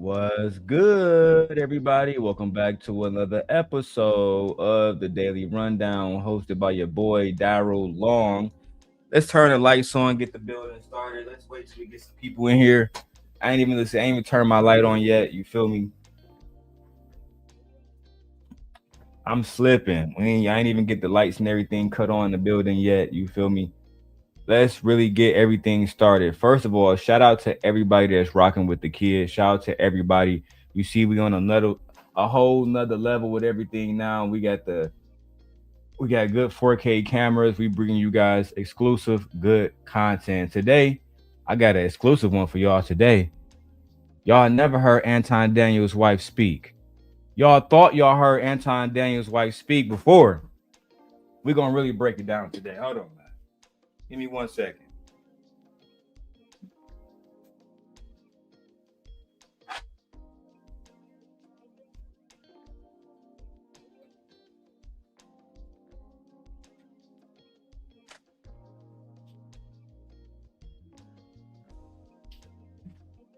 What's good, everybody? Welcome back to another episode of the Daily Rundown, hosted by your boy Darrel Long. Let's turn the lights on, get the building started. Let's wait till we get some people in here. I ain't even turned my light on yet. You feel me? I'm slipping. I ain't even get the lights and everything cut on in the building yet. You feel me? Let's really get everything started. First of all, shout out to everybody that's rocking with the kids. Shout out to everybody. You see, we on a whole nother level with everything now. We got good 4K cameras. We bringing you guys exclusive good content today. I got an exclusive one for y'all today. Y'all never heard Anton Daniels' wife speak. Y'all thought y'all heard Anton Daniels' wife speak before. We're gonna really break it down today. Hold on, man. Give me 1 second.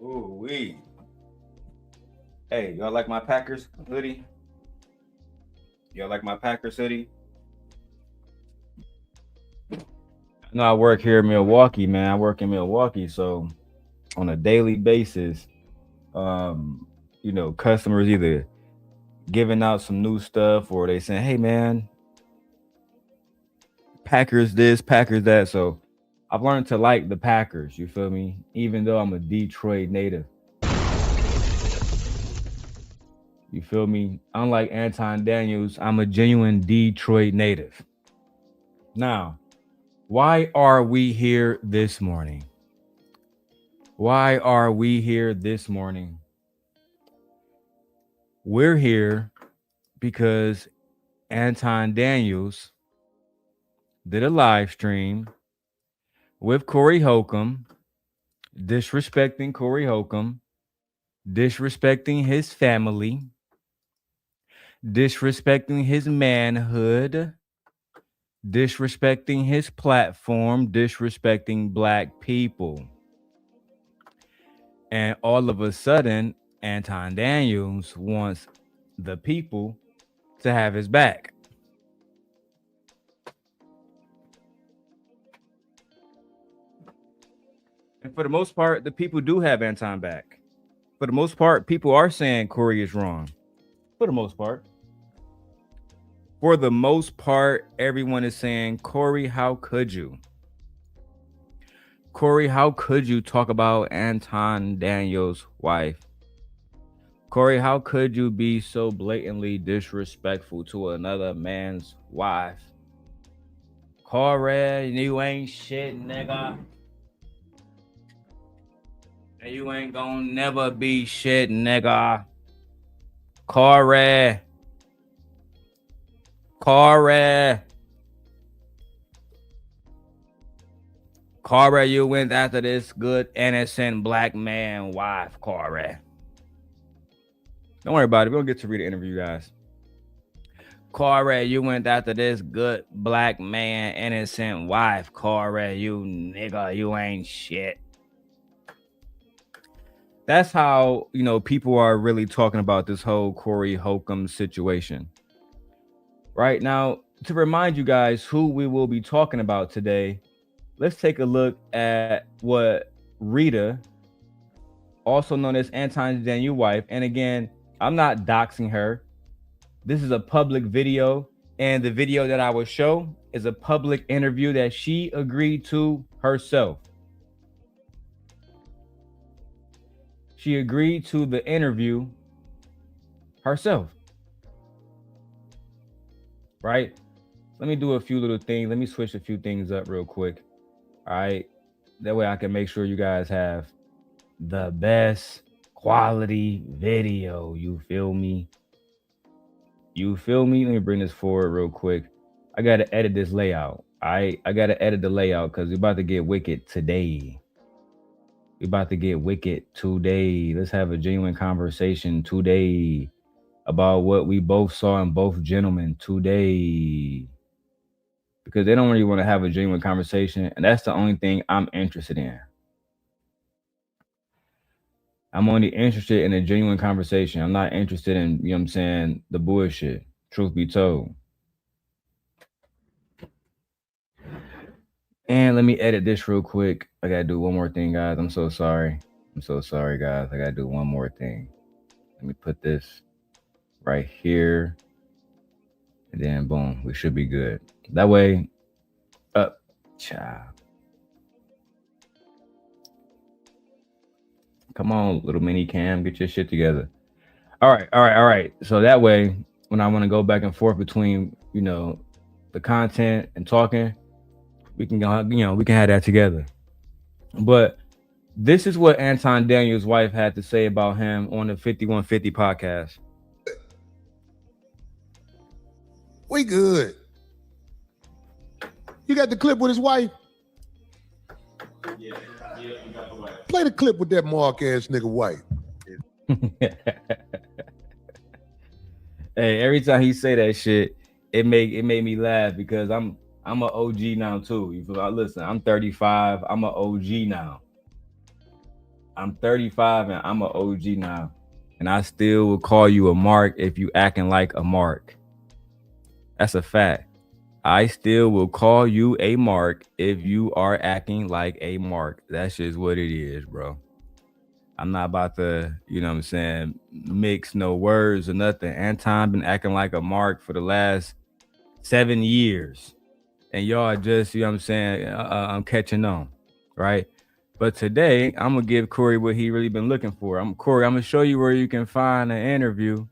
Ooh wee. Hey, y'all like my Packers hoodie? Y'all like my Packers hoodie? No, I work here in Milwaukee, man. I work in Milwaukee, so on a daily basis, um, customers either giving out some new stuff or they saying, "Hey, man, Packers this, Packers that." So I've learned to like the Packers. You feel me? Even though I'm a Detroit native, you feel me? Unlike Anton Daniels, I'm a genuine Detroit native. Now, why are we here this morning? Why are we here this morning? We're here because Anton Daniels did a live stream with Corey Holcomb, disrespecting Corey Holcomb, disrespecting his family, disrespecting his manhood, disrespecting his platform, disrespecting black people. And all of a sudden, Anton Daniels wants the people to have his back. And for the most part, the people do have Anton back. For the most part, people are saying Corey is wrong. For the most part. For the most part, everyone is saying, Corey, how could you? Corey, how could you talk about Anton Daniels' wife? Corey, how could you be so blatantly disrespectful to another man's wife? Corey, you ain't shit, nigga. And you ain't gonna never be shit, nigga. Corey. Corey. Corey, you went after this good, innocent black man wife, Corey. Don't worry about it. We're gonna get to read the interview, guys. Corey, you went after this good black man, innocent wife, Corey. You nigga, you ain't shit. That's how, people are really talking about this whole Corey Holcomb situation. Right now, to remind you guys who we will be talking about today, let's take a look at what Rita, also known as Anton Daniels' wife, and again, I'm not doxing her. This is a public video, and the video that I will show is a public interview that she agreed to herself. She agreed to the interview herself. Right? Let me do a few little things. Let me switch a few things up real quick. All right. That way I can make sure you guys have the best quality video. You feel me? You feel me? Let me bring this forward real quick. I got to edit this layout. All right. I got to edit the layout because we're about to get wicked today. We're about to get wicked today. Let's have a genuine conversation today about what we both saw in both gentlemen today. Because they don't really want to have a genuine conversation. And that's the only thing I'm interested in. I'm only interested in a genuine conversation. I'm not interested in, you know what I'm saying, the bullshit. Truth be told. And let me edit this real quick. I gotta do one more thing, guys. I'm so sorry. I'm so sorry, guys. I gotta do one more thing. Let me put this right here. And then boom, we should be good. That way, up, child. Come on, little mini cam, get your shit together. All right. So that way, when I want to go back and forth between, the content and talking, we can go, we can have that together. But this is what Anton Daniels' wife had to say about him on the 5150 podcast. We good. You got the clip with his wife? Yeah, we got the wife. Play the clip with that mark ass nigga wife. Hey, every time he say that shit, it made me laugh because I'm an OG now too. You feel? Listen, I'm 35. I'm an OG now. I'm 35 and I'm an OG now, and I still will call you a mark if you acting like a mark. That's a fact. I still will call you a mark if you are acting like a mark. That's just what it is, bro. I'm not about to, mix no words or nothing. Anton been acting like a mark for the last 7 years. And y'all just, I'm catching on, right? But today, I'm going to give Corey what he really been looking for. Corey, I'm going to show you where you can find an interview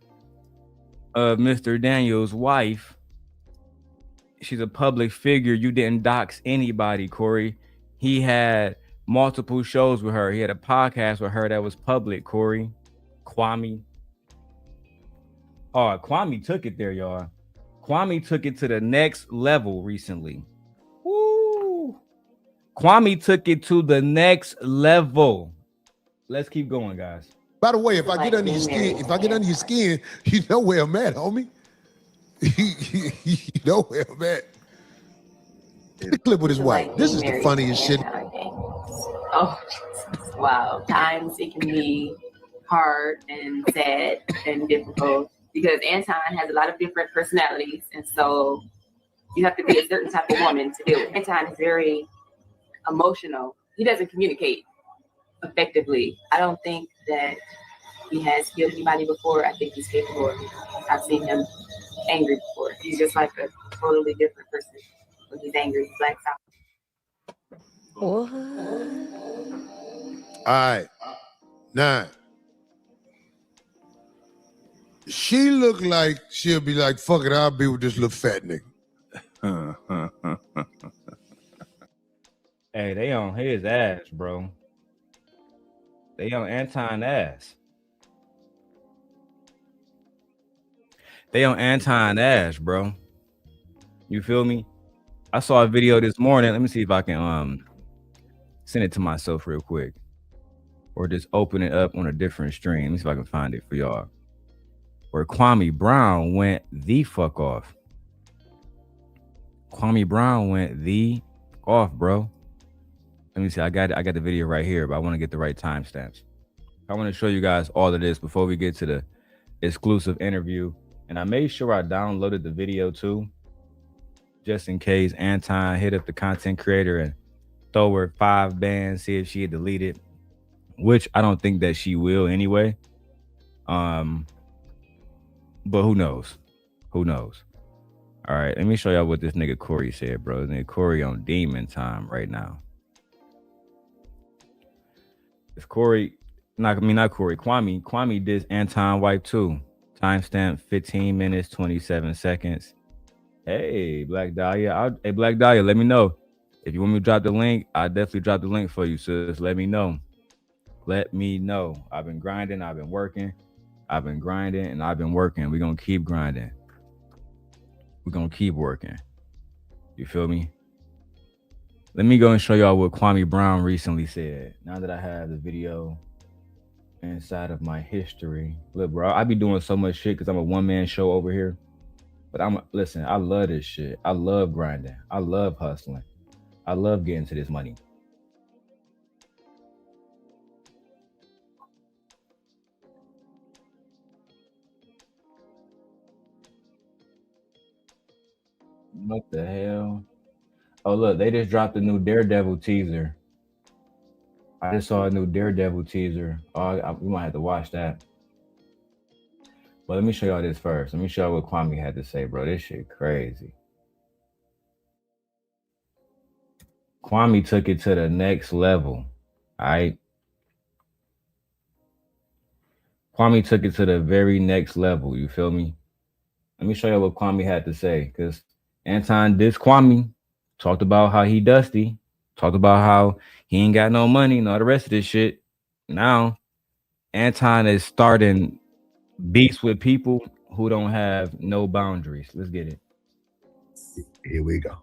of Mr. Daniels' wife. She's a public figure. You didn't dox anybody, Corey. He had multiple shows with her. He had a podcast with her that was public, Corey. Wami. Oh, Wami took it there, y'all. Wami took it to the next level recently. Woo! Wami took it to the next level. Let's keep going, guys. By the way, if I get under your skin, you know where I'm at, homie. You know where I'm at. The clip with his wife. This is the funniest shit. Oh, wow. Times it can be hard and sad and difficult because Anton has a lot of different personalities, and so you have to be a certain type of woman to deal with. Anton is very emotional. He doesn't communicate effectively. I don't think that he has killed anybody before. I think he's capable of it. I've seen him angry before. He's just like a totally different person when he's angry. He's like what? All right. Now, she look like she'll be like, fuck it, I'll be with this little fat nigga. Hey, they on his ass, bro. They on Anton ass. They on Anton ass, bro. You feel me? I saw a video this morning. Let me see if I can send it to myself real quick. Or just open it up on a different stream. Let me see if I can find it for y'all. Where Wami Brown went the fuck off. Wami Brown went the off, bro. Let me see. I got the video right here, but I want to get the right timestamps. I want to show you guys all of this before we get to the exclusive interview. And I made sure I downloaded the video too, just in case Anton hit up the content creator and throw her 5 bands, see if she had deleted, which I don't think that she will anyway. But who knows? Who knows? All right, let me show y'all what this nigga Corey said, bro. This nigga Corey on demon time right now. It's Corey, not Corey, Wami. Wami did Anton wife too. Timestamp 15 minutes, 27 seconds. Hey, Black Dahlia. Hey, Black Dahlia, let me know. If you want me to drop the link, I'll definitely drop the link for you, sis. Let me know. Let me know. I've been grinding. I've been working. I've been grinding and I've been working. We're going to keep grinding. We're going to keep working. You feel me? Let me go and show y'all what Wami Brown recently said. Now that I have the video inside of my history. Look, bro, I be doing so much shit because I'm a one-man show over here. But listen, I love this shit. I love grinding. I love hustling. I love getting to this money. What the hell? Oh, look, they just dropped a new Daredevil teaser. I just saw a new Daredevil teaser. We might have to watch that. But let me show y'all this first. Let me show you what Kwame had to say, bro. This shit crazy. Kwame took it to the next level. All right. Kwame took it to the very next level. You feel me? Let me show you what Kwame had to say. Because Anton dissed Kwame, talked about how he dusty, talked about how he ain't got no money and all the rest of this shit. Now, Anton is starting beefs with people who don't have no boundaries. Let's get it. Here we go.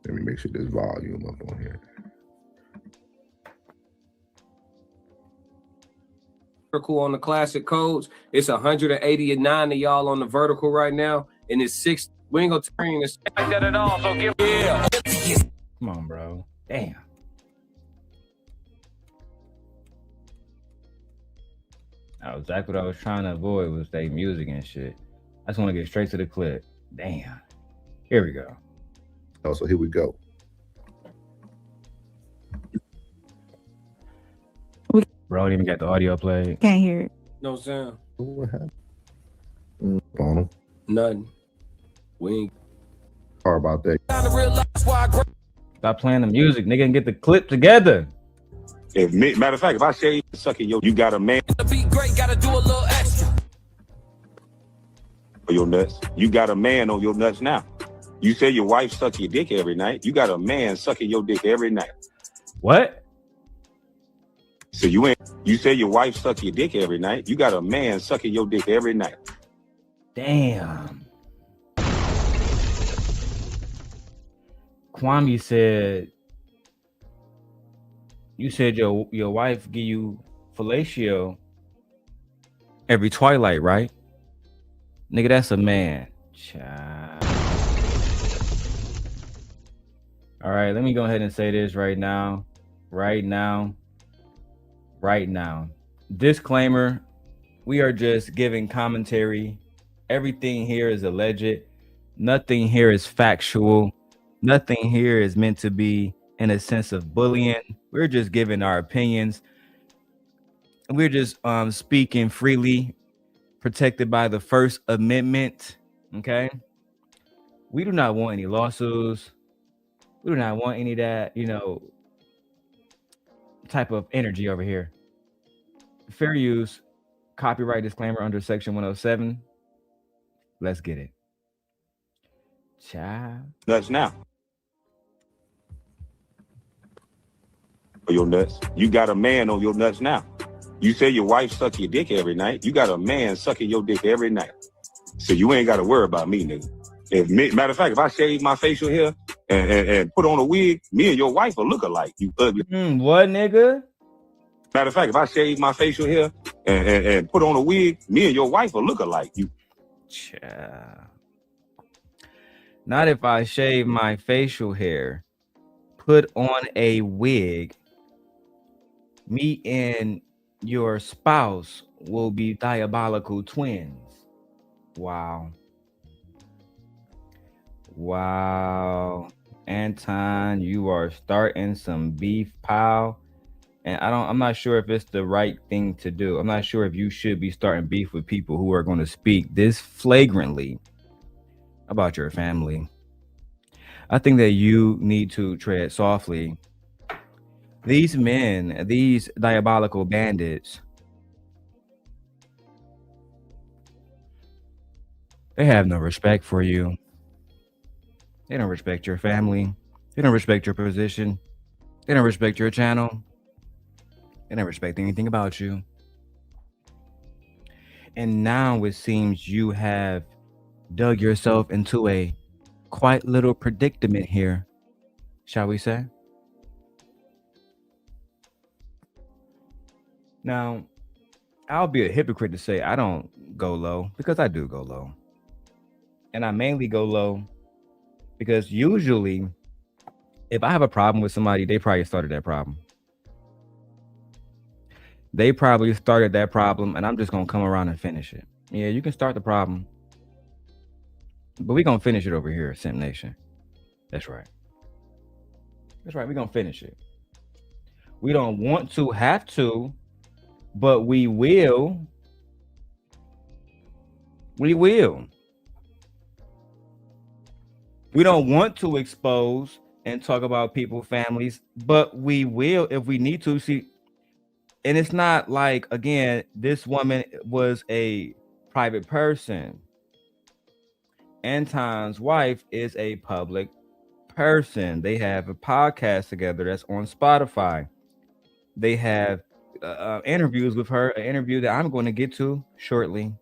Let me make sure there's volume up on here. Vertical on the classic codes. It's 189 of y'all on the vertical right now, and it's 6. We ain't gonna turn this like that at all. So give Come on, bro. Damn. That was exactly what I was trying to avoid was their music and shit. I just want to get straight to the clip. Damn. Here we go. Oh, so here we go. Bro, don't even got the audio played. Can't hear it. no sound. What happened? On them. Nothing. We ain't. Sorry about that. Stop playing the music, nigga, and get the clip together. Matter of fact, if I say sucking you got a man To be great, gotta do a little extra. for your nuts. You got a man on your nuts now. You say your wife suck your dick every night. You got a man sucking your dick every night. What? So you say your wife suck your dick every night. You got a man sucking your dick every night. Damn. Kwame said, you said your wife give you fellatio every twilight, right? Nigga, that's a man. Child. All right, let me go ahead and say this right now. Right now. Disclaimer, we are just giving commentary. Everything here is alleged. Nothing here is factual. Nothing here is meant to be in a sense of bullying. We're just giving our opinions. We're just speaking freely, protected by the First Amendment. Okay. We do not want any lawsuits. We do not want any of that, type of energy over here. Fair use, copyright disclaimer under section 107. Let's get it. Child. Nuts now. For your nuts. You got a man on your nuts now. You say your wife suck your dick every night. You got a man sucking your dick every night. So you ain't got to worry about me, nigga. Matter of fact, if I shave my facial hair and put on a wig, me and your wife will look alike, you ugly. What, nigga? Matter of fact, if I shave my facial hair and put on a wig, me and your wife will look alike, you. Child. Not if I shave my facial hair, put on a wig, me and your spouse will be diabolical twins. Wow. Anton, you are starting some beef, pal. And I'm not sure if it's the right thing to do. I'm not sure if you should be starting beef with people who are going to speak this flagrantly about your family. I think that you need to tread softly. These men, these diabolical bandits, they have no respect for you. They don't respect your family. They don't respect your position. They don't respect your channel. They don't respect anything about you. And now it seems you have dug yourself into a quite little predicament here, shall we say? Now, I'll be a hypocrite to say I don't go low, because I do go low. And I mainly go low because usually if I have a problem with somebody, they probably started that problem. They probably started that problem and I'm just going to come around and finish it. Yeah, you can start the problem, but we gonna finish it over here, Simp Nation. That's right. That's right. We gonna finish it. We don't want to have to, but we will. We will. We don't want to expose and talk about people, families, but we will if we need to. See, and it's not like, again, this woman was a private person. Anton's wife is a public person. They have a podcast together that's on Spotify. They have interviews with her, an interview that I'm going to get to shortly,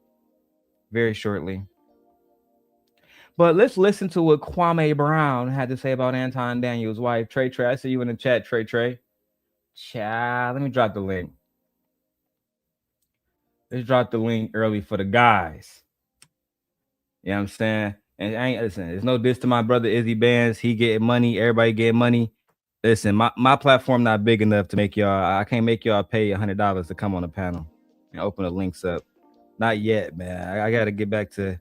very shortly. But let's listen to what Wami Brown had to say about Anton Daniels' wife. Trey, I see you in the chat, Trey. Child, let me drop the link. Let's drop the link early for the guys. You know what I'm saying? And I ain't, listen, there's no diss to my brother Izzy Bands. He getting money. Everybody getting money. Listen, my platform not big enough to make y'all. I can't make y'all pay $100 to come on the panel and open the links up. Not yet, man. I got to get back to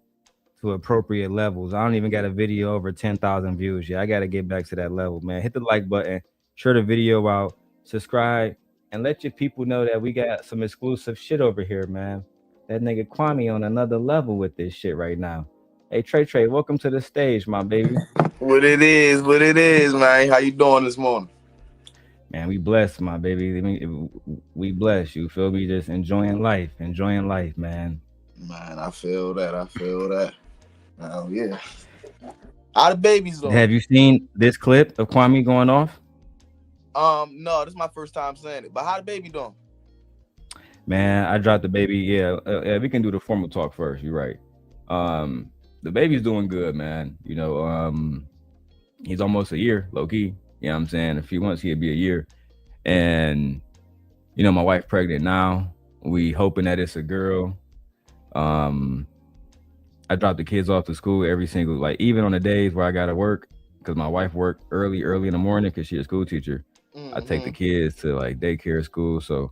appropriate levels. I don't even got a video over 10,000 views yet. I got to get back to that level, man. Hit the like button, share the video out, subscribe, and let your people know that we got some exclusive shit over here, man. That nigga Kwame on another level with this shit right now. Hey, Trey, welcome to the stage, my baby. What it is, man. How you doing this morning? Man, we blessed, my baby. I mean, we blessed. You feel me? Just enjoying life, man. Man, I feel that. Oh, yeah. How the babies doing? Have you seen this clip of Kwame going off? No, this is my first time saying it. But how the baby doing? Man, I dropped the baby. Yeah, we can do the formal talk first. You're right. The baby's doing good, man. You know, he's almost a year, low key. You know what I'm saying? In a few months, he'll be a year. And, you know, my wife pregnant now. We hoping that it's a girl. I drop the kids off to school every single, like, even on the days where I gotta work, because my wife worked early in the morning because she's a school teacher. Mm-hmm. I take the kids to like daycare school, so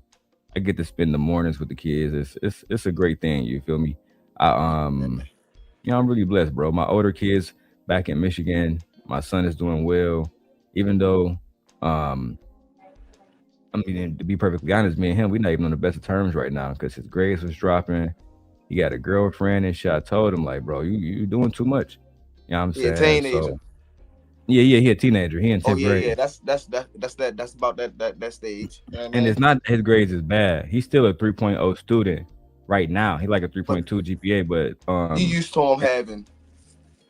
I get to spend the mornings with the kids. It's a great thing. You feel me? You know, I'm really blessed, bro. My older kids back in Michigan, my son is doing well, even though, I mean, to be perfectly honest, me and him, we're not even on the best of terms right now because his grades was dropping. He got a girlfriend and shit. I told him, like, bro, you doing too much. You know what I'm saying? Teenager. So, yeah, he a teenager. He in 10th grade. Yeah, that's about that stage. You know what I mean? And it's not his grades is bad. He's still a 3.0 student right now. He like a 3.2 GPA, but you used to him having.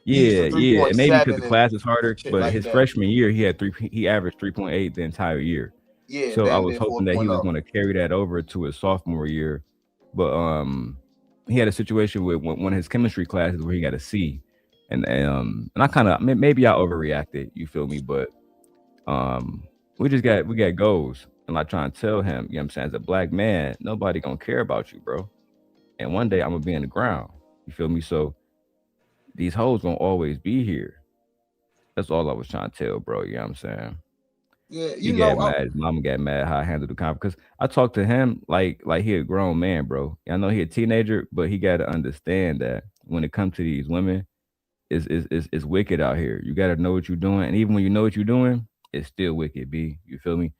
Yeah, and maybe because the class is harder. But like his that. freshman year, he averaged 3.8 the entire year. Yeah. So I was hoping that he was going to carry that over to his sophomore year, but he had a situation with one of his chemistry classes where he got a C, and I kind of, maybe I overreacted. You feel me? But we got goals, and I try to tell him, you know what I'm saying, as a black man, nobody gonna care about you, bro. And one day I'm gonna be in the ground. You feel me? So these hoes gonna always be here. That's all I was trying to tell, bro. You know what I'm saying? Yeah, he got mad. His mama got mad how I handled the conference. Because I talked to him like he a grown man, bro. I know he a teenager, but he got to understand that when it comes to these women, it's wicked out here. You got to know what you're doing. And even when you know what you're doing, it's still wicked, B. You feel me?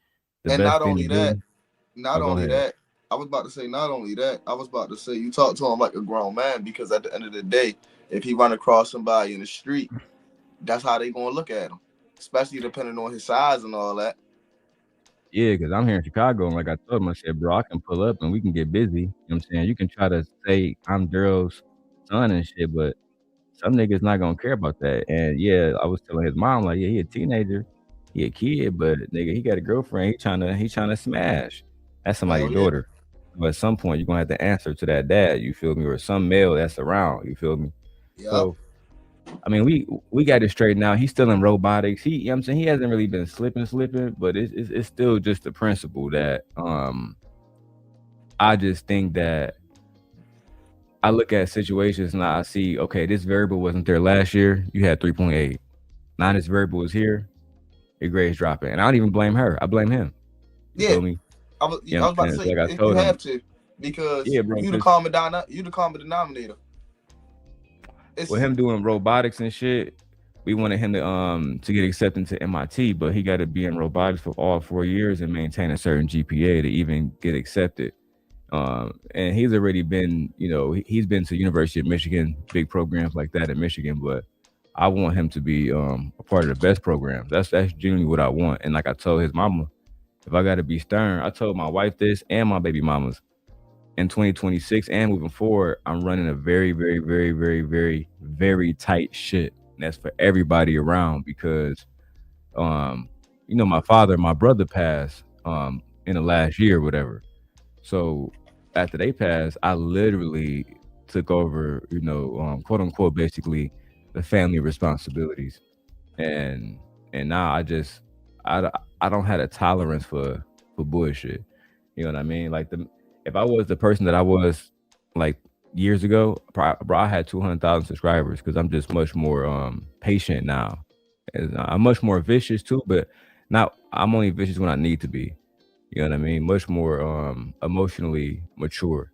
Not only that, I was about to say, not only that, I was about to say, you talk to him like a grown man, because at the end of the day, if he run across somebody in the street, that's how they going to look at him. Especially depending on his size and all that. Yeah, because I'm here in Chicago, and like I told him, I said, bro, I can pull up and we can get busy. You know what I'm saying? You can try to say I'm Darrel's son and shit, but some niggas not gonna care about that. And yeah, I was telling his mom, like, yeah, he a teenager, he a kid, but nigga, he got a girlfriend. He trying to smash. That's somebody's daughter. But at some point, you're gonna have to answer to that dad. You feel me? Or some male that's around. You feel me? Yep. So. I mean, we got it straight now. He's still in robotics. You know what I'm saying? He hasn't really been slipping, but it's still just the principle that I just think that I look at situations and I see, okay, this variable wasn't there last year. You had 3.8. Now this variable is here. Your grade's dropping. And I don't even blame her. I blame him. You feel me? I was about to say, like, if you have to. because Yeah, bro, you the common denominator. With him doing robotics and shit, we wanted him to get accepted to MIT, but he got to be in robotics for all 4 years and maintain a certain GPA to even get accepted. And he's already been, he's been to University of Michigan, big programs like that in Michigan, but I want him to be a part of the best programs. That's genuinely what I want. And like I told his mama, if I got to be stern, I told my wife this and my baby mamas. In 2026 and moving forward, I'm running a very, very, very, very, very, very tight shit. And that's for everybody around because, my brother passed in the last year or whatever. So after they passed, I literally took over, quote unquote, basically the family responsibilities. And now I don't have a tolerance for bullshit. You know what I mean? Like if I was the person that I was like years ago, bro, I had 200,000 subscribers because I'm just much more patient now. And I'm much more vicious too, but I'm only vicious when I need to be. You know what I mean? Much more emotionally mature.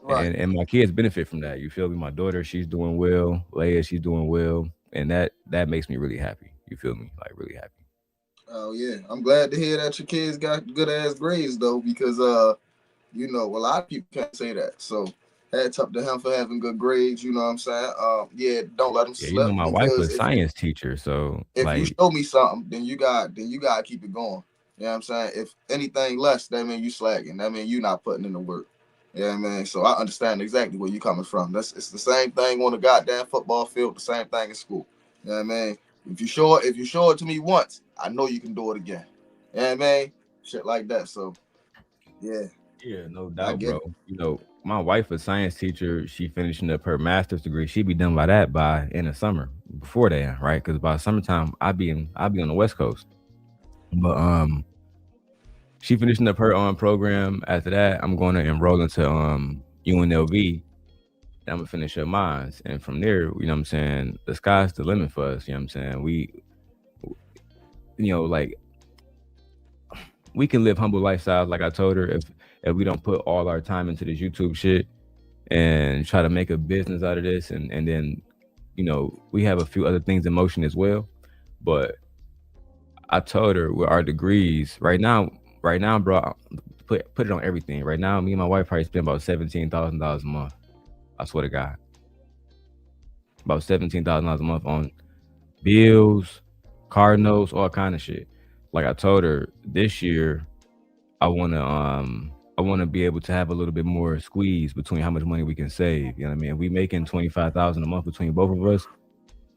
Right. And my kids benefit from that. You feel me? My daughter, she's doing well. Leia, she's doing well. And that makes me really happy. You feel me? Like really happy. Oh yeah. I'm glad to hear that your kids got good ass grades though, because a lot of people can't say that. So hats up to him for having good grades, you know what I'm saying? Don't let him slip. My wife was a science teacher, so if you show me something, then you gotta keep it going. You know what I'm saying? If anything less, that means you slacking. That means you not putting in the work. You know what I mean? So I understand exactly where you're coming from. It's the same thing on the goddamn football field, the same thing in school. You know what I mean? If you show it to me once, I know you can do it again. You know what I mean? Shit like that. So yeah. Yeah, no doubt, bro. My wife, a science teacher, she finishing up her master's degree. She'd be done by in the summer. Before that, right? Because by summertime, I'd be on the West Coast. But she finishing up her program. After that, I'm going to enroll into UNLV. I'm gonna finish up mine, and from there, you know what I'm saying, the sky's the limit for us. You know what I'm saying? We can live humble lifestyles, like I told her, if we don't put all our time into this YouTube shit and try to make a business out of this, and then, we have a few other things in motion as well. But I told her with our degrees right now, bro, put it on everything. Right now, me and my wife probably spend about $17,000 a month. I swear to God, about $17,000 a month on bills, car notes, all kind of shit. Like I told her, this year, I wanna be able to have a little bit more squeeze between how much money we can save. You know what I mean? If we making $25,000 a month between both of us,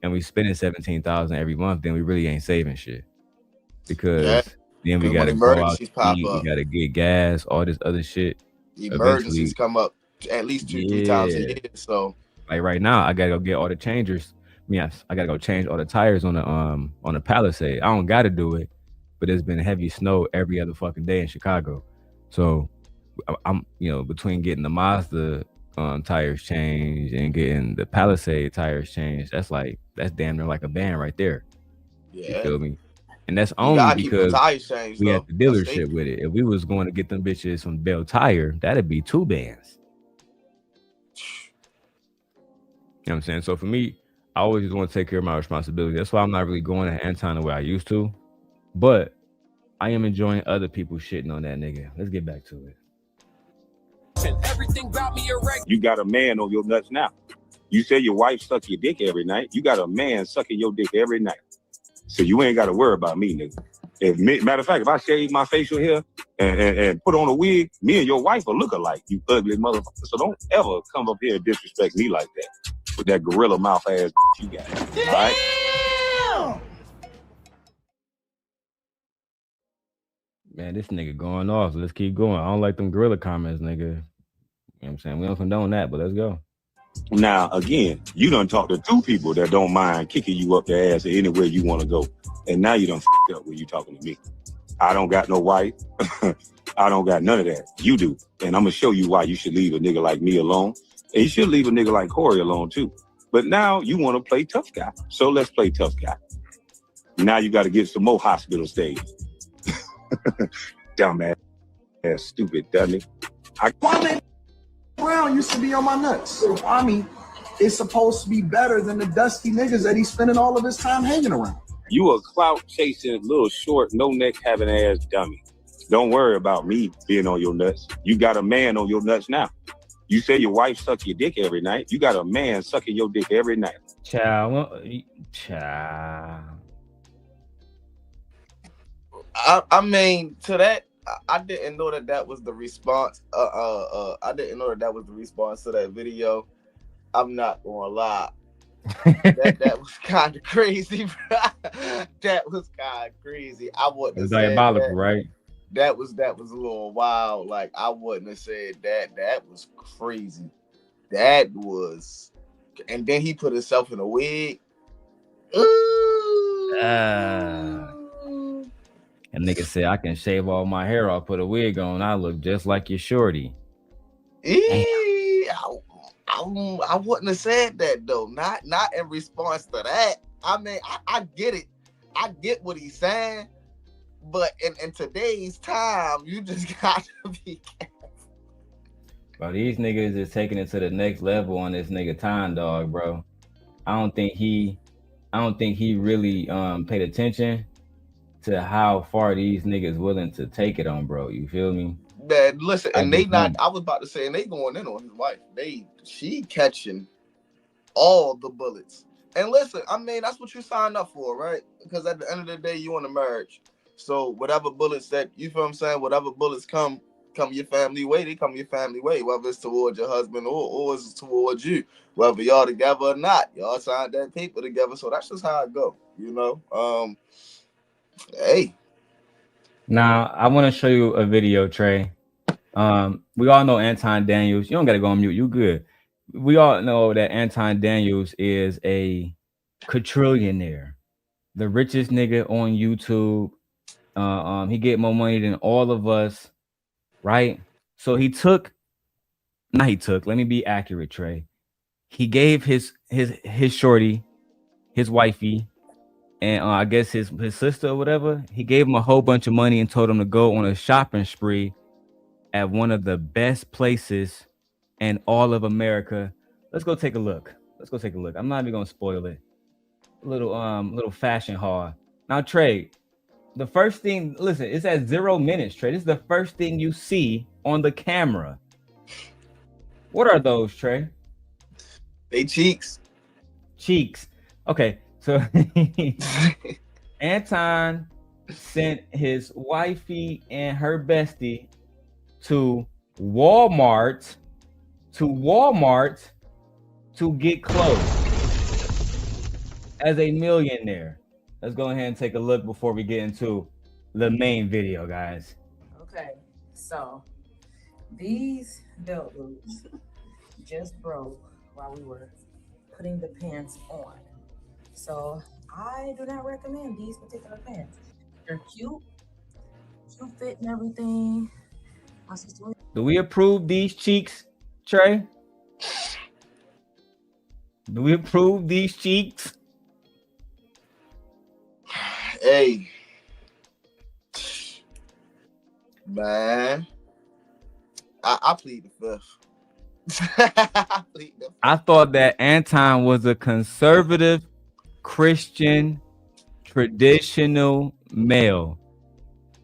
and we spending $17,000 every month, then we really ain't saving shit. Because then we gotta go out, eat, we gotta get gas, all this other shit. Emergencies come up at least 2-3 times a year. So like right now, I gotta go get all the changers. Yes, I gotta go change all the tires on the Palisade. I don't gotta do it, but it's been heavy snow every other fucking day in Chicago. So I'm between getting the Mazda tires changed and getting the Palisade tires changed, that's damn near like a band right there. Yeah. You feel me? And that's only because we had the dealership with it. If we was going to get them bitches from Bell Tire, that'd be 2 bands. You know what I'm saying? So for me, I always just want to take care of my responsibility. That's why I'm not really going to Anton the way I used to. But I am enjoying other people shitting on that nigga. Let's get back to it. Everything about me erect. You got a man on your nuts now. You say your wife suck your dick every night. You got a man sucking your dick every night. So you ain't got to worry about me, nigga. Matter of fact, if I shave my facial hair and put on a wig, me and your wife will look alike, you ugly motherfucker. So don't ever come up here and disrespect me like that with that gorilla mouth ass you got. All right? Man, this nigga going off. Let's keep going. I don't like them gorilla comments, nigga. You know what I'm saying? We don't condone that, but let's go. Now, again, you done talked to 2 people that don't mind kicking you up the ass anywhere you want to go. And now you done f***ed up when you talking to me. I don't got no wife. I don't got none of that. You do. And I'm going to show you why you should leave a nigga like me alone. And you should leave a nigga like Corey alone, too. But now you want to play tough guy. So let's play tough guy. Now you got to get some more hospital stays. Dumb ass, stupid dummy. Wami Brown used to be on my nuts. So Wami is supposed to be better than the dusty niggas that he's spending all of his time hanging around. You a clout chasing, little short, no neck having ass dummy. Don't worry about me being on your nuts. You got a man on your nuts now. You say your wife suck your dick every night. You got a man sucking your dick every night. Child. I mean, to that, I didn't know that was the response. I didn't know that was the response to that video. I'm not gonna lie. that was kind of crazy, bro. That was kind of crazy. I wouldn't have said diabolical, that. right? That was a little wild. Like, I wouldn't have said that. That was crazy. That was, and then he put himself in a wig. Ooh. And nigga said, I can shave all my hair off, put a wig on, I look just like your shorty. I wouldn't have said that though. Not in response to that. I mean, I get it. I get what he's saying. But in today's time, you just gotta be careful. Bro, these niggas is taking it to the next level on this nigga Time Dog, bro. I don't think he really paid attention to how far these niggas willing to take it on, bro. You feel me? Man, listen, and they not. I was about to say, and they going in on his wife. She catching all the bullets. And listen, I mean, that's what you signed up for, right? Because at the end of the day, you want to merge. So whatever bullets that, you feel what I'm saying, whatever bullets come your family way, they come your family way, whether it's towards your husband or it's towards you, whether y'all together or not, y'all signed that paper together. So that's just how it go, you know. Hey. Now I want to show you a video, Trey. We all know Anton Daniels. You don't gotta go on mute, you good. We all know that Anton Daniels is a quadrillionaire, the richest nigga on YouTube. He get more money than all of us, right? So let me be accurate, Trey. He gave his shorty, his wifey, and I guess his sister or whatever, he gave him a whole bunch of money and told him to go on a shopping spree at one of the best places in all of America. Let's go take a look. I'm not even gonna spoil it. Little fashion haul. Now, Trey, the first thing, listen, it's at 0 minutes, Trey. This is the first thing you see on the camera. What are those, Trey? They cheeks. Okay, so Anton sent his wifey and her bestie to Walmart to get clothes as a millionaire. Let's go ahead and take a look before we get into the main video, guys. Okay, so these belt loops just broke while we were putting the pants on. So I do not recommend these particular pants. They're cute fit and everything. Do we approve these cheeks, Trey? Do we approve these cheeks? Hey, man, I plead the fifth. I thought that Anton was a conservative, Christian, traditional male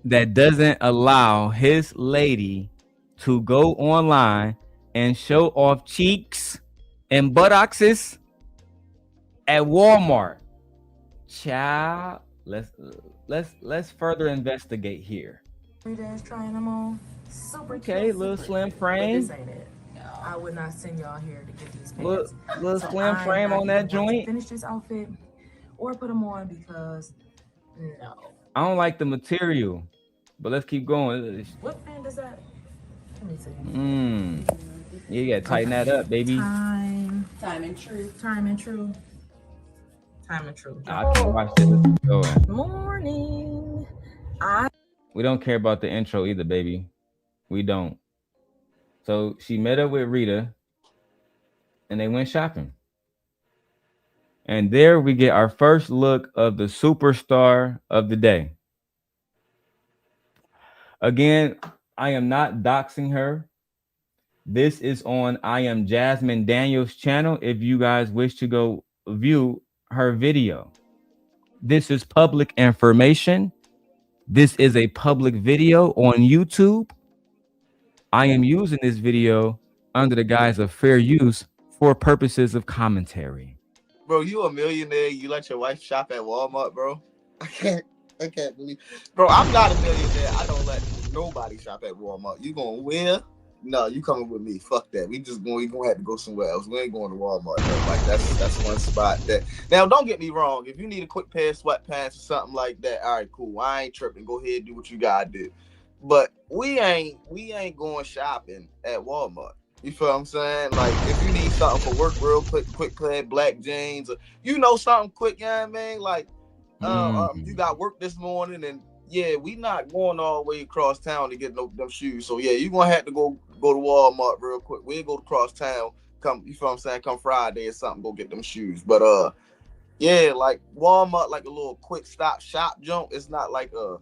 that doesn't allow his lady to go online and show off cheeks and buttocks at Walmart. Child, let's further investigate here. Trying them on. Super okay, cute, little super slim cute, frame. This ain't it. No, I would not send y'all here to get these Little pants. slim frame on that joint. Finish this outfit or put them on because no. I don't like the material, but let's keep going. What brand is that? Let me see. Yeah, you gotta tighten that up, baby. Time and true. I can watch this. Going. Morning. We don't care about the intro either, baby. We don't. So she met up with Rita and they went shopping. And there we get our first look of the superstar of the day. Again, I am not doxing her. This is on I Am Jasmine Daniels channel if you guys wish to go view her video. This is public information. This is a public video on YouTube. I am using this video under the guise of fair use for purposes of commentary. Bro, you a millionaire. You let your wife shop at Walmart, bro. I can't believe. Bro, I'm not a millionaire. I don't let nobody shop at Walmart. You going where? No, you coming with me. Fuck that. We gonna have to go somewhere else. We ain't going to Walmart though. Like that's one spot that. Now, don't get me wrong. If you need a quick pair of sweatpants or something like that, all right, cool. I ain't tripping. Go ahead and do what you gotta do. But we ain't going shopping at Walmart. You feel what I'm saying? Like, if you need something for work real quick pair, black jeans, or you know something quick, you know what I mean? Like, you got work this morning, and yeah, we not going all the way across town to get them shoes. So yeah, you gonna have to go to Walmart real quick. We'll go across town. Come, you feel what I'm saying? Come Friday or something, go get them shoes. But yeah, like Walmart, like a little quick stop shop jump. It's not like a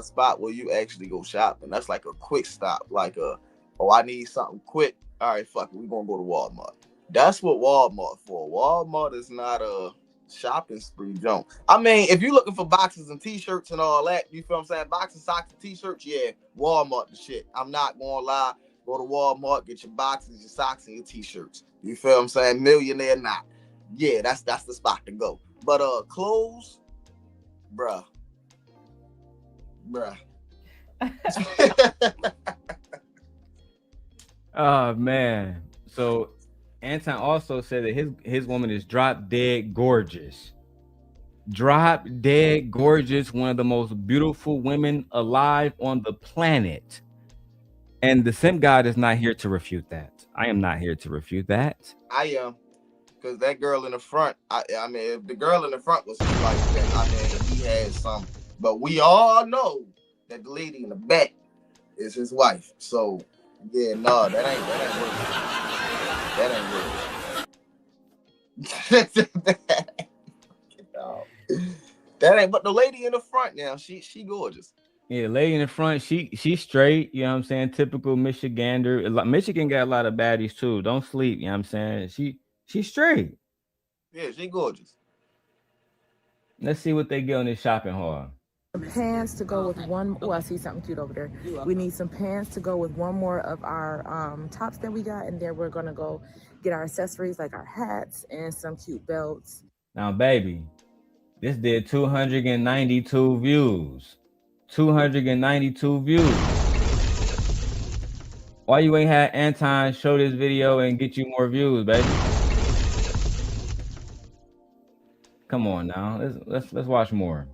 spot where you actually go shopping. That's like a quick stop, like I need something quick. All right, fuck it, we gonna go to Walmart. That's what Walmart for. Walmart is not a shopping spree junk. I mean, if you're looking for boxes and t-shirts and all that, you feel what I'm saying? Boxes, socks, and t-shirts, yeah, Walmart the shit. I'm not gonna lie. Go to Walmart, get your boxes, your socks, and your t-shirts. You feel what I'm saying? Millionaire not. Yeah, that's the spot to go. But clothes, bruh. Oh man. So Anton also said that his woman is drop dead gorgeous. Drop dead gorgeous, one of the most beautiful women alive on the planet. And the Sim God is not here to refute that. I am not here to refute that. I am. Because that girl in the front, I mean, if the girl in the front was like that, I mean, he had some. But we all know that the lady in the back is his wife. So, yeah, no, that ain't working. That ain't, but the lady in the front now, she gorgeous. Yeah, the lady in the front, she's straight, you know what I'm saying? Typical Michigander. Michigan got a lot of baddies too. Don't sleep, you know what I'm saying? She's straight. Yeah, she gorgeous. Let's see what they get on this shopping haul. Pants to go with one. Oh, I see something cute over there. We need some pants to go with one more of our tops that we got, and then we're gonna go get our accessories like our hats and some cute belts. Now, baby, this did 292 views. 292 views. Why you ain't had Anton show this video and get you more views, baby? Come on now, let's watch more.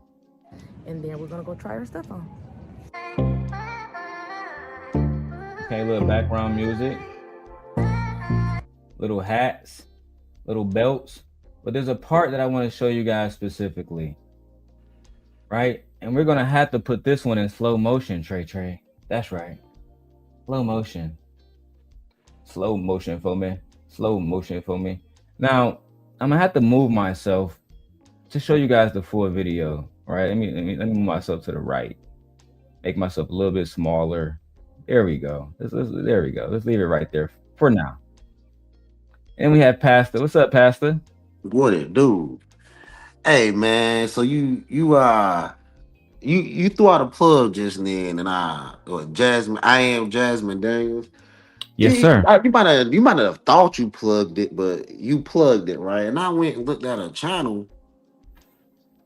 And then we're gonna go try our stuff on. Okay, little background music, little hats, little belts. But there's a part that I want to show you guys specifically, right? And we're gonna have to put this one in slow motion, Trey. That's right. Slow motion for me. Now, I'm gonna have to move myself to show you guys the full video, right? Let me move myself to the right. Make myself a little bit smaller. There we go. There we go. Let's leave it right there for now. And we have Pastor. What's up, Pastor? What it do? Hey man, so you threw out a plug just then, and Jasmine, I Am Jasmine Daniels. Yes, sir. You might have thought you plugged it, but you plugged it, right? And I went and looked at her channel.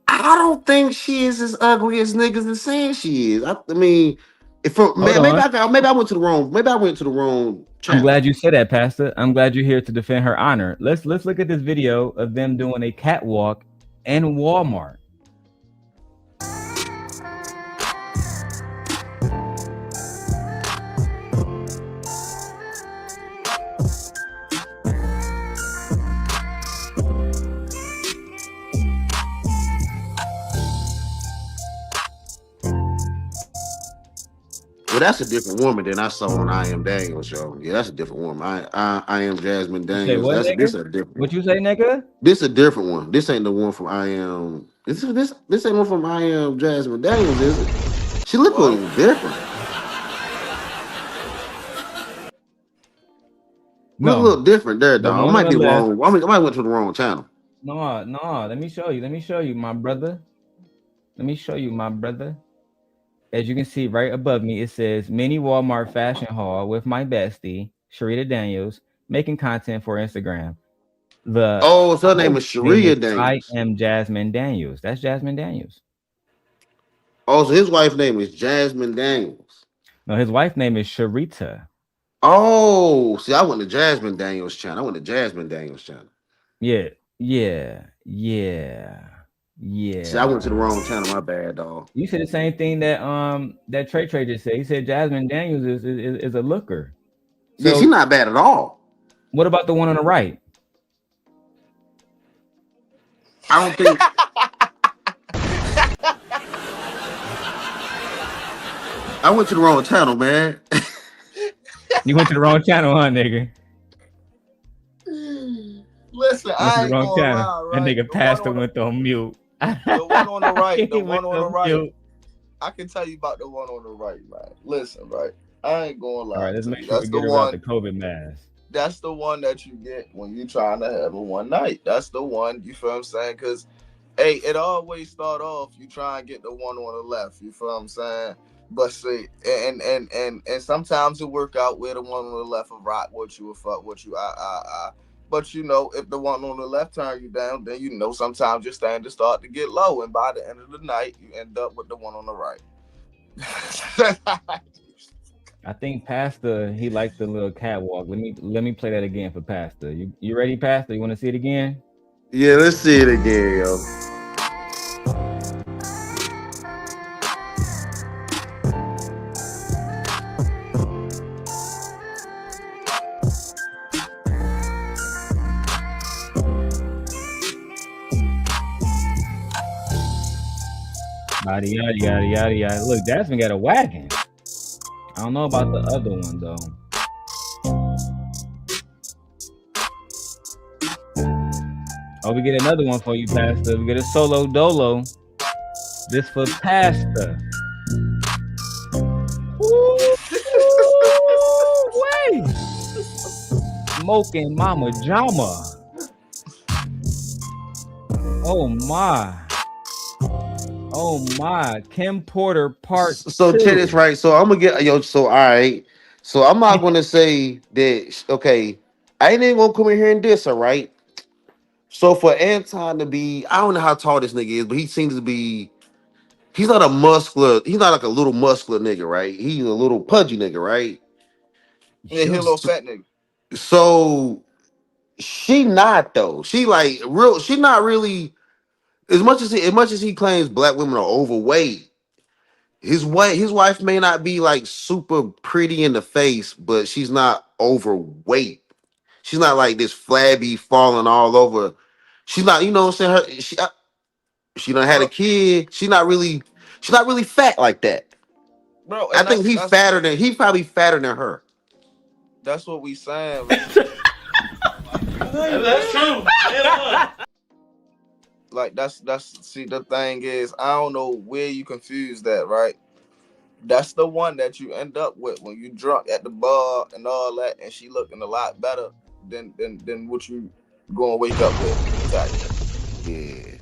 I don't think she is as ugly as niggas are saying she is. I mean, maybe I went to the wrong. Maybe I went to the wrong channel. I'm glad you said that, Pastor. I'm glad you're here to defend her honor. Let's look at this video of them doing a catwalk in Walmart. Well, that's a different woman than I saw on I Am Daniels show. Yeah, that's a different woman. I Am Jasmine Daniels. This a different. What you say, nigga? This a different one. This ain't the one from I Am. This ain't one from I Am Jasmine Daniels, is it? She look a little different. Look a No, little different there, the dog. I one on might the be left. wrong. I might went to the wrong channel. No, let me show you. Let me show you, my brother. Let me show you, my brother. As you can see right above me, it says mini Walmart fashion haul with my bestie, Sharita Daniels, making content for Instagram. The Oh, so her name is host name is Sharia I Daniels. am Jasmine Daniels. That's Jasmine Daniels. Oh, so his wife's name is Jasmine Daniels. No, his wife name is Sharita. Oh, see, I went to Jasmine Daniels' channel. I went to Jasmine Daniels' channel. Yeah, yeah, yeah, See, I yeah. went to the wrong channel. My bad, dog. You said the same thing that Trey just said. He said Jasmine Daniels is a looker. Yeah, she's So not bad at all. what about the one on the right? I don't think. I went to the wrong channel, man. You went to the wrong channel, huh, nigga? Listen, I ain't gonna lie, That right? nigga pastor went on mute. The one on the right, the He one went on the on right. mute. I can tell you about the one on the right, man. Listen, right? I ain't gonna lie. All right, let's to make you. sure we That's get the her out one. the COVID mask. That's the one that you get when you trying to have a one night. That's the one. You feel what I'm saying? Because, hey, it always start off. You try and get the one on the left. You feel what I'm saying? But see, and sometimes it work out where the one on the left will rock with you or fuck with you. But you know, if the one on the left turn you down, then you know sometimes your standards start to get low, and by the end of the night, you end up with the one on the right. I think Pastor, he liked the little catwalk. Let me play that again for Pastor. You ready, Pastor? You want to see it again? Yeah, let's see it again, yo. Yada yada yada yada yada. Look, Jasmine got a wagon. I don't know about the other one though. Oh, we get another one for you, Pastor. We get a solo dolo. This for Pastor. Wait. Smoking Mama Jama. Oh my. Oh my. Kim Porter part So check 2. this right. So I'm gonna get yo. So all right. So I'm not gonna say that. Okay, I ain't even gonna come in here and diss her, right? So for Anton to be, I don't know how tall this nigga is, but he seems to be. He's not a muscular. He's not like a little muscular nigga, right? He's a little pudgy nigga, right? Yeah, he a little fat nigga. So she not though. She like real. She not really as much as he claims black women are overweight. His wife may not be like super pretty in the face, but she's not overweight. She's not like this flabby falling all over. She's not, you know what I'm saying? She done had a Bro, kid. She's not really fat like that. bro, I and think he's probably fatter than her. that's what we saying. That's true. Like that's see the thing is, I don't know where you confuse that, right? That's the one that you end up with when you drunk at the bar and all that, and she looking a lot better than what you gonna wake up with. Yeah.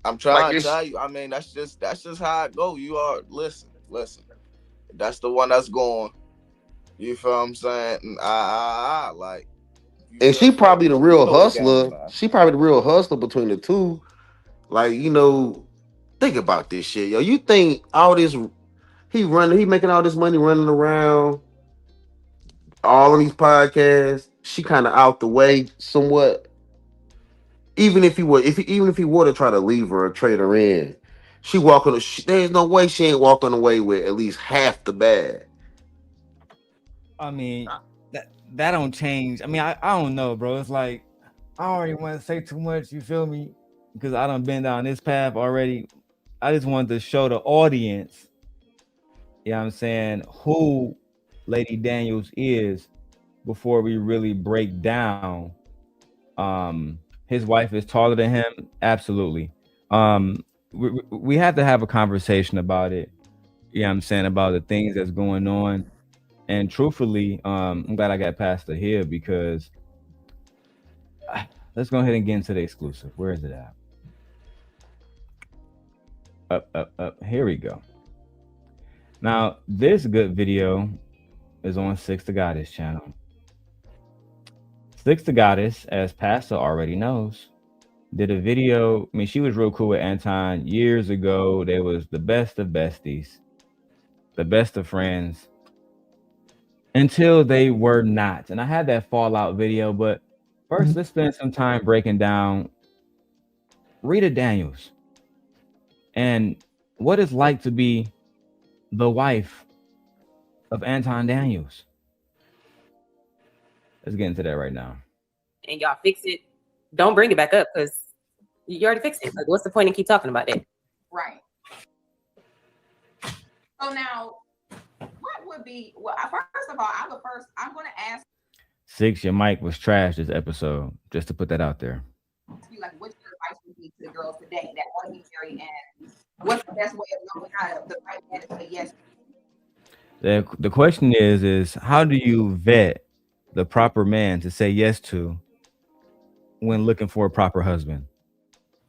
I'm trying Like to tell you. I mean, that's just how it go. You are listen. That's the one that's going. You feel what I'm saying? And I like. You and feel she so? probably the You real know the game, hustler. man. She probably the real hustler between the two. Like, think about this shit, yo. You think all this he making all this money running around, all of these podcasts. She kind of out the way somewhat. Even if he were to try to leave her or trade her in, there's no way she ain't walking away with at least half the bag. I mean, that don't change. I mean, I don't know, bro. It's like I already want to say too much. You feel me? Because I done been down this path already. I just wanted to show the audience, you know what I'm saying, who Lady Daniels is before we really break down. His wife is taller than him, absolutely. We have to have a conversation about it. You know what I'm saying, about the things that's going on. And truthfully, I'm glad I got Pastor here because let's go ahead and get into the exclusive. Where is it at? Up. Here we go. Now, this good video is on Six the Goddess channel. Six the Goddess, as Pastor already knows, did a video. I mean, she was real cool with Anton years ago. They was the best of besties, the best of friends, until they were not. And I had that fallout video, but first, let's spend some time breaking down Rita Daniels and what it's like to be the wife of Anton Daniels. Let's get into that right now. And y'all fix it. Don't bring it back up because you already fixed it. Like, what's the point in keep talking about it? Right. So now, what would be? Well, first of all, I'm going to ask. Six, your mic was trash this episode. Just to put that out there. You like, what's your advice would be to the girls today that want to be married, and what's the best way of knowing how the right man to say yes? The question is how do you vet the proper man to say yes to when looking for a proper husband?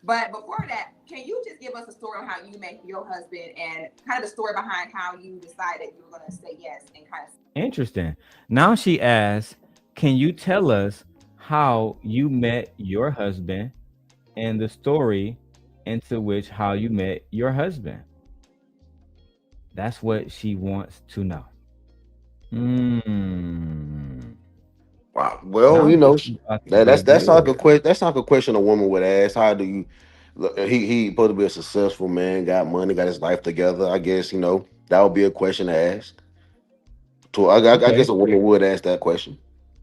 But before that, can you just give us a story on how you met your husband and kind of the story behind how you decided you were going to say yes and kind of. Interesting. Now she asks, can you tell us how you met your husband and the story into which how you met your husband? That's what she wants to know. Wow. Well, you know, that's not a question. That's not a question a woman would ask. How do you? He supposed to be a successful man, got money, got his life together. I guess that would be a question to ask. So I guess a woman would ask that question.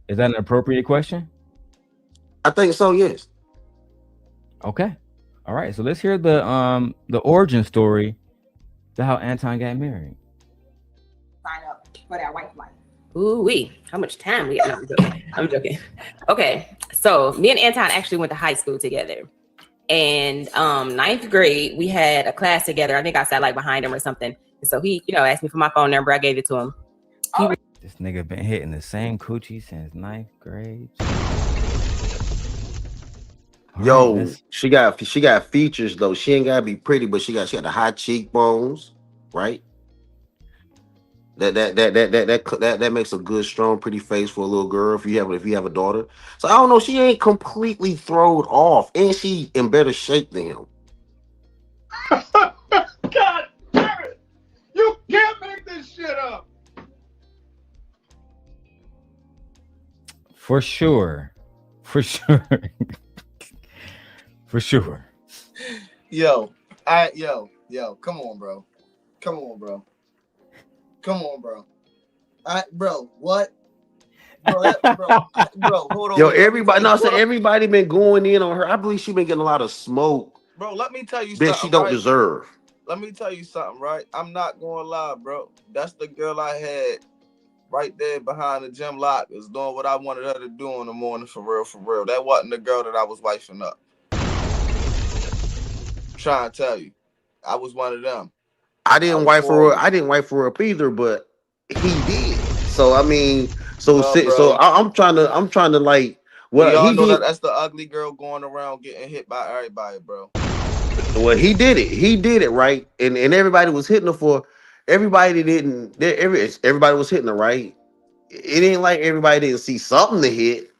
Is that an appropriate question? I think so. Yes. Okay. All right. So let's hear the origin story to how Anton got married. Sign up for that wife life. Ooh-wee. How much time we got? No, I'm joking. Okay. So me and Anton actually went to high school together. And ninth grade, we had a class together. I think I sat like behind him or something. And so he, asked me for my phone number. I gave it to him. This nigga been hitting the same coochie since ninth grade. Yo, she got features though. She ain't gotta be pretty, but she got the high cheekbones, right? That makes a good, strong, pretty face for a little girl if you have a daughter. So I don't know, she ain't completely thrown off, and she in better shape than him. God damn it! You can't make this shit up. For sure. For sure. Yo, come on, bro. What? Bro, hold on. Yo, everybody been going in on her. I believe she been getting a lot of smoke. Bro, let me tell you something. That she don't deserve. Let me tell you something, right? I'm not gonna lie, bro. That's the girl I had right there behind the gym lockers doing what I wanted her to do in the morning, for real. That wasn't the girl that I was wifing up. I'm trying to tell you. I was one of them. I didn't wife her up either, but he did. So I mean, I'm trying to like what he did. That's the ugly girl going around getting hit by everybody, bro. Well, he did it right, and everybody was hitting her for. Everybody was hitting her right. It ain't like everybody didn't see something to hit.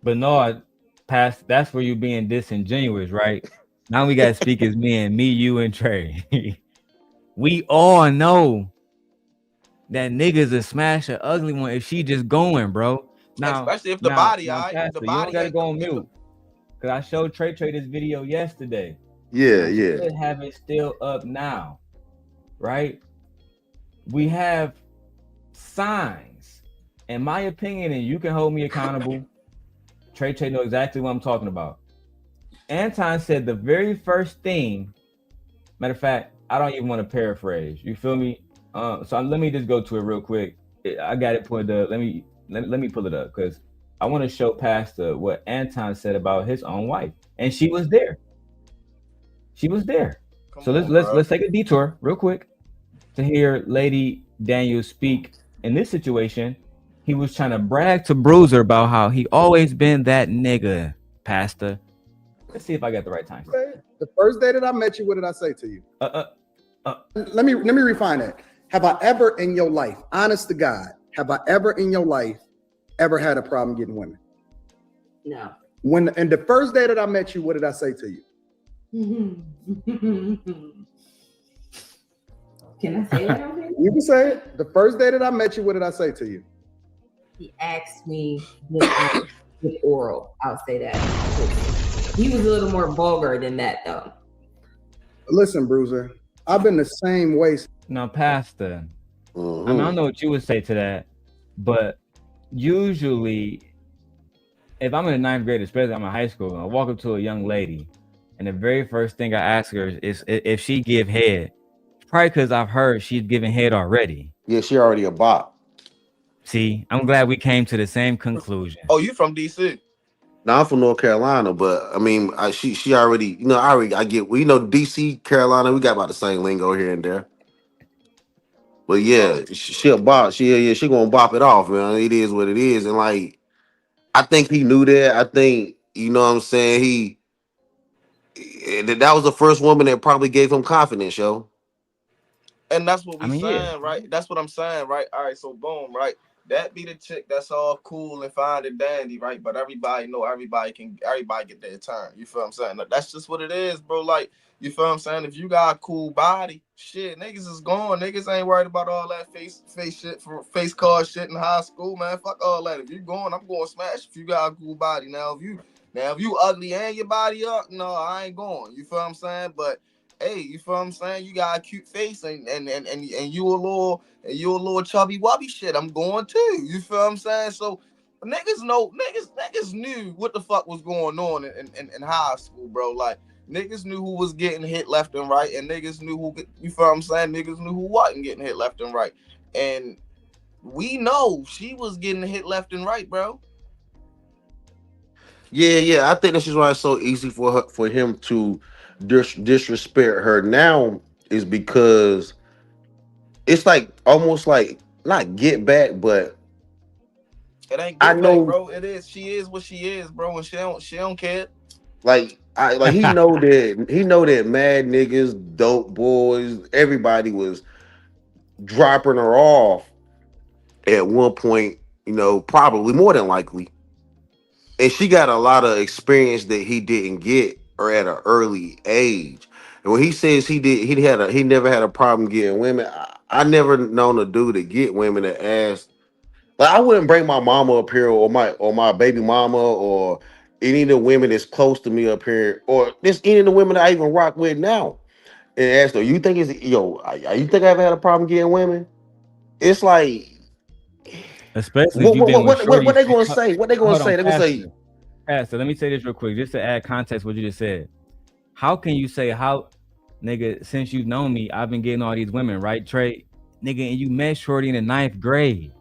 But no, that's where you being disingenuous, right? Now we gotta speak as men, me, you, and Trey. We all know that niggas will smash an ugly one if she just going, bro. Now, especially if the body, Pastor, the body. You don't gotta go on mute. Cause I showed Trey this video yesterday. Yeah. I have it still up now, right? We have signs, in my opinion, and you can hold me accountable. Trey know exactly what I'm talking about. Anton said the very first thing. Matter of fact, I don't even want to paraphrase. You feel me? So let me just go to it real quick. I got it pulled up. Let me pull it up because I want to show Pastor what Anton said about his own wife, and she was there. So let's take a detour real quick to hear Lady Daniels speak in this situation, he was trying to brag to Bruiser about how he always been that nigga, Pastor. Let's see if I got the right time. The first day that I met you, what did I say to you? Let me refine that. Have I ever in your life, honest to God, have I ever in your life ever had a problem getting women? No. And the first day that I met you, what did I say to you? Can I say that on here? You can say it. The first day that I met you, what did I say to you? He asked me with oral. I'll say that. He was a little more vulgar than that, though. Listen, Bruiser, I've been the same way. Now, Pastor, I don't know what you would say to that, but usually, if I'm in the ninth grade, especially I'm in high school, and I walk up to a young lady, and the very first thing I ask her is if she give head. Probably because I've heard she's giving head already. Yeah, she already a bop. See, I'm glad we came to the same conclusion. Oh, you from DC? Now I'm from North Carolina, but I mean, she already, I get, DC, Carolina, we got about the same lingo here and there. But yeah, she a bop. She gonna bop it off, man. It is what it is, and like, I think he knew that. I think, you know what I'm saying, that was the first woman that probably gave him confidence, yo. And that's what we saying, right? That's what I'm saying, right? All right, so boom, right? That be the chick that's all cool and fine and dandy, right? But everybody know everybody get their turn. You feel what I'm saying? That's just what it is, bro. Like, you feel what I'm saying? If you got a cool body, shit, niggas is gone. Niggas ain't worried about all that face shit for face card shit in high school, man. Fuck all that. If you going, I'm going to smash if you got a cool body. Now if you ugly and your body up, no, I ain't going. You feel what I'm saying? But hey, you feel what I'm saying? You got a cute face and you a little chubby wubby shit. I'm going too. You feel what I'm saying? So niggas knew what the fuck was going on in high school, bro. Like, niggas knew who was getting hit left and right, and niggas knew who, you feel what I'm saying? Niggas knew who wasn't getting hit left and right. And we know she was getting hit left and right, bro. Yeah. I think that's just why it's so easy for him to disrespect her now, is because it's like almost like not get back, but it ain't get back, bro. It is. She is what she is, bro, and she don't care. Like he know that mad niggas, dope boys, everybody was dropping her off at one point, probably more than likely. And she got a lot of experience that he didn't get, or at an early age. And when he says he never had a problem getting women, I never known a dude to get women that asked. Like, I wouldn't bring my mama up here, or my baby mama, or any of the women that's close to me up here, or just any of the women that I even rock with now, and ask them, you think I ever had a problem getting women? It's like, especially if you've been with shorty. What they gonna say? What they gonna say? They're gonna say, Pastor, let me say this real quick, just to add context what you just said. How can you say, nigga, since you've known me, I've been getting all these women, right, Trey? Nigga, and you met shorty in the 9th grade.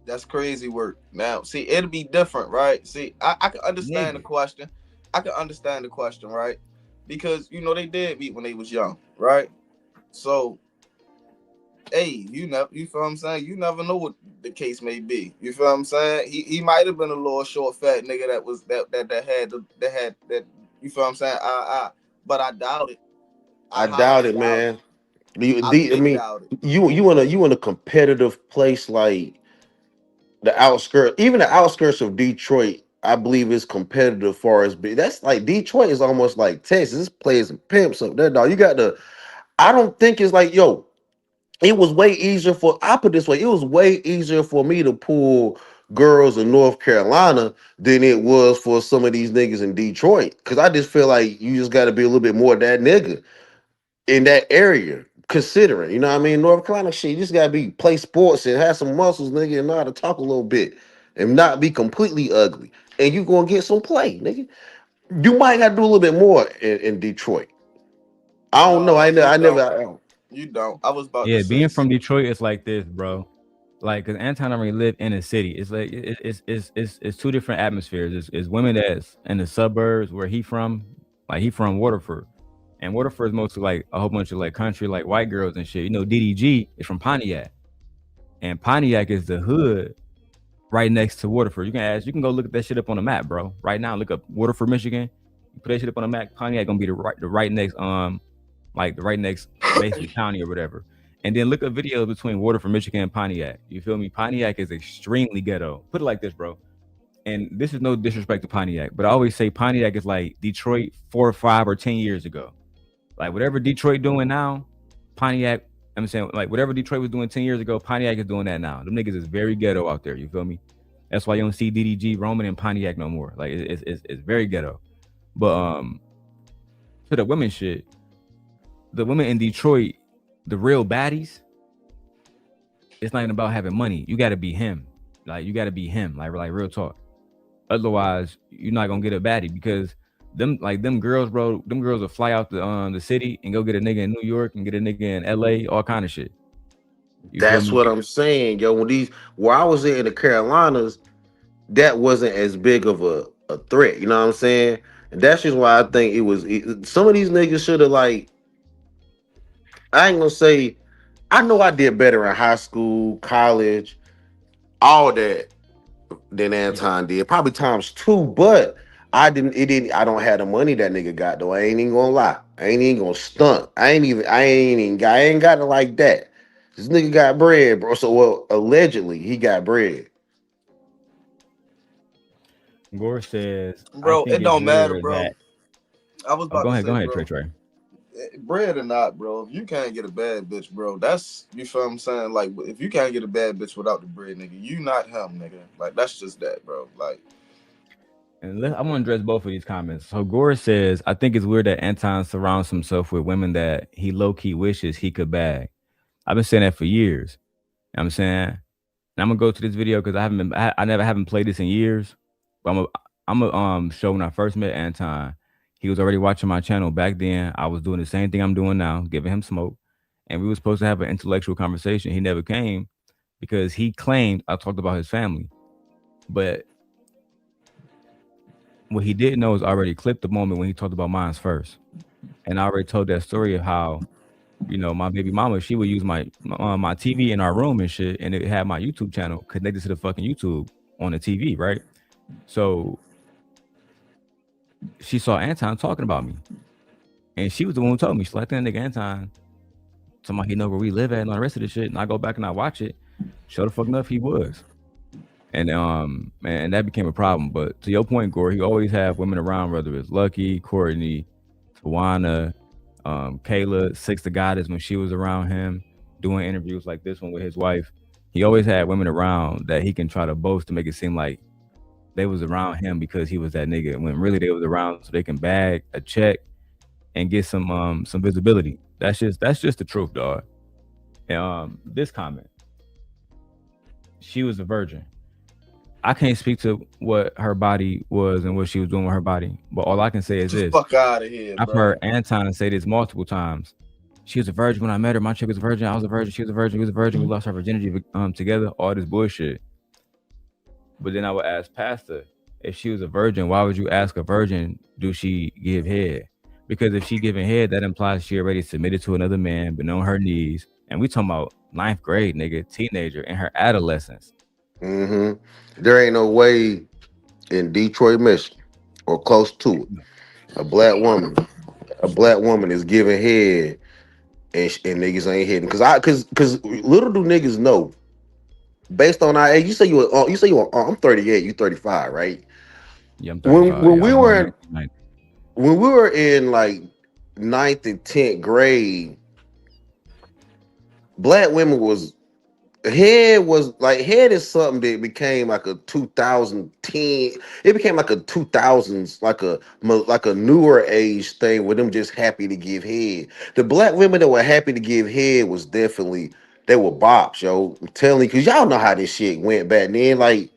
That's crazy work. Now, see, it'll be different, right? See, I can understand the question. I can understand the question, right? Because, they did meet when they was young, right? So, hey, you feel what I'm saying? You never know what the case may be. You feel what I'm saying? He might have been a little short, fat nigga that had, you feel what I'm saying? But I doubt it. I doubt it, man. You in a competitive place like the outskirts, even the outskirts of Detroit, I believe is competitive far as that's like Detroit is almost like Texas. This plays and pimps up there, dog. I don't think it's like, it was way easier I put it this way, it was way easier for me to pull girls in North Carolina than it was for some of these niggas in Detroit. Cause I just feel like you just gotta be a little bit more that nigga in that area, considering, you know what I mean? North Carolina shit, you just gotta play sports and have some muscles, nigga, and know how to talk a little bit and not be completely ugly. And you gonna get some play, nigga. You might have to do a little bit more in Detroit. I don't know. You don't. I was about to say. Being from Detroit, it's like this, bro. Like, cause Anton already live in the city. It's like it's two different atmospheres. It's women that's in the suburbs where he from, like he from Waterford. And Waterford is mostly like a whole bunch of like country, like white girls and shit. DDG is from Pontiac. and Pontiac is the hood right next to Waterford. You can go look at that shit up on the map, bro. Right now, look up Waterford, Michigan. You put that shit up on the map. Pontiac gonna be the right next like the right next basically county or whatever. And then look at videos between Waterford, Michigan, and Pontiac. You feel me? Pontiac is extremely ghetto. Put it like this, bro. And this is no disrespect to Pontiac, but I always say Pontiac is like Detroit 4 or 5 or 10 years ago. Like whatever Detroit doing now, Pontiac. I'm saying like whatever Detroit was doing 10 years ago, Pontiac is doing that now. Them niggas is very ghetto out there. You feel me? That's why you don't see DDG, Roman, and Pontiac no more. Like it's very ghetto. But to the women shit, the women in Detroit, the real baddies, it's not even about having money. You got to be him. Like you got to be him. Like real talk. Otherwise, you're not gonna get a baddie because them girls, bro. Them girls will fly out the city and go get a nigga in New York and get a nigga in LA, all kind of shit. That's what I'm saying, yo. Where I was in the Carolinas, that wasn't as big of a threat. You know what I'm saying? And that's just why I think some of these niggas should have like. I ain't gonna say. I know I did better in high school, college, all that than Anton did, probably times 2. But I don't have the money that nigga got though. I ain't even gonna lie. I ain't even gonna stunt. I ain't got it like that. This nigga got bread, bro. So allegedly he got bread. Gore says, bro, it don't matter, bro. I was about go to say, ahead, bro, Trey. Bread or not, bro. If you can't get a bad bitch, bro, that's, you feel what I'm saying? Like, if you can't get a bad bitch without the bread, nigga, you not him, nigga. Like, that's just that, bro. Like, and I want to address both of these comments. So Gore says, I think it's weird that Anton surrounds himself with women that he low-key wishes he could bag. I've been saying that for years. You know what I'm saying? And I'm gonna go to this video because I never haven't played this in years. But I'm a show when I first met Anton. He was already watching my channel back then. I was doing the same thing I'm doing now, giving him smoke. And we were supposed to have an intellectual conversation. He never came because he claimed I talked about his family. But what he didn't know is I already clipped the moment when he talked about mine first. And I already told that story of how, you know, my baby mama, she would use my TV in our room and shit, and it had my YouTube channel connected to the fucking YouTube on the TV, right? So she saw Anton talking about me, and she was the one who told me. She's like, that nigga Anton, somebody he know where we live at and all the rest of the shit. And I go back and I watch it. Sure the fuck enough, he was. And and that became a problem. But to your point, Gore, he always have women around, whether it's Lucky, Courtney, Tawana, Kayla, Six the Goddess, when she was around him doing interviews like this one with his wife. He always had women around that he can try to boast to make it seem like they was around him because he was that nigga, when really they was around so they can bag a check and get some visibility. That's just the truth, dog. And this comment, she was a virgin. I can't speak to what her body was and what she was doing with her body, but all I can say is this: fuck out of here. I've heard Anton say this multiple times. She was a virgin when I met her. My chick was a virgin. I was a virgin. She was a virgin. We was a virgin. We lost our virginity together. All this bullshit. But then I would ask Pastor, if she was a virgin, why would you ask a virgin, do she give head? Because if she giving head, that implies she already submitted to another man, been on her knees. And we talking about 9th grade, nigga, teenager, in her adolescence. There ain't no way in Detroit, Michigan, or close to it, a black woman is giving head and niggas ain't hitting. Cause little do niggas know. Based on our age, you say I'm 38, you 35, right? Yeah, I'm 35. When we were in like 9th and 10th grade, black women head is something that became like a 2010. It became like a 2000s, like a newer age thing where them just happy to give head. The black women that were happy to give head was definitely, they were bops, yo. I'm telling you, because y'all know how this shit went back then. Like,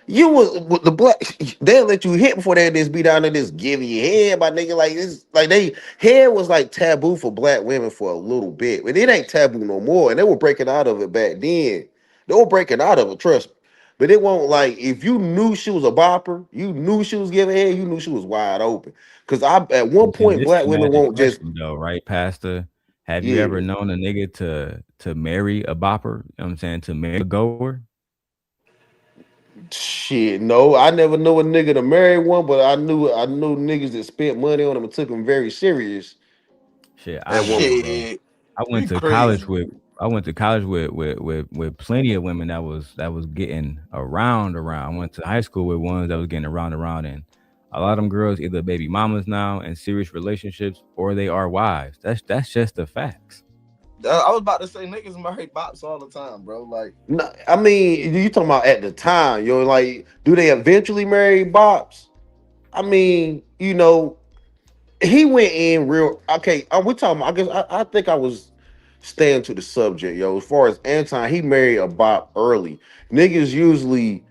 you was with the black, they'll let you hit before they just be down there just giving you head, my nigga. Like, it's like hair was like taboo for black women for a little bit, but it ain't taboo no more. And they were breaking out of it back then. They were breaking out of it, trust me. But it won't, like, if you knew she was a bopper, you knew she was giving head, you knew she was wide open. Because at one point, black women won't just though, right, Pastor? Have you ever known a nigga to marry a bopper? You know what I'm saying? To marry a goer? Shit, no, I never knew a nigga to marry one, but I knew niggas that spent money on them and took them very serious. Shit, At one point. Shit. I went to college with plenty of women that was getting around. I went to high school with ones that was getting around, and a lot of them girls either baby mamas now in serious relationships or they are wives. That's just the facts. I was about to say niggas marry bops all the time, bro. Like, no, I mean, you talking about at the time, yo? Like, do they eventually marry bops? I mean, you know, he went in real. Okay, we talking about. I guess I think I was staying to the subject, yo. As far as Anton, he married a bop early. Niggas usually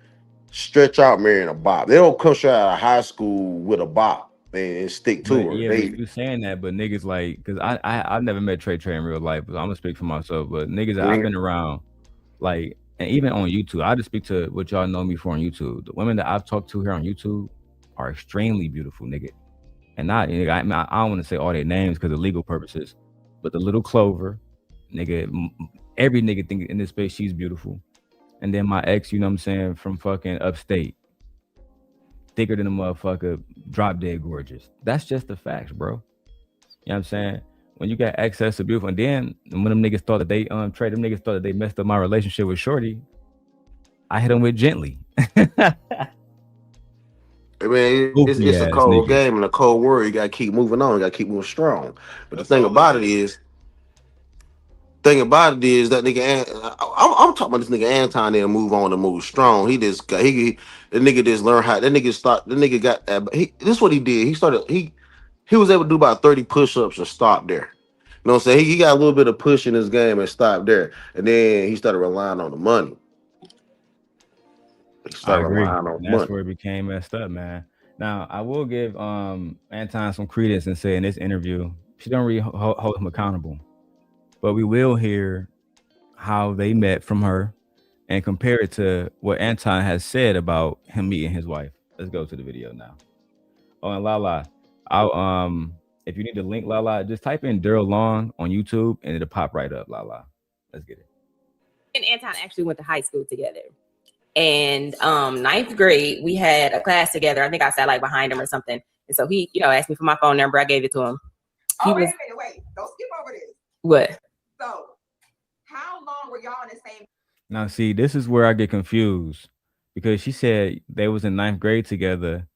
stretch out marrying a bop. They don't come straight out of high school with a bop and stick to her. Yeah, but you saying that, but niggas like, because I've never met Trey in real life, but I'm gonna speak for myself. But niggas that I've been around, like, and even on YouTube, I just speak to what y'all know me for on YouTube. The women that I've talked to here on YouTube are extremely beautiful, nigga. And I don't want to say all their names because of legal purposes, but the little Clover, nigga, every nigga think in this space she's beautiful. And then my ex, you know what I'm saying, from fucking upstate, thicker than a motherfucker, drop dead gorgeous. That's just the facts, bro. You know what I'm saying? When you got access to beautiful, and then when them niggas thought that they niggas thought that they messed up my relationship with Shorty, I hit them with gently. I mean, it's a cold game and a cold world. You gotta keep moving on. You gotta keep moving strong. But the thing about it is that nigga. I'm talking about this nigga Anton. There move on to move strong. The nigga just learned how. That nigga start. The nigga got. This is what he did. He started. He was able to do about 30 push-ups and stop there. You know what I'm saying? He got a little bit of push in his game and stopped there, and then he started relying on the money. I agree. That's where it became messed up, man. Now, I will give Anton some credence and say in this interview, she don't really hold him accountable. But we will hear how they met from her and compare it to what Anton has said about him meeting his wife. Let's go to the video now. Oh, and Lala, if you need the link, Lala, just type in Darrel Long on YouTube and it'll pop right up, Lala. Let's get it. And Anton actually went to high school together. And 9th grade, we had a class together. I think I sat like behind him or something. And so he, asked me for my phone number. I gave it to him. Wait a minute, wait. Don't skip over this. What? So, how long were y'all in the same? Now, see, this is where I get confused because she said they was in 9th grade together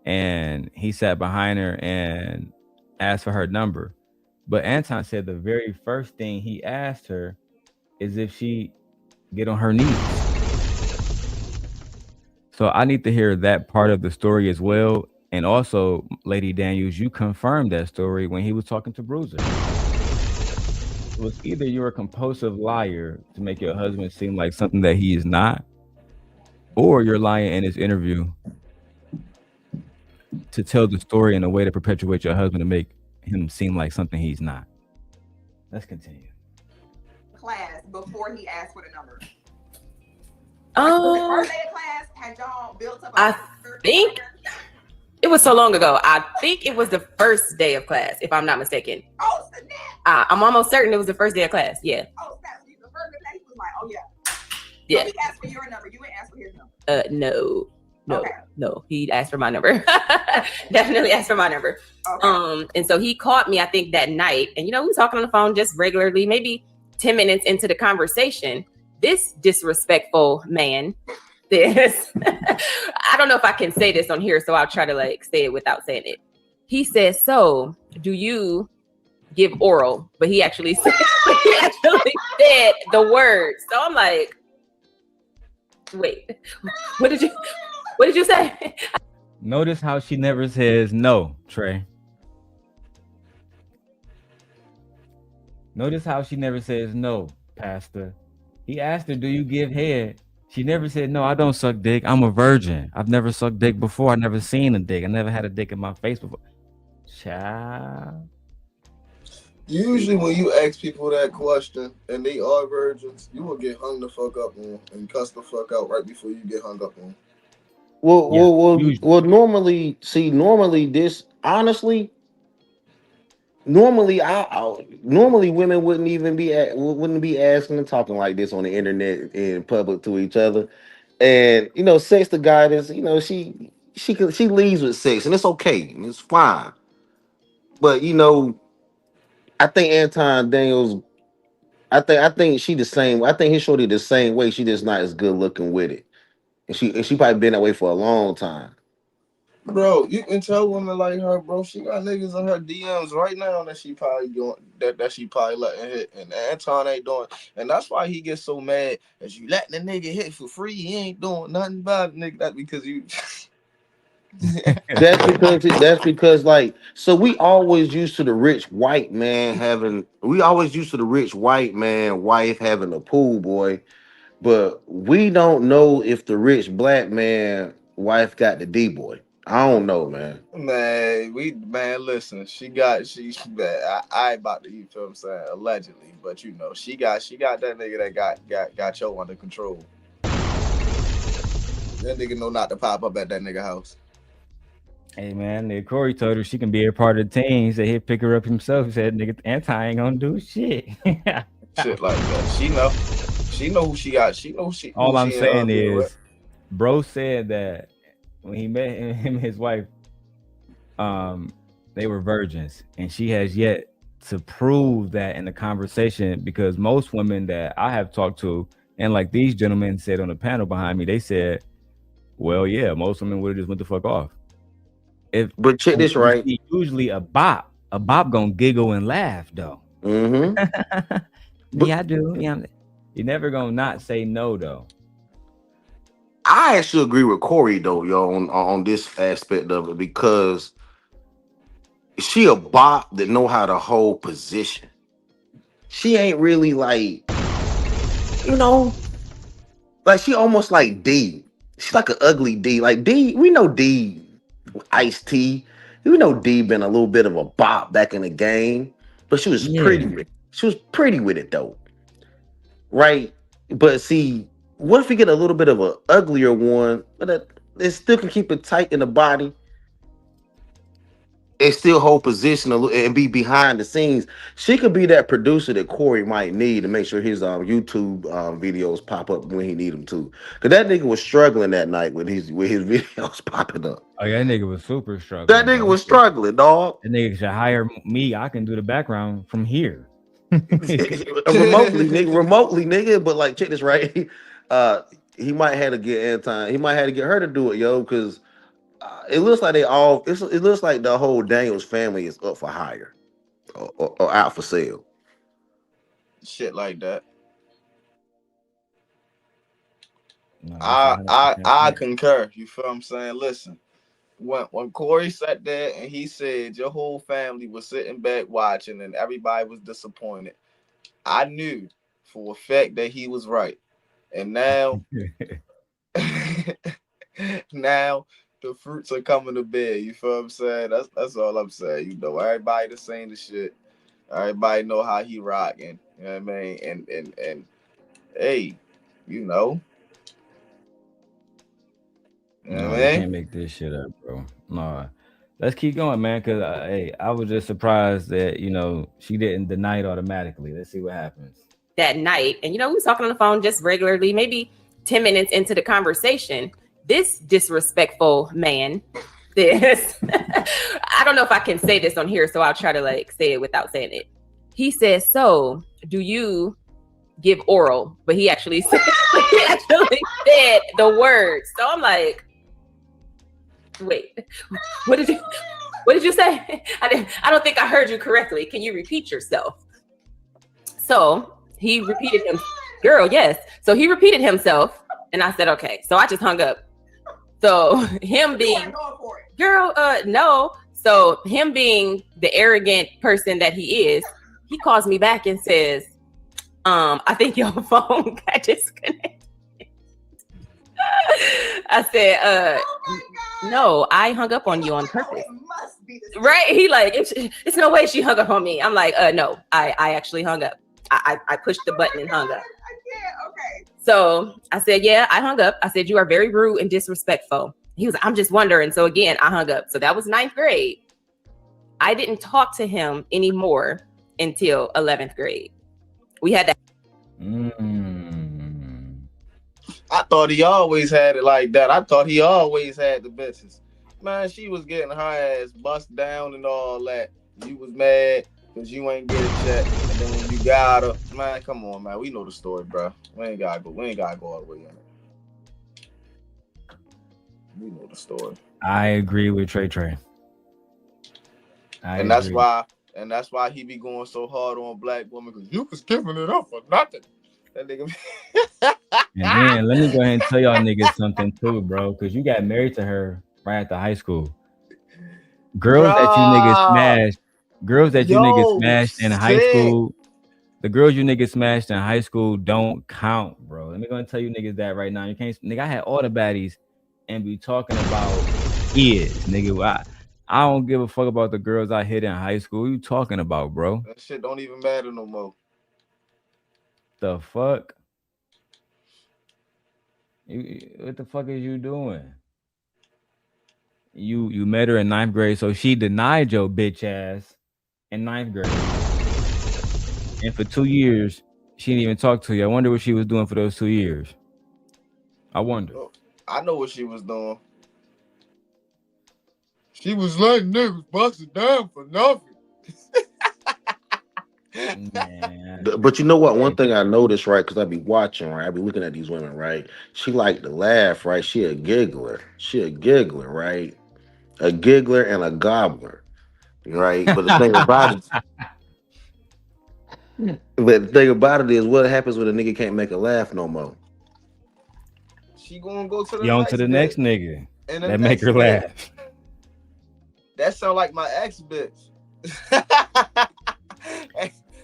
and he sat behind her and asked for her number. But Anton said the very first thing he asked her is if she get on her knees. So I need to hear that part of the story as well. And also, Lady Daniels, you confirmed that story when he was talking to Bruiser. It was either you're a compulsive liar to make your husband seem like something that he is not, or you're lying in this interview to tell the story in a way to perpetuate your husband to make him seem like something he's not. Let's continue. Class before he asked for the number. The first day of class, had y'all built up? I think it was so long ago. I think it was the first day of class, if I'm not mistaken. Oh, snap. I'm almost certain it was the first day of class. Yeah. Oh, snap. The first day he was like, oh, yeah. Yeah. So he asked for your number. You didn't ask for his number. No. He asked for my number. Definitely asked for my number. Okay. And so he caught me, I think, that night. And, we were talking on the phone just regularly, maybe 10 minutes into the conversation. This disrespectful man, I don't know if I can say this on here, so I'll try to say it without saying it. He says, so do you give oral? But he actually said the word. So I'm like, wait, what did you say? Notice how she never says no, Trey. Notice how she never says no, Pastor. He asked her, do you give head? She never said, no, I don't suck dick. I'm a virgin. I've never sucked dick before. I've never seen a dick. I never had a dick in my face before. Child. Usually when you ask people that question and they are virgins, you will get hung the fuck up on and cuss the fuck out right before you get hung up on. Well, normally this, honestly, Normally, normally women wouldn't be asking and talking like this on the internet in public to each other. And sex the guidance. She leads with sex, and it's okay, and it's fine. But I think Anton Daniels. I think she the same. I think his shorty the same way. She just not as good looking with it, and she probably been that way for a long time. Bro, you can tell women like her, bro. She got niggas in her DMs right now that she probably doing that she probably letting hit, and Anton ain't doing. And that's why he gets so mad as you letting the nigga hit for free. He ain't doing nothing about it, nigga. That's because you. That's because like, so we always used to the rich white man having. We always used to the rich white man wife having a pool boy, but we don't know if the rich black man wife got the D boy. I don't know, man. Man, listen, I ain't about to, you feel what I'm saying, allegedly, but she got that nigga that got Joe under control. That nigga know not to pop up at that nigga house. Hey man, Corey told her she can be a part of the team. He said he'd pick her up himself. He said, "Nigga, Anton ain't gonna do shit." Shit like that. She know who she got. She know she. All I'm saying is, bro said that when he met him and his wife, they were virgins, and she has yet to prove that in the conversation, because most women that I have talked to, and like these gentlemen said on the panel behind me, they said, well, yeah, most women would have just went the fuck off. But check this right. Usually a bop gonna giggle and laugh though. Mm-hmm. Yeah, I do. Yeah, you're never gonna not say no though. I actually agree with Corey though, yo, on this aspect of it, because she a bop that know how to hold position. She ain't really like, like she almost like D. She's like an ugly D. Like D, we know D. Ice-T, D been a little bit of a bop back in the game, but she was pretty with it. She was pretty with it though, right? But see, what if we get a little bit of an uglier one, but it still can keep it tight in the body and still hold position and be behind the scenes? She could be that producer that Corey might need to make sure his YouTube videos pop up when he need them to. Cause that nigga was struggling that night with his videos popping up. Oh, yeah, that nigga was super struggling. That nigga was struggling, dog. That nigga should hire me. I can do the background from here. remotely, nigga. But like, check this right. He might have to get Anton. He might have to get her to do it, yo, because it looks like it looks like the whole Daniels family is up for hire or out for sale. Shit like that. No, I concur. You feel what I'm saying? Listen, when Corey sat there and he said your whole family was sitting back watching and everybody was disappointed, I knew for a fact that he was right. And now, now the fruits are coming to bear. You feel what I'm saying? That's all I'm saying. Everybody that's saying the shit. Everybody know how he rocking. You know what I mean? And hey, No, you can't make this shit up, bro. No, let's keep going, man. Cause I was just surprised that she didn't deny it automatically. Let's see what happens. That night, and we was talking on the phone just regularly, maybe 10 minutes into the conversation, this disrespectful man, I don't know if I can say this on here, so I'll try to say it without saying it. He says, "So, do you give oral?" But he actually said the word. So I'm like, wait, what did you say? I don't think I heard you correctly. Can you repeat yourself? So he repeated him, girl, yes. So he repeated himself, and I said, okay. So I just hung up. So him being, girl, no. So him being the arrogant person that he is, he calls me back and says, I think your phone got disconnected. I said, no, I hung up on you on purpose. Right? He like, it's no way she hung up on me. I'm like, no, I actually hung up. I pushed the button and hung up. Okay. So I said, yeah, I hung up. I said, you are very rude and disrespectful. He was like, I'm just wondering. So again, I hung up. So that was 9th grade. I didn't talk to him anymore until 11th grade. We had that. I thought he always had it like that. I thought he always had the bitches. Man, she was getting her ass bust down and all that. You was mad because you ain't get a check. And then when you got her, man, come on, man. We know the story, bro. We ain't gotta go all the way in it. We know the story. I agree with Trey. And that's why he be going so hard on black women, because you was giving it up for nothing. That nigga. And then let me go ahead and tell y'all niggas something too, bro, because you got married to her right after high school. Girls that you niggas smashed in high school, the girls you niggas smashed in high school don't count, bro. Let me go and tell you niggas that right now. You can't, nigga. I had all the baddies and be talking about kids, nigga. I don't give a fuck about the girls I hit in high school. What you talking about, bro? That shit don't even matter no more. The fuck? What the fuck is you doing? You met her in 9th grade, so she denied your bitch ass in 9th grade. And for 2 years, she didn't even talk to you. I wonder what she was doing for those 2 years. I wonder. I know what she was doing. She was letting niggas bust it down for nothing. But you know what? One thing I noticed, right? Because I be watching, right? I be looking at these women, right? She like to laugh, right? She a giggler, right? A giggler and a gobbler, right? But the thing about it is, what happens when a nigga can't make her laugh no more? She gonna go to the next nigga that make her laugh. That sound like my ex bitch.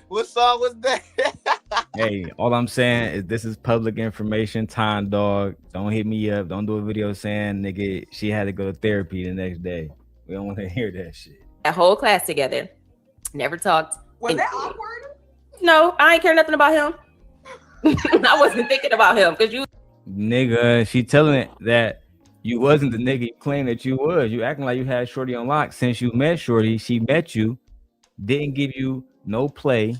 What song was that? Hey, all I'm saying is this is public information. Time, dog. Don't hit me up. Don't do a video saying, nigga, she had to go to therapy the next day. We don't want to hear that shit. That whole class together. Never talked. Was that awkward? No, I ain't care nothing about him. I wasn't thinking about him because you. Nigga, she telling it that you wasn't the nigga you claimed that you was. You acting like you had Shorty on lock. Since you met Shorty, she met you, didn't give you no play,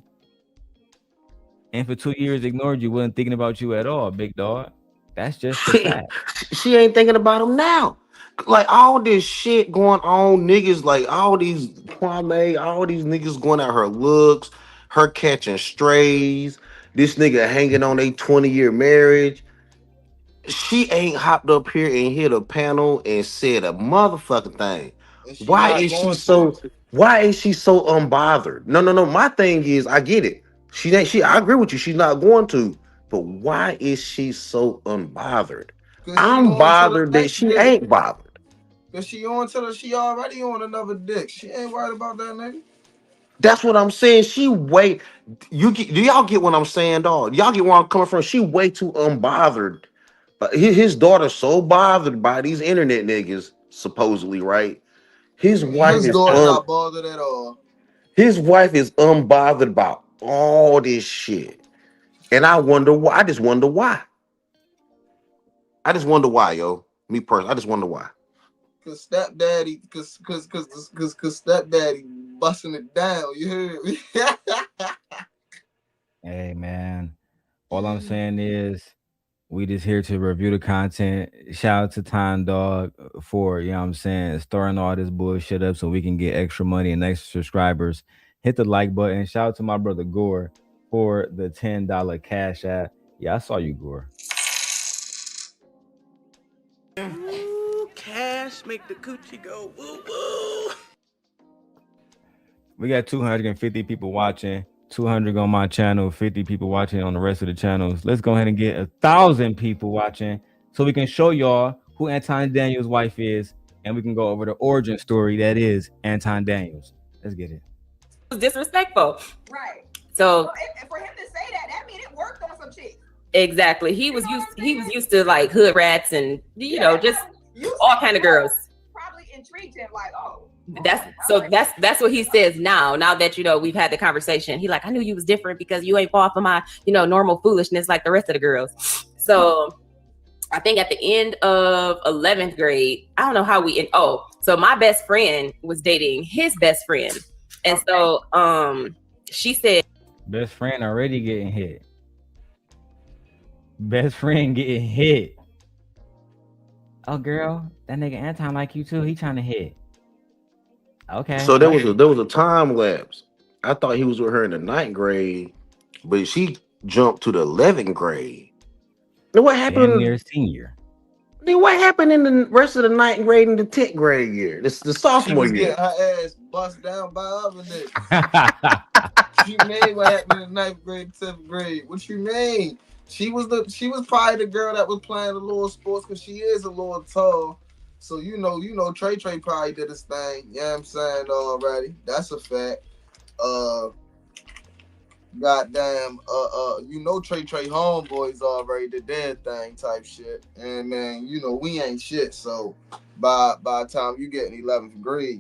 and for 2 years ignored you, wasn't thinking about you at all, big dog. That's just the fact. She ain't thinking about him now. Like all this shit going on, niggas, like all these Kwame, all these niggas going at her looks, her catching strays, this nigga hanging on a 20-year marriage. She ain't hopped up here and hit a panel and said a motherfucking thing. Why is she so unbothered? No. My thing is, I get it. I agree with you. She's not going to. But why is she so unbothered? I'm bothered that she ain't bothered. Cause she already on another dick. She ain't worried about that nigga. That's what I'm saying. Do y'all get what I'm saying, dog? Y'all get where I'm coming from? She way too unbothered. His daughter's so bothered by these internet niggas, supposedly, right? His wife is not bothered at all. His wife is unbothered about all this shit. And I wonder why. I just wonder why, yo. Me personally, I just wonder why. Cause stepdaddy busting it down. You heard me? Hey man, all I'm saying is we just here to review the content. Shout out to Time Dog for, you know what I'm saying, starting all this bullshit up so we can get extra money and extra subscribers. Hit the like button. Shout out to my brother Gore for the $10 cash app. Yeah, I saw you, Gore. Ooh, cash make the coochie go woo woo. We got 250 people watching. 200 on my channel, 50 people watching on the rest of the channels. Let's go ahead and get 1,000 people watching so we can show y'all who Anton Daniels' wife is, and we can go over the origin story that is Anton Daniels. Let's get it. It was disrespectful. Right. So for him to say that means it worked on some chicks. Exactly. He was used to like hood rats and just all kind of girls. Probably intrigued him like, oh. That's what he says now that we've had the conversation. He like, I knew you was different because you ain't far from my normal foolishness like the rest of the girls. So I think at the end of 11th grade, I don't know how So my best friend was dating his best friend. And so she said, best friend already getting hit. Best friend getting hit. Oh, girl, that nigga Anton like you too. He trying to hit. Okay. So there was a time lapse. I thought he was with her in the 9th grade, but she jumped to the 11th grade. Then what happened? Damn near senior. Then what happened in the rest of the 9th grade and the 10th grade year? This the sophomore She was year. getting her ass bust down by other niggas. What you mean what happened in the 9th grade, 10th grade? What you mean? She was probably the girl that was playing the little sports because she is a little tall. So you know Trey probably did his thing. You know what I'm saying already. That's a fact. Goddamn, Trey homeboys already did their thing type shit. And man, we ain't shit. So by the time you get in 11th grade,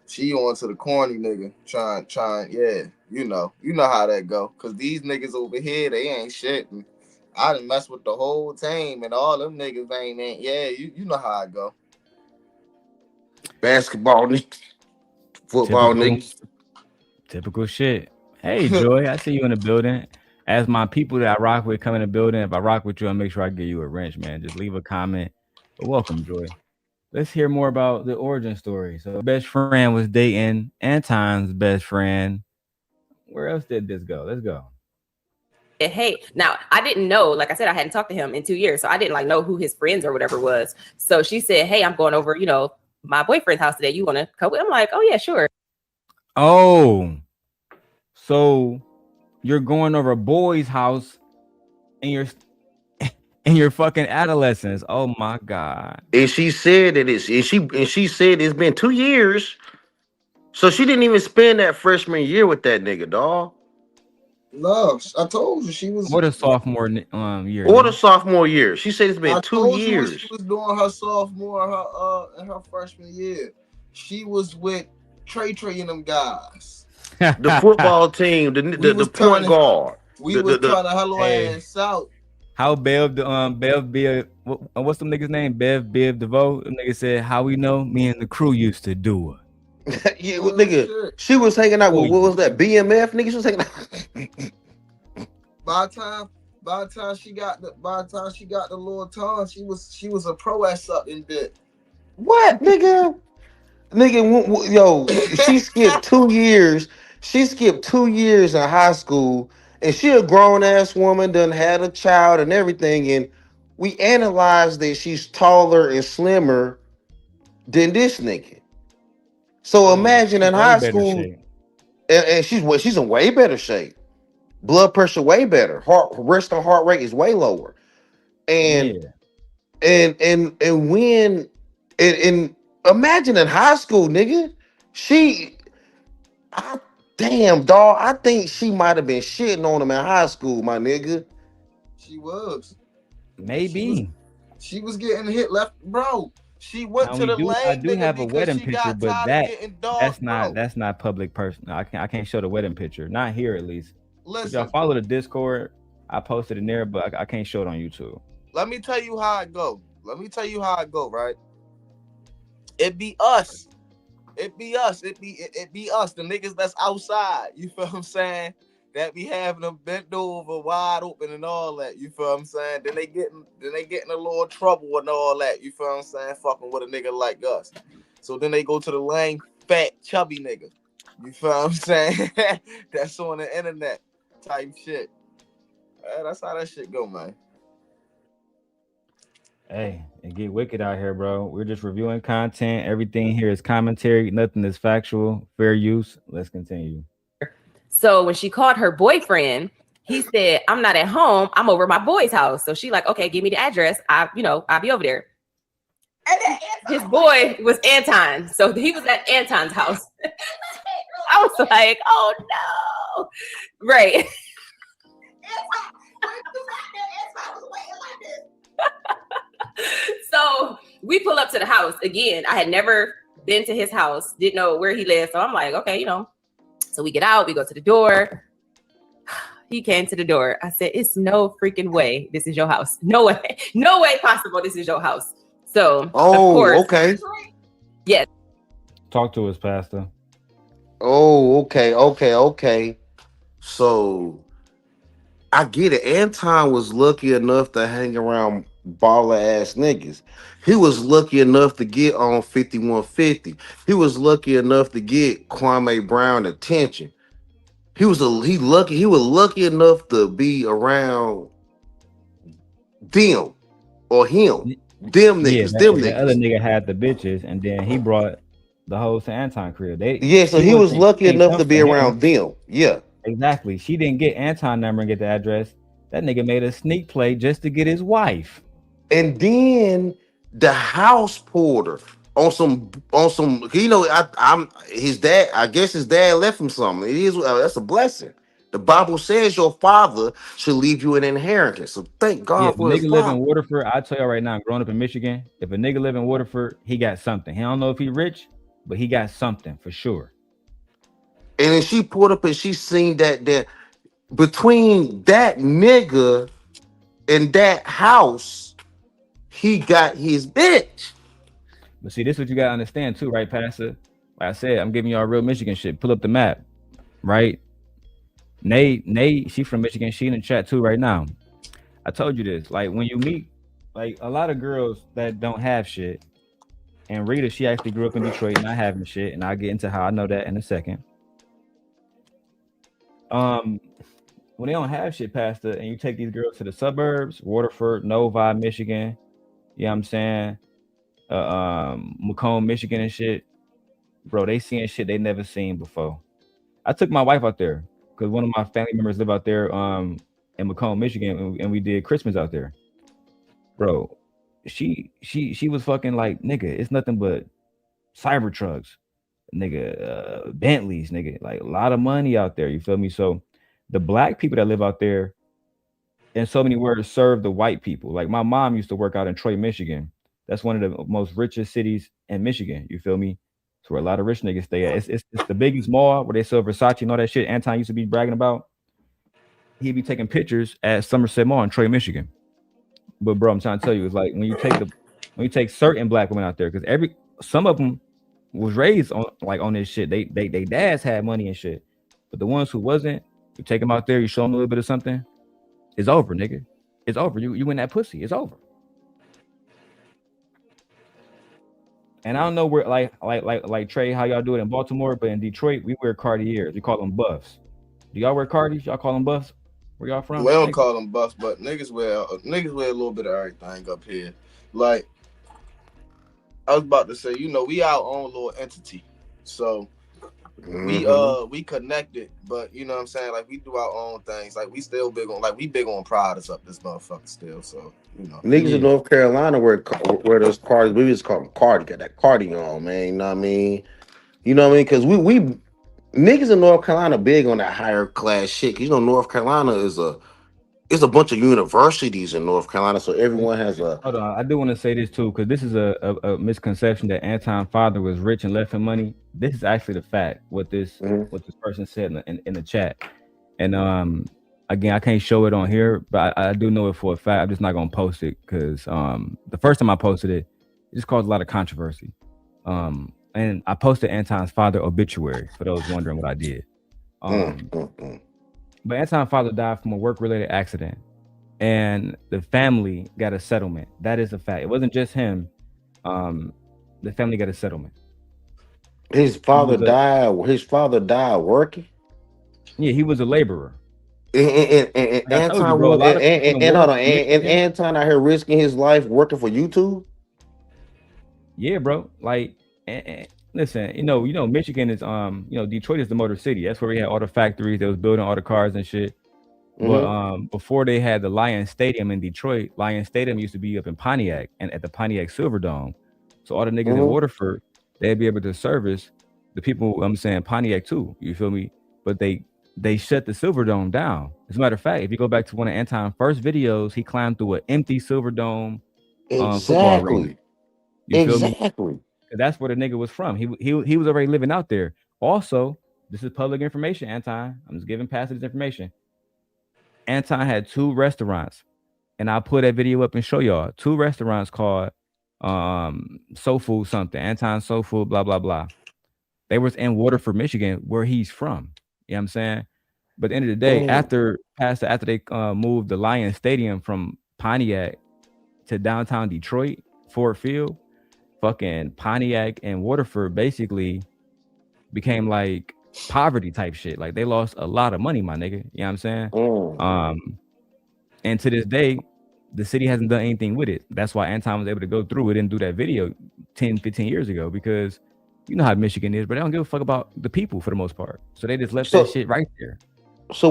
she on to the corny nigga trying, yeah. You know how that go. Cause these niggas over here, they ain't shit. And I done mess with the whole team and all them niggas ain't. Yeah, you know how I go. Basketball niggas, football niggas. Typical shit. Hey, Joy, I see you in the building. As my people that I rock with come in the building, if I rock with you, I'll make sure I give you a wrench, man. Just leave a comment. But welcome, Joy. Let's hear more about the origin story. So, best friend was dating Anton's best friend. Where else did this go? Let's go. Hey, now I didn't know, like I said, I hadn't talked to him in 2 years. So I didn't know who his friends or whatever was. So she said, hey, I'm going over, my boyfriend's house today. You want to come with? I'm like, oh yeah, sure. Oh, so you're going over a boy's house and you're fucking adolescence. Oh my God. And she said that she said it's been 2 years. So she didn't even spend that freshman year with that nigga, dog. No, I told you she was. What a sophomore year. Or the sophomore year. She said it's been 2 years. She was doing her sophomore and her freshman year. She was with Trey and them guys. The football team, the point guard. We was trying to hello ass out. How Bev what's them niggas name? Bev DeVoe. The nigga said, how we know? Me and the crew used to do it. Yeah, nigga, she was hanging out with what was that? BMF nigga. She was hanging out. By the time she got the little tongue, she was a pro ass up in bit. What, nigga? Nigga, yo, she skipped 2 years. She skipped 2 years in high school, and she a grown ass woman, done had a child and everything. And we analyzed that she's taller and slimmer than this nigga. So imagine in high school, and she's in way better shape. Blood pressure way better. Heart rate is way lower. And imagine in high school, nigga, damn dog, I think she might have been shitting on him in high school, my nigga. She was. Maybe. She was getting hit left, bro. She went to the lane. I do have a wedding picture, but that's not public person. I can't show the wedding picture. Not here, at least. Listen, if y'all follow the Discord, I posted in there, but I can't show it on YouTube. Let me tell you how it go. Right? It be us. It be us. The niggas that's outside. You feel what I'm saying? That be having them bent over, wide open, and all that. You feel what I'm saying? Then they getting a little trouble and all that. You feel what I'm saying? Fucking with a nigga like us. So then they go to the lame, fat, chubby nigga. You feel what I'm saying? That's on the internet type shit. That's how that shit go, man. Hey, it get wicked out here, bro. We're just reviewing content. Everything here is commentary. Nothing is factual. Fair use. Let's continue. So when she called her boyfriend, he said, I'm not at home. I'm over at my boy's house. So she like, okay, give me the address. I'll be over there. His boy was Anton. So he was at Anton's house. I was like, oh no. Right. So we pull up to the house again. I had never been to his house, didn't know where he lived. So I'm like, okay, So we get out, we go to the door. He came to the door. I said, it's no freaking way this is your house. No way possible this is your house. So of Oh, course, okay. yes. Talk to us, Pastor. Oh, okay. So I get it. Anton was lucky enough to hang around baller ass niggas. He was lucky enough to get on 5150. He was lucky enough to get Kwame Brown attention. He was lucky enough to be around them or him. Them Yeah, niggas, them that other niggas. nigga had the bitches, and then he brought the hoes to Anton crib. Yeah, so he was lucky ain't enough come to be for him. around them. Yeah. Exactly. She didn't get Anton number and get the address. That nigga made a sneak play just to get his wife. And then the house porter on some, I'm his dad. I guess his dad left him something. It is that's a blessing. The Bible says your father should leave you an inheritance. So thank Yeah, God if a for his nigga live in father. Waterford, I tell y'all right now, growing up in Michigan, if a nigga live in Waterford, he got something. He don't know if he rich, but he got something for sure. And then she pulled up and she seen that between that nigga and that house, he got his bitch. But see, this is what you gotta understand too, right, Pastor? Like I said, I'm giving y'all real Michigan shit. Pull up the map, right? Nay, she from Michigan. She in the chat too right now. I told you this. Like when you meet, like a lot of girls that don't have shit, and Rita, she actually grew up in Detroit, not having shit, and I'll get into how I know that in a second. When they don't have shit, Pastor, and you take these girls to the suburbs, Waterford, Novi, Michigan, you know what I'm saying? Macomb, Michigan and shit, bro, they seeing shit they never seen before. I took my wife out there because one of my family members live out there in Macomb, Michigan, and we did Christmas out there. Bro, she was fucking like, nigga, it's nothing but cyber trucks, nigga, Bentleys, nigga, like a lot of money out there, you feel me? So the black people that live out there, in so many words, serve the white people. Like my mom used to work out in Troy, Michigan. That's one of the most richest cities in Michigan. You feel me? It's where a lot of rich niggas stay at. It's the biggest mall where they sell Versace and all that shit Anton used to be bragging about. He'd be taking pictures at Somerset Mall in Troy, Michigan. But bro, I'm trying to tell you, it's like when you take certain black women out there, because some of them was raised on this shit. They dads had money and shit. But the ones who wasn't, you take them out there, you show them a little bit of something, it's over, nigga. It's over. You win that pussy. It's over. And I don't know where like Trey, how y'all do it in Baltimore, but in Detroit, we wear Cartiers. We call them buffs. Do y'all wear Cardis? Y'all call them buffs? Where y'all from? We don't call them buffs, but niggas wear a little bit of everything up here. Like I was about to say, we our own little entity. So we connected, but you know what I'm saying? Like we do our own things. Like we still big on products up this motherfucker still. So Niggas in North Carolina wear those cards. We just call them cardi. Got that cardi on, man. You know what I mean? Because we niggas in North Carolina big on that higher class shit. 'Cause North Carolina is a bunch of universities in North Carolina, so everyone has a. Hold on, I do want to say this too, because this is a misconception that Anton's father was rich and left him money. This is actually the fact. What this person said in the chat, and again, I can't show it on here, but I do know it for a fact. I'm just not gonna post it because the first time I posted it, it just caused a lot of controversy. And I posted Anton's father obituary for those wondering what I did. But Anton's father died from a work-related accident, and the family got a settlement. That is a fact. It wasn't just him. The family got a settlement. His father died. His father died working. Yeah, he was a laborer. And Anton hold on. And Anton out here risking his life working for YouTube. Yeah, bro. Like, listen, Michigan is Detroit is the motor city. That's where we had all the factories that was building all the cars and shit. But before they had the Lions Stadium in Detroit, Lions Stadium used to be up in Pontiac and at the Pontiac Silverdome. So all the niggas in Waterford, they'd be able to service the people, I'm saying Pontiac too. You feel me? But they shut the Silverdome down. As a matter of fact, if you go back to one of Anton's first videos, he climbed through an empty Silverdome football arena. You feel me? That's where the nigga was from. He was already living out there. Also, this is public information, Anton. I'm just giving passage information. Anton had 2 restaurants, and I'll put that video up and show y'all. 2 restaurants called Soul Food something, Anton Soul Food, blah blah blah. They was in Waterford, Michigan, where he's from. You know what I'm saying? But at the end of the day, after they moved the Lions Stadium from Pontiac to downtown Detroit, Ford Field, fucking Pontiac and Waterford basically became like poverty type shit. Like they lost a lot of money, my nigga. You know what I'm saying? And to this day, the city hasn't done anything with it. That's why Anton was able to go through it and do that video 10, 15 years ago, because you know how Michigan is, but they don't give a fuck about the people for the most part. So they just left that shit right there. So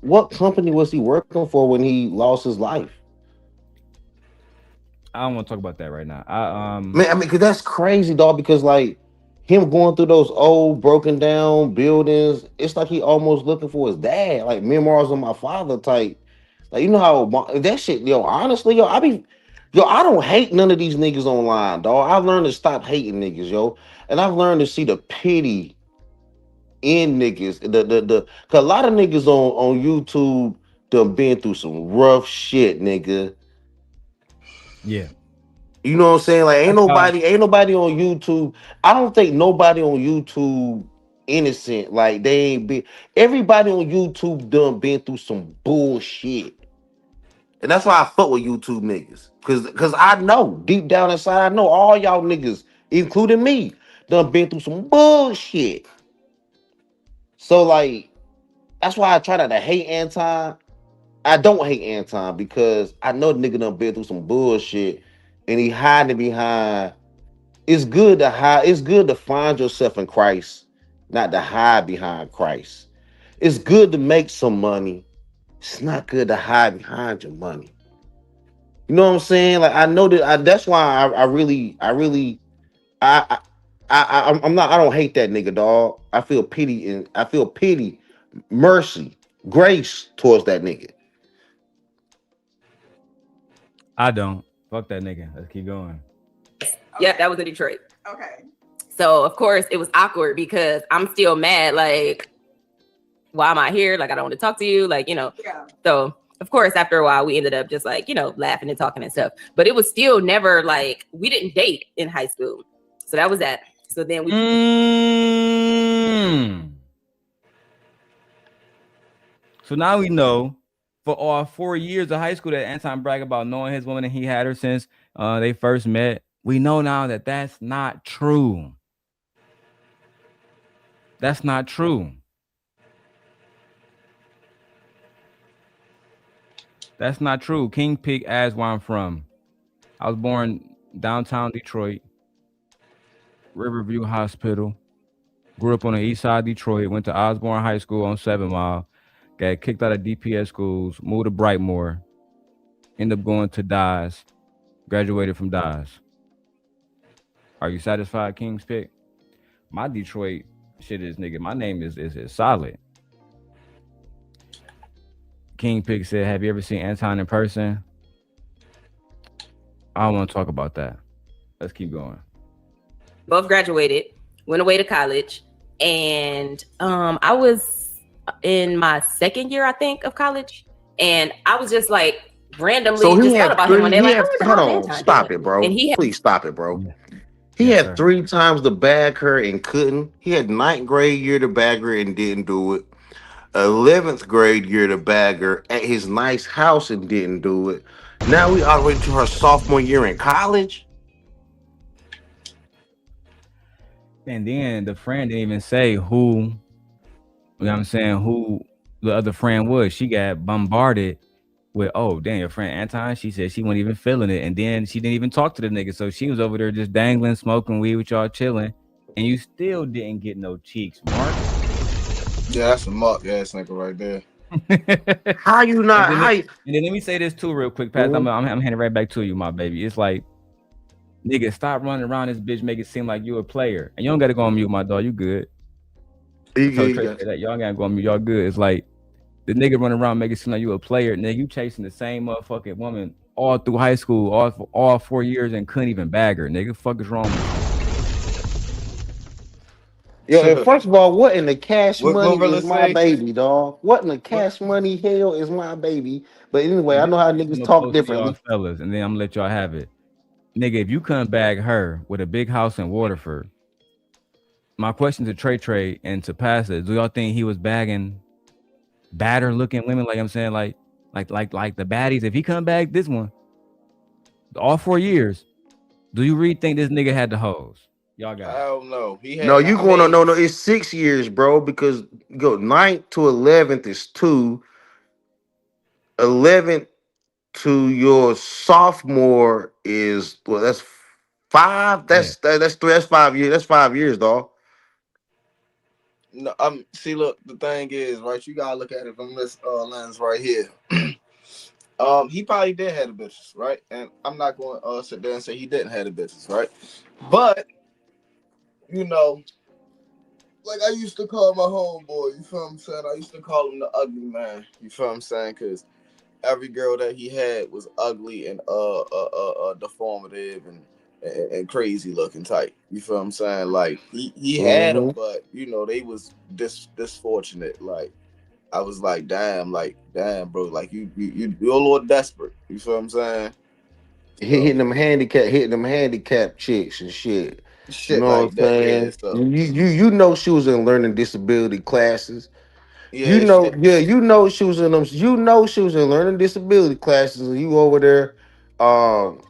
what company was he working for when he lost his life? I don't want to talk about that right now. Man, I mean, cause that's crazy, dog. Because like him going through those old broken down buildings, it's like he almost looking for his dad, like Memoirs of My Father type. Like, you know how that shit, yo. Honestly, yo, I don't hate none of these niggas online, dog. I've learned to stop hating niggas, yo, and I've learned to see the pity in niggas. Cause a lot of niggas on YouTube done been through some rough shit, nigga. Yeah. You know what I'm saying? Like, ain't nobody on YouTube. I don't think nobody on YouTube innocent. Like, they ain't been. Everybody on YouTube done been through some bullshit. And that's why I fuck with YouTube niggas. Cause I know, deep down inside, I know all y'all niggas, including me, done been through some bullshit. So, like, that's why I try not to hate Anton. I don't hate Anton because I know the nigga done been through some bullshit and he hiding behind. It's good to hide. It's good to find yourself in Christ, not to hide behind Christ. It's good to make some money. It's not good to hide behind your money. You know what I'm saying? Like, I know that. That's why I'm not. I don't hate that nigga, dog. I feel pity, mercy, grace towards that nigga. I don't. Fuck that nigga. Let's keep going. Yep, that was in Detroit. Okay. So of course it was awkward because I'm still mad. Like, why am I here? Like, I don't want to talk to you. Like, you know. Yeah. So of course, after a while, we ended up just like, you know, laughing and talking and stuff. But it was still never like, we didn't date in high school. So that was that. So then we. So now we know for all 4 years of high school that Anton bragged about knowing his woman and he had her since they first met. We know now that that's not true. That's not true. That's not true. King Pig asks where I'm from. I was born downtown Detroit, Riverview Hospital. Grew up on the east side of Detroit. Went to Osborne High School on 7 Mile. Got kicked out of DPS schools. Moved to Brightmoor. Ended up going to Dodge. Graduated from Dodge. Are you satisfied, King's Pick? My Detroit shit is, nigga, my name is solid. King Pig said, have you ever seen Anton in person? I don't want to talk about that. Let's keep going. Both graduated, went away to college, and I was in my second year, I think, of college, and I was just like randomly just thought about him one day. Like, hold on, stop it, bro. Please stop it, bro. He had 3 times the bag her and couldn't. He had 9th grade year to bag her and didn't do it. 11th grade year to bag her at his nice house and didn't do it. Now we all the way to her sophomore year in college. And then the friend didn't even say who, you know what I'm saying, who the other friend was. She got bombarded with, oh, damn, your friend Anton. She said she wasn't even feeling it. And then she didn't even talk to the nigga. So she was over there just dangling, smoking weed with y'all chilling. And you still didn't get no cheeks, Mark. Yeah, that's a muck ass nigga right there. How you not? And then let me say this too real quick, Pat. I'm handing it right back to you, my baby. It's like, nigga, stop running around this bitch, make it seem like you a player. And you don't got to go on mute, my dog. You good. Y'all gotta go on mute. Y'all good. It's like the nigga running around making it seem like you a player. Nigga, you chasing the same motherfucking woman all through high school, all 4 years and couldn't even bag her. Nigga, fuck is wrong with you? Yo, first of all, what in the cash What money Glorilla is my say? baby, dog? What in the What? cash money hell is my baby? But anyway, And I this know how is niggas I'm gonna talk post to y'all differently. fellas, and then I'm gonna let y'all have it. Nigga, if you couldn't bag her with a big house in Waterford, my question to Trey and to Pastor, do y'all think he was bagging badder looking women? Like I'm saying, like the baddies. If he couldn't bag this one, all 4 years, do you really think this nigga had the hoes? Y'all got I it. don't know. He No, had. you I going on? mean, No, it's 6 years, bro. Because you go 9th to 11th is 2, 11th to your sophomore is well, that's 5. Yeah. That's 3. That's 5 years. That's 5 years, dog. no. See, look. The thing is, right? You gotta look at it from this lens right here. He probably did have the bitches, right? And I'm not going to sit there and say he didn't have the bitches, right? But you know, like I used to call my homeboy. You feel what I'm saying? I used to call him the ugly man. You feel what I'm saying? Because every girl that he had was ugly and deformative and crazy looking type. You feel what I'm saying? Like he had them, Mm-hmm. but you know they was disfortunate. Like I was like, damn, bro, like you're a little desperate. You feel what I'm saying? So Hitting them handicap chicks and shit. You shit know what like I'm that, yeah. saying? So You know she was in learning disability classes. You yeah, know, shit, yeah, you know she was in them. You know she was in learning disability classes, and you over there, um,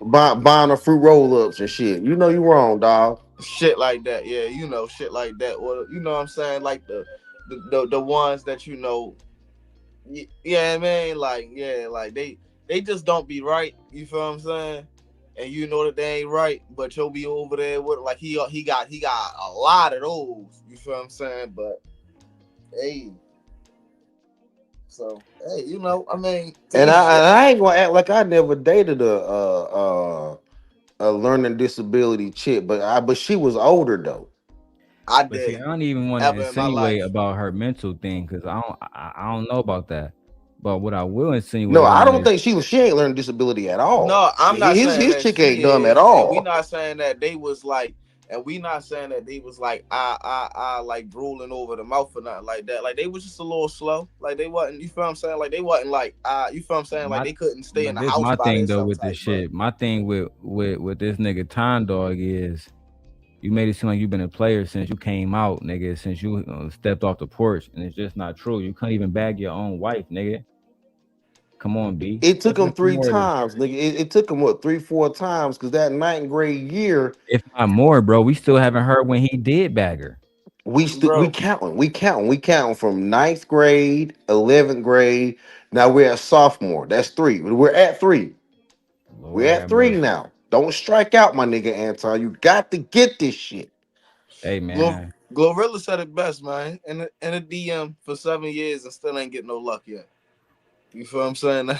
buying her fruit roll ups and shit. You know you wrong, dog. shit like that, yeah. You know, shit like that, or you know what I'm saying, like the ones that you know. Yeah, man, like yeah, like they just don't be right. You feel what I'm saying? And you know that they ain't right, but you'll be over there with like he got a lot of those. You feel what I'm saying? But hey, so hey, you know, I mean, to And each their I ain't gonna act like I never dated a learning disability chick, but she was older though. I But see, I didn't don't even want to ever in my insinuate life. about her mental thing because I don't know about that. But what I will No, insinuate I on don't is, think she ain't learning disability at all. No, I'm not saying His that chick ain't she dumb at is, and we all. not saying that they was like, and we not saying that they was like, I like drooling over the mouth or nothing like that. Like they was just a little slow. Like they wasn't. You feel what I'm saying? Like they wasn't like, you feel what I'm saying? Like my they couldn't stay in but the this house my by thing though themselves with this type. But shit. My thing with this nigga Time Dog is you made it seem like you've been a player since you came out, nigga. Since you stepped off the porch, and it's just not true. You couldn't even bag your own wife, nigga. Come on, B. It took Let's him get some 3 more of this. times, nigga. It took him what 3, 4 times because that 9th grade year If not more, bro. We still haven't heard when he did bag her. we bro, counting from 9th grade, 11th grade. Now we're at sophomore. That's 3. We're at 3. We're Lord at have 3 mercy. now. Don't strike out, my nigga Anton. You got to get this shit. Hey man. Glorilla said it best, man. In a DM for 7 years and still ain't getting no luck yet. You feel what I'm saying?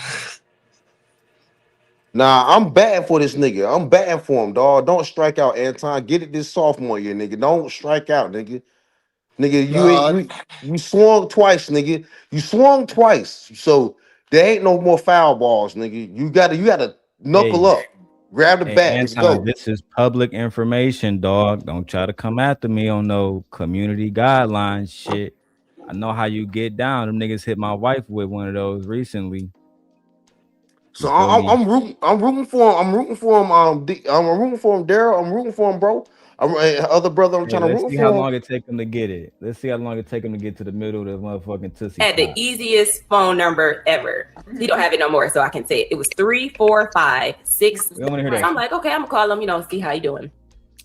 Nah, I'm batting for this nigga. I'm batting for him, dog. Don't strike out, Anton. Get it this sophomore year, nigga. Don't strike out, nigga. Nigga, you ain't Nah, you swung twice, nigga. You swung twice. So there ain't no more foul balls, nigga. You gotta knuckle Hey. up. Grab the Hey, bat. Let's Anton, go. this is public information, dog. Don't try to come after me on no community guidelines shit. I know how you get down. Them niggas hit my wife with one of those recently. You So feel me? I'm rooting for him. I'm rooting for him. I'm rooting for him, Darrell. I'm rooting for him, bro. Other brother, I'm Hey, trying to let's root see how for him. long it take them to get it. Let's see how long it take them to get to the middle of the motherfucking Tootsie Had the Pop. easiest phone number ever. He don't have it no more, so I can say it. It was 345-6. We don't want to hear So that I'm shit. like, okay, I'm gonna call him, see how you doing.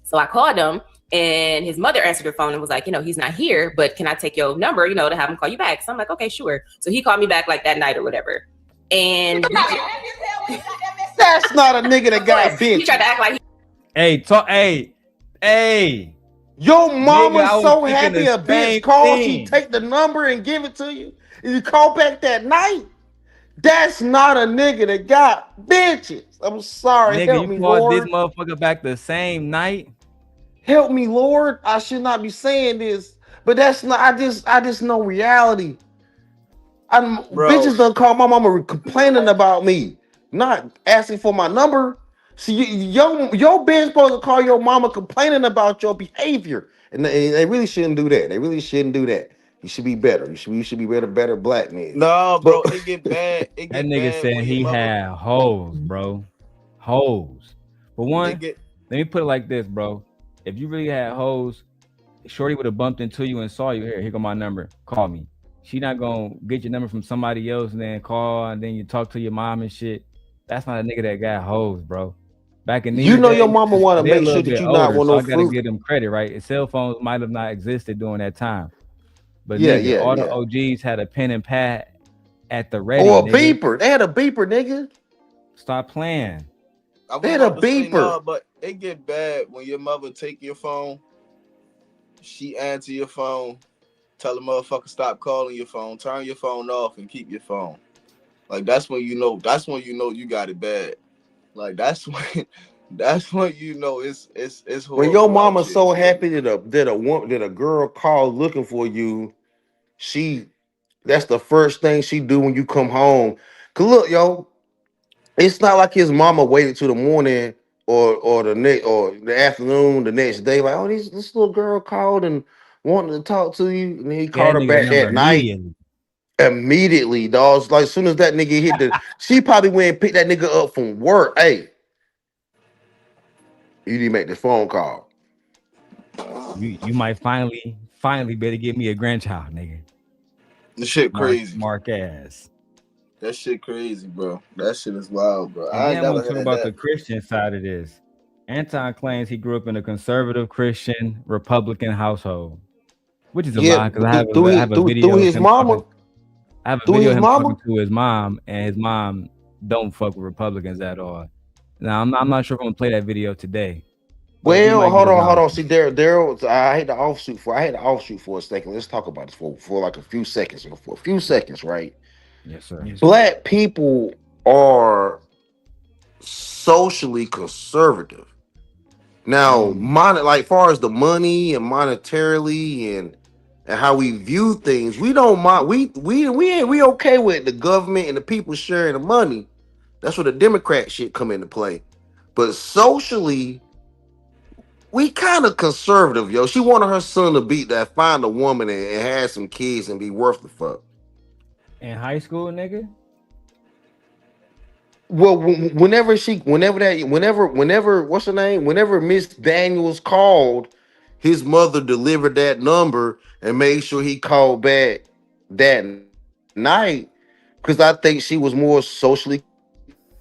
So I called him, and his mother answered the phone and was like, he's not here, but can I take your number, to have him call you back? So I'm like, okay, sure. So he called me back like that night or whatever. And That's not a nigga that got he tried to bitches. act like Hey. Your Nigga, mama's I was so thinking happy the a bitch same calls, she thing. take the number and give it to you, and you call back that night. That's not a nigga that got bitches. I'm sorry. Nigga, Help you me, called this Lord. motherfucker back the same night. Help me, Lord. I should not be saying this, but that's not. I just know reality. bro. Bitches done call my mama complaining about me, not asking for my number. See, your bitch supposed to call your mama complaining about your behavior, and they really shouldn't do that. They really shouldn't do that. You should be better. You should be better black men. No, But bro, it get bad. It That get nigga bad said when your he mother. had hoes, bro. Hoes. But one, It get. let me put it like this, bro. If you really had hoes, Shorty would have bumped into you and saw you. Here go my number. Call me. She not gonna get your number from somebody else and then call and then you talk to your mom and shit. That's not a nigga that got hoes, bro. Back in these your days, mama want to they're a make little sure that bit you not older, want so no I gotta fruit. give them credit, right? Cell phones might have not existed during that time. But Yeah, nigga, all the yeah. OGs had a pen and pad at the ready, Or a nigga. beeper. They had a beeper, nigga. Stop playing. I was They had a about to say beeper. no, but it get bad when your mother take your phone. She answer your phone. Tell the motherfucker stop calling your phone. Turn your phone off and keep your phone. Like that's when you know. That's when you know you got it bad. Like that's when. That's when you know it's When your horrible out mama's here. so happy that a girl called looking for you, that's the first thing she do when you come home. Cause look, yo, it's not like his mama waited till the morning or the afternoon the next day. Like, oh, this little girl called and wanted to talk to you, and he Yeah, called that her nigga the back number that night. immediately. Immediately, dog. Like, as soon as that nigga hit she probably went and picked that nigga up from work. Hey, you need to make this phone call. You might finally better get me a grandchild, nigga. The shit crazy. Mark ass. That shit crazy, bro. That shit is wild, bro. And I then ain't I want never to talk had about that. the Christian side of this. Anton claims he grew up in a conservative Christian Republican household, which is a Yeah, lie because but through I his have a through video of his him mama, talking. I have a through video of his him talking mama. to his mom, and his mom don't fuck with Republicans at all. Now I'm not sure if I'm gonna play that video today, but we Well, might get hold around on. to See, it. Daryl, I had to offshoot for a second. Let's talk about this for like a few seconds. For a few seconds, right? Yes, sir. Black people are socially conservative. Now, like far as the money and monetarily and how we view things, we don't mind. We okay with the government and the people sharing the money. That's where the Democrat shit come into play. But socially, we kind of conservative, yo. She wanted her son to be that, find a woman and have some kids and be worth the fuck. In high school, nigga. Well, whenever what's her name? Whenever Miss Daniels called, his mother delivered that number and made sure he called back that night because I think she was more socially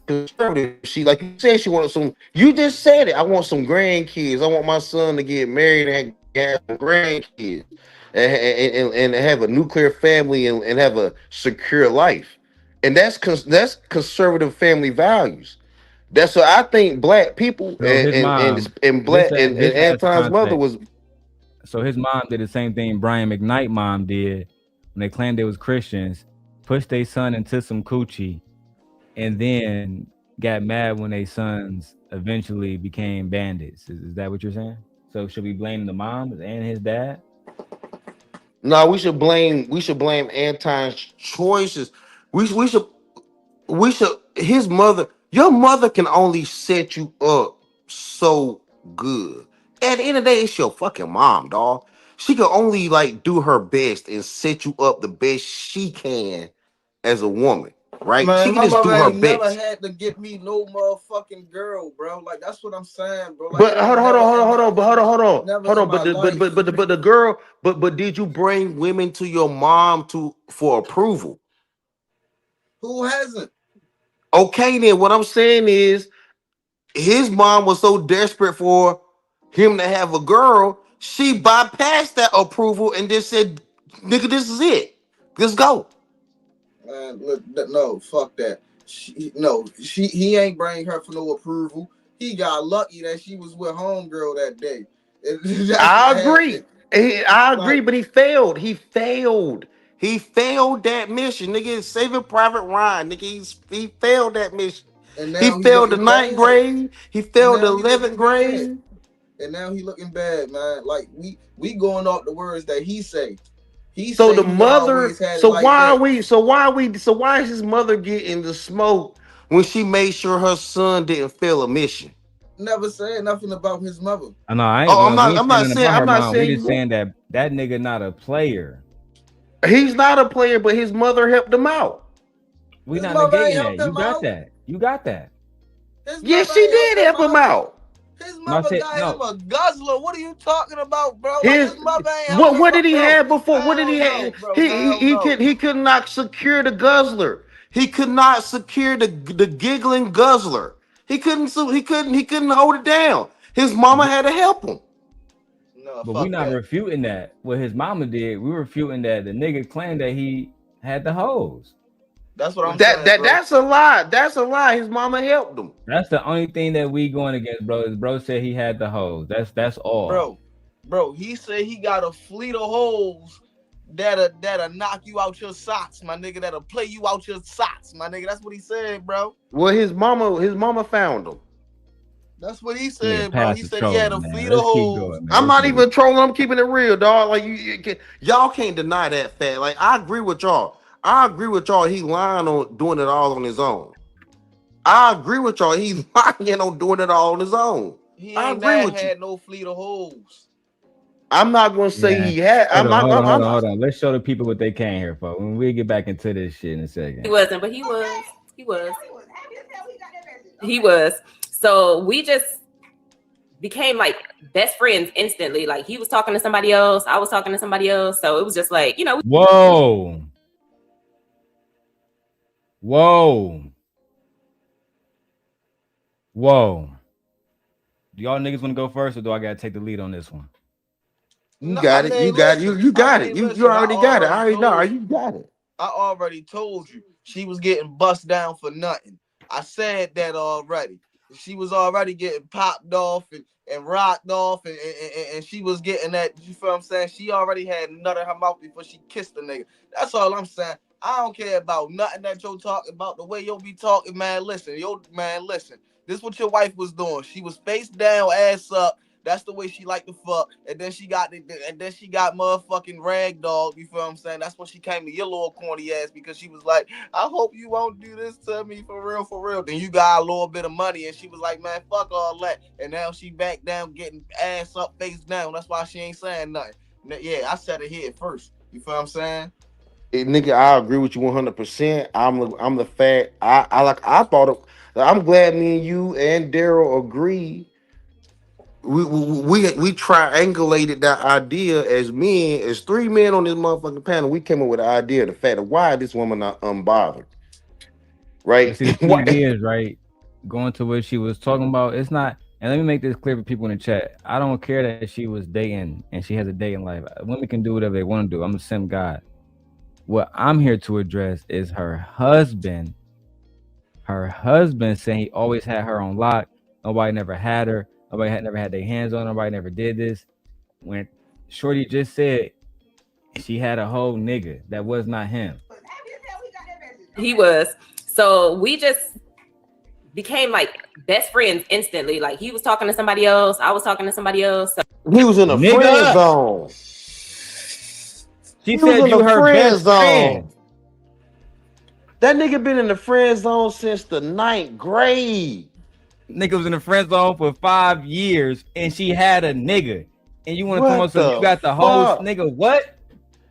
conservative. She, like you said, she wanted some. You just said it. I want some grandkids. I want my son to get married and have some grandkids and have a nuclear family and have a secure life. And that's conservative family values. That's what I think. Black people So his mom, and this black and adds Anton's mother context. was. So his mom did the same thing Brian McKnight mom did when they claimed they was Christians, pushed their son into some coochie, and then got mad when their sons eventually became bandits. Is that what you're saying? So should we blame the mom and his dad? No, we should blame Anton's choices. We should his mother. Your mother can only set you up so good. At the end of the day, it's your fucking mom, dog. She can only like do her best and set you up the best she can as a woman, right? She Man, can my just do mother her ain't never best. had to get me no motherfucking girl, bro. Like that's what I'm saying, bro. Like But it ain't never in my never hold in on. my life. But the girl, but did you bring women to your mom for approval? Who hasn't? Okay, then what I'm saying is his mom was so desperate for him to have a girl, she bypassed that approval and just said, "Nigga, this is it. Let's go." Man, look, no, fuck that. He ain't bring her for no approval. He got lucky that she was with homegirl that day. That's I what happened. agree. I agree, Like, but he failed. He failed that mission. Nigga, Saving Private Ryan. Nigga, he failed that mission. and He now he failed the looking ninth bad. grade. He And failed the now he 11th looking bad. grade. And now he looking bad, man. Like we going off the words that he say. He So say the he mother, always had it like that. so why is his mother getting the smoke when she made sure her son didn't fail a mission? Never said nothing about his mother. I know I ain't. Oh, We ain't I'm not saying. about I'm her not mom. saying We just you. saying that nigga not a player. He's not a player, but his mother helped him out. We His not mother ain't negating that. helped You him got out. that. You got that. His Yes, mother she ain't did help him out. His No, I mother said- got no. him a guzzler. What are you talking about, bro? Like, His his mother ain't helping him what did out, he bro. have before? What did he Hell have? no, bro. Hell no. He could not secure the guzzler. He could not secure the giggling guzzler. He couldn't hold it down. His mama had to help him. No, But fuck we not that. refuting that. What his mama did, we refuting that the nigga claimed that he had the hose. That's what I'm saying, bro. That's a lie. That's a lie. His mama helped him. That's the only thing that we going against, bro. Is bro said he had the hose. That's all. Bro, he said he got a fleet of holes that'll knock you out your socks, my nigga. That'll play you out your socks, my nigga. That's what he said, bro. Well, his mama found him. That's what he said, bro. Pass He the said he had a trolling, man. fleet Let's of keep holes. going, man. I'm Let's not even trolling. I'm keeping it real, dog. Like y'all can't deny that fact. Like I agree with y'all. He lying on doing it all on his own. I agree with y'all. He's lying on doing it all on his own. He I ain't agree with you. had no fleet of holes. I'm not going to say Yeah. he had. Hold on. Let's show the people what they can here, folks. When we get back into this shit in a second. He wasn't, but he was. He was. So we just became like best friends instantly. Like he was talking to somebody else, I was talking to somebody else. So it was just like, you know. Whoa. Do y'all niggas want to go first, or do I gotta take the lead on this one? You got it. You got it. You already got it. I already know. You got it. I already told you she was getting bust down for nothing. I said that already. She was already getting popped off and rocked off, and she was getting that. You feel what I'm saying? She already had nut in her mouth before she kissed the nigga. That's all I'm saying. I don't care about nothing that you're talking about. The way you'll be talking, man. Listen. This is what your wife was doing. She was face down, ass up. That's the way she liked to fuck. And then she got motherfucking rag dog. You feel what I'm saying? That's when she came to your little corny ass because she was like, I hope you won't do this to me for real, for real. Then you got a little bit of money and she was like, man, fuck all that. And now she back down getting ass up, face down. That's why she ain't saying nothing. Yeah, I said it here first. You feel what I'm saying? Nigga, I agree with you 100%. I'm the fact. I'm glad me and you and Darrel agree. We triangulated that idea as men, as three men on this motherfucking panel. We came up with the idea, the fact of why this woman not unbothered, right? See, the thing is, right, going to what she was talking about, it's not. And let me make this clear for people in the chat. I don't care that she was dating and she has a dating life. Women can do whatever they want to do. I'm a sim god. What I'm here to address is her husband. Her husband saying he always had her on lock. Nobody never had her. Nobody never had their hands on her. Nobody never did this. When Shorty just said she had a whole nigga that was not him. He was. So we just became like best friends instantly. Like he was talking to somebody else, I was talking to somebody else. So he was in a friend zone. She said you her best friend. That nigga been in the friend zone since the 9th grade. Nigga was in the friend zone for 5 years and she had a nigga. And you want to come up so you got the whole nigga what?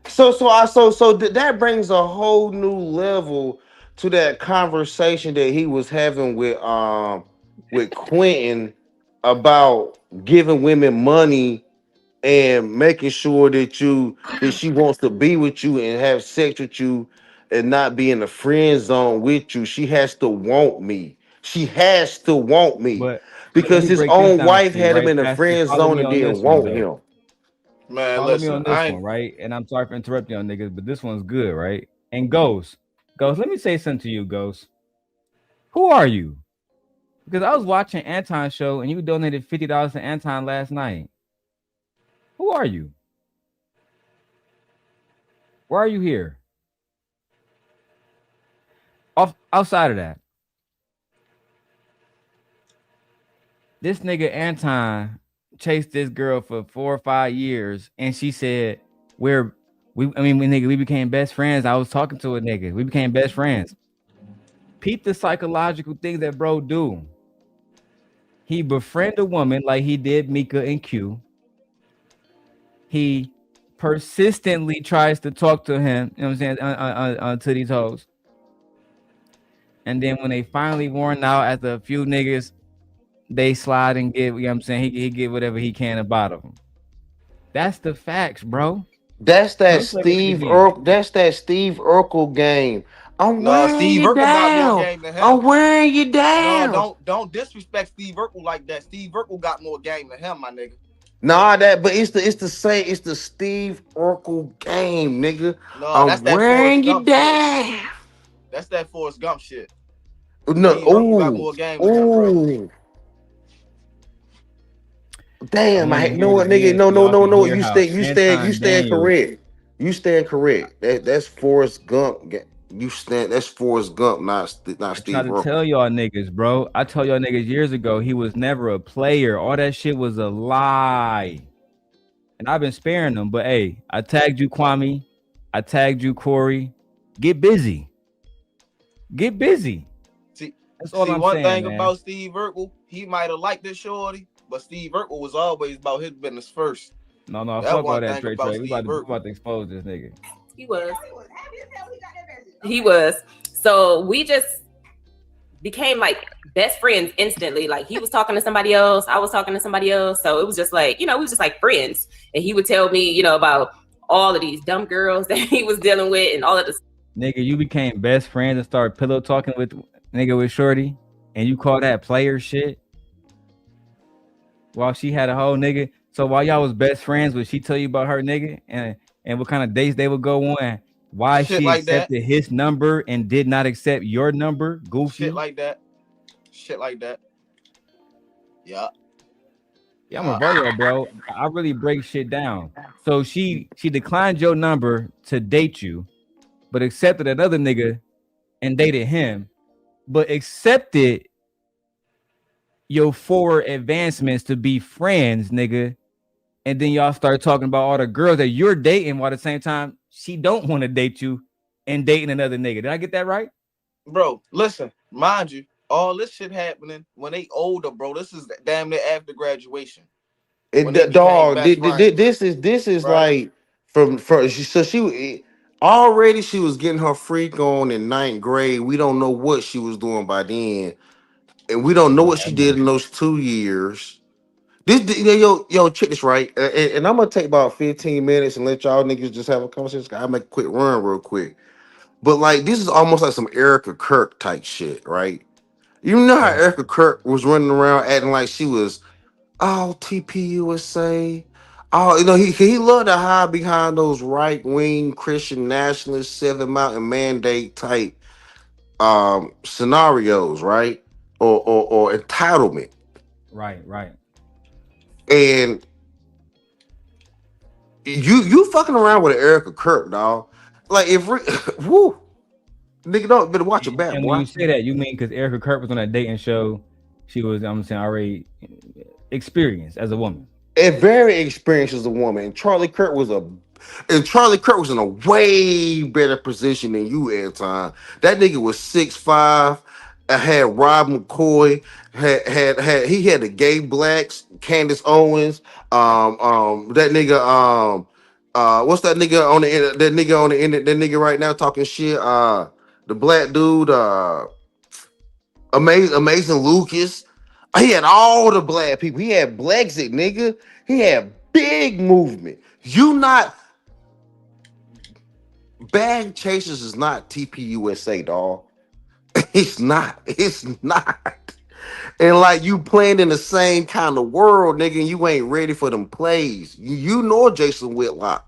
So that brings a whole new level to that conversation that he was having with Quentin about giving women money and making sure that she wants to be with you and have sex with you and not be in the friend zone with you. She has to want me. Because his own wife had him in the friend zone and didn't want him. Man, follow me on this one, right? And I'm sorry for interrupting y'all niggas, but this one's good, right? And Ghost, let me say something to you, Ghost. Who are you? Because I was watching Anton's show and you donated $50 to Anton last night. Who are you? Why are you here? Outside of that, this nigga Anton chased this girl for 4 or 5 years, and she said, we became best friends. I was talking to a nigga. We became best friends. peep the psychological thing that bro do. He befriend a woman like he did Mika and Q. He persistently tries to talk to him, you know what I'm saying, to these hoes. And then when they finally worn out after a few niggas, they slide and give, you know what I'm saying, he get whatever he can about them. That's the facts, bro. That's that Steve Urkel game. I'm No, wearing Steve you Urkel got more down. game than him. I'm wearing you down. No, don't disrespect Steve Urkel like that. Steve Urkel got more game than him, my nigga. Nah, but it's the Steve Urkel game, nigga. No, that's that wearing Forrest you Gump down. shit. That's that Forrest Gump shit. No, Steve Urkel got more game than him, bro. Damn, I know what, nigga. No. You stand correct. You stand correct. That's Forrest Gump. That's Forrest Gump, not Steve Urkel. I tell y'all niggas, bro. I told y'all niggas years ago he was never a player. All that shit was a lie. And I've been sparing them. But hey, I tagged you, Wami. I tagged you, Corey. Get busy. Get busy. That's all I'm one saying, thing man. about Steve Urkel, he might have liked this shorty, but Steve Urkel was always about his business first. No, fuck all that straight trade. We about to expose this nigga. He was. So we just became like best friends instantly. Like he was talking to somebody else, I was talking to somebody else. So it was just like, we was just like friends. And he would tell me, about all of these dumb girls that he was dealing with and all of this. Nigga, you became best friends and started pillow talking with shorty, and you call that player shit? While she had a whole nigga. So while y'all was best friends, would she tell you about her nigga and what kind of dates they would go on? Why shit she like accepted his number and did not accept your number? Goofy. Shit like that. Yeah. Yeah, I'm a Virgo, bro. I really break shit down. So she declined your number to date you, but accepted another nigga and dated him, but accepted your forward advancements to be friends, nigga. And then y'all start talking about all the girls that you're dating while at the same time she don't want to date you and dating another nigga. Did I get that right? Bro, listen, mind you, all this shit happening when they older, bro. This is damn near after graduation. Dog, this is right? Like from she already she was getting her freak on in 9th grade. We don't know what she was doing by then, and we don't know what she did in those 2 years. Yo, check this right, and I'm gonna take about 15 minutes and let y'all niggas just have a conversation. I'll make a quick run real quick, but like this is almost like some Erica Kirk type shit, right? You know how Erica Kirk was running around acting like she was TPUSA. He loved to hide behind those right wing Christian nationalist 7 Mountain Mandate type scenarios, right? Or entitlement. Right. And you fucking around with Erica Kirk, dog. Like if woo, nigga, don't better watch your back, and boy. when you say that, you mean because Erica Kirk was on that dating show, she was, already experienced as a woman. And very experienced as a woman. And Charlie Kirk was in a way better position than you, Anton. That nigga was 6'5". Had Rob McCoy, he had the Gay Blacks, Candace Owens, that nigga, what's that nigga on the end? That nigga right now talking shit, the black dude, Amazing Lucas. He had all the black people. He had Brexit, nigga. He had big movement. Bag Chasers is not TPUSA, dog. It's not. And like you playing in the same kind of world, nigga, and you ain't ready for them plays. You know Jason Whitlock.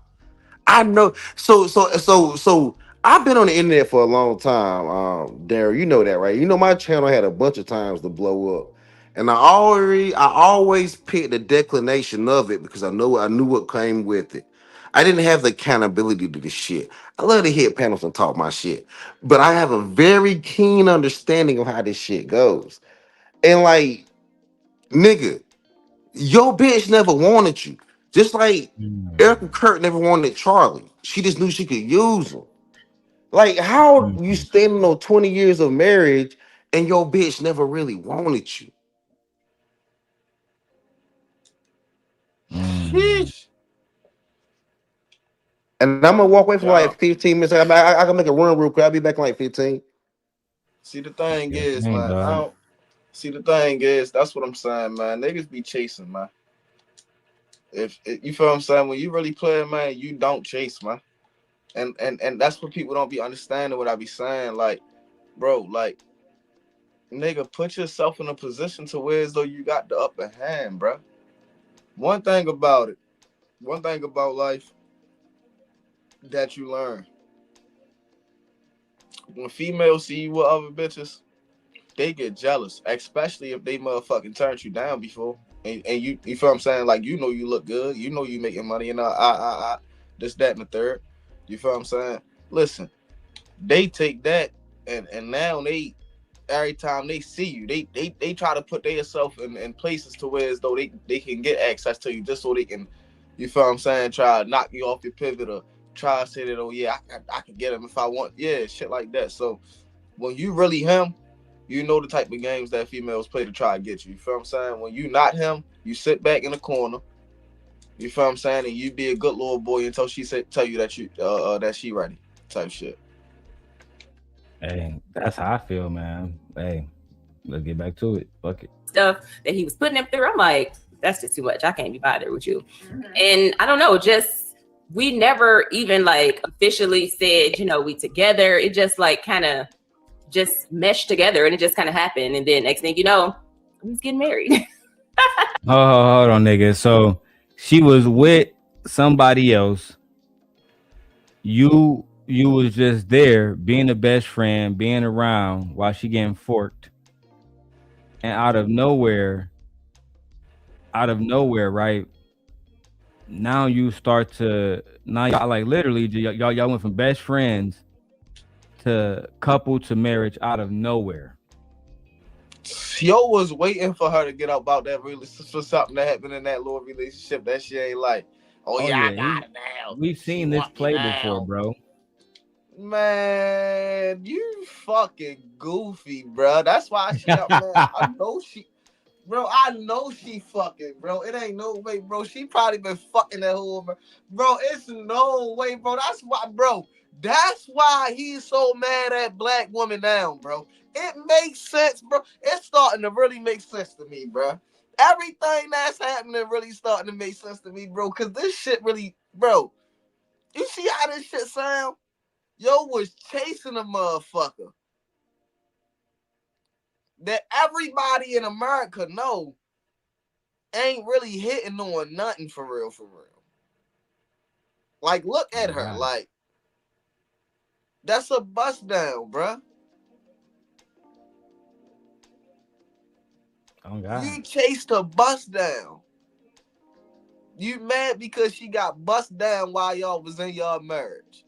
I know. So I've been on the internet for a long time, Darrel. You know that, right? You know my channel had a bunch of times to blow up. And I always picked the declination of it because I knew what came with it. I didn't have the accountability to this shit. I love to hit panels and talk my shit, but I have a very keen understanding of how this shit goes. And like, nigga, your bitch never wanted you. Just like Erica Kirk never wanted Charlie. She just knew she could use him. Like, how you standing on 20 years of marriage and your bitch never really wanted you? Sheesh. And I'm gonna walk away for Yeah. like 15 minutes. I can make a run real quick. I'll be back in like 15. See, the thing is, dang, man. dog. See, the thing is, that's what I'm saying, man. Niggas be chasing, man. If you feel what I'm saying, when you really play, man, you don't chase, man. And that's what people don't be understanding what I be saying. Like, bro, like, nigga, put yourself in a position to where as though you got the upper hand, bro. One thing about life that you learn. When females see you with other bitches, they get jealous, especially if they motherfucking turned you down before. And you feel what I'm saying? Like, you know you look good, you know you making money, and this, that, and the third. You feel what I'm saying? Listen, they take that and now they, every time they see you, they try to put themselves in places to where as though they can get access to you just so they can, you feel what I'm saying, try to knock you off your pivot or try to say that, oh yeah, I can get him if I want, yeah, shit like that. So when you really him, you know the type of games that females play to try to get you. You feel what I'm saying? When you not him, you sit back in the corner. You feel what I'm saying? And you be a good little boy until she tell you that that she ready, type shit. Hey, that's how I feel, man. Hey, let's get back to it. Fuck it. Stuff that he was putting him through, I'm like, that's just too much. I can't be bothered with you. And I don't know, just we never even like officially said, you know, we together. It just like kind of just meshed together, and it just kind of happened. And then next thing you know, we was getting married. Hold on, nigga. So she was with somebody else. You was just there being the best friend, being around while she getting forked. And out of nowhere, right? Now you start to, now y'all like literally y'all went from best friends to couple to marriage out of nowhere. Yo was waiting for her to get up about that for something that happened in that little relationship that she ain't like, oh yeah, I got it now. We've seen this play before, bro. Man, you fucking goofy, bro. That's why she up, man. I know she fucking, bro. It ain't no way, bro. She probably been fucking that whole, bro. It's no way, bro. That's why he's so mad at black women now, bro. It makes sense, bro. It's starting to really make sense to me, bro. Everything that's happening really starting to make sense to me, bro. Cause this shit really, bro. You see how this shit sound? Yo was chasing a motherfucker that everybody in America know ain't really hitting on nothing for real. Like, look at her. Like, that's a bust down, bruh. Oh, God. You chased a bust down. You mad because she got bust down while y'all was in y'all marriage.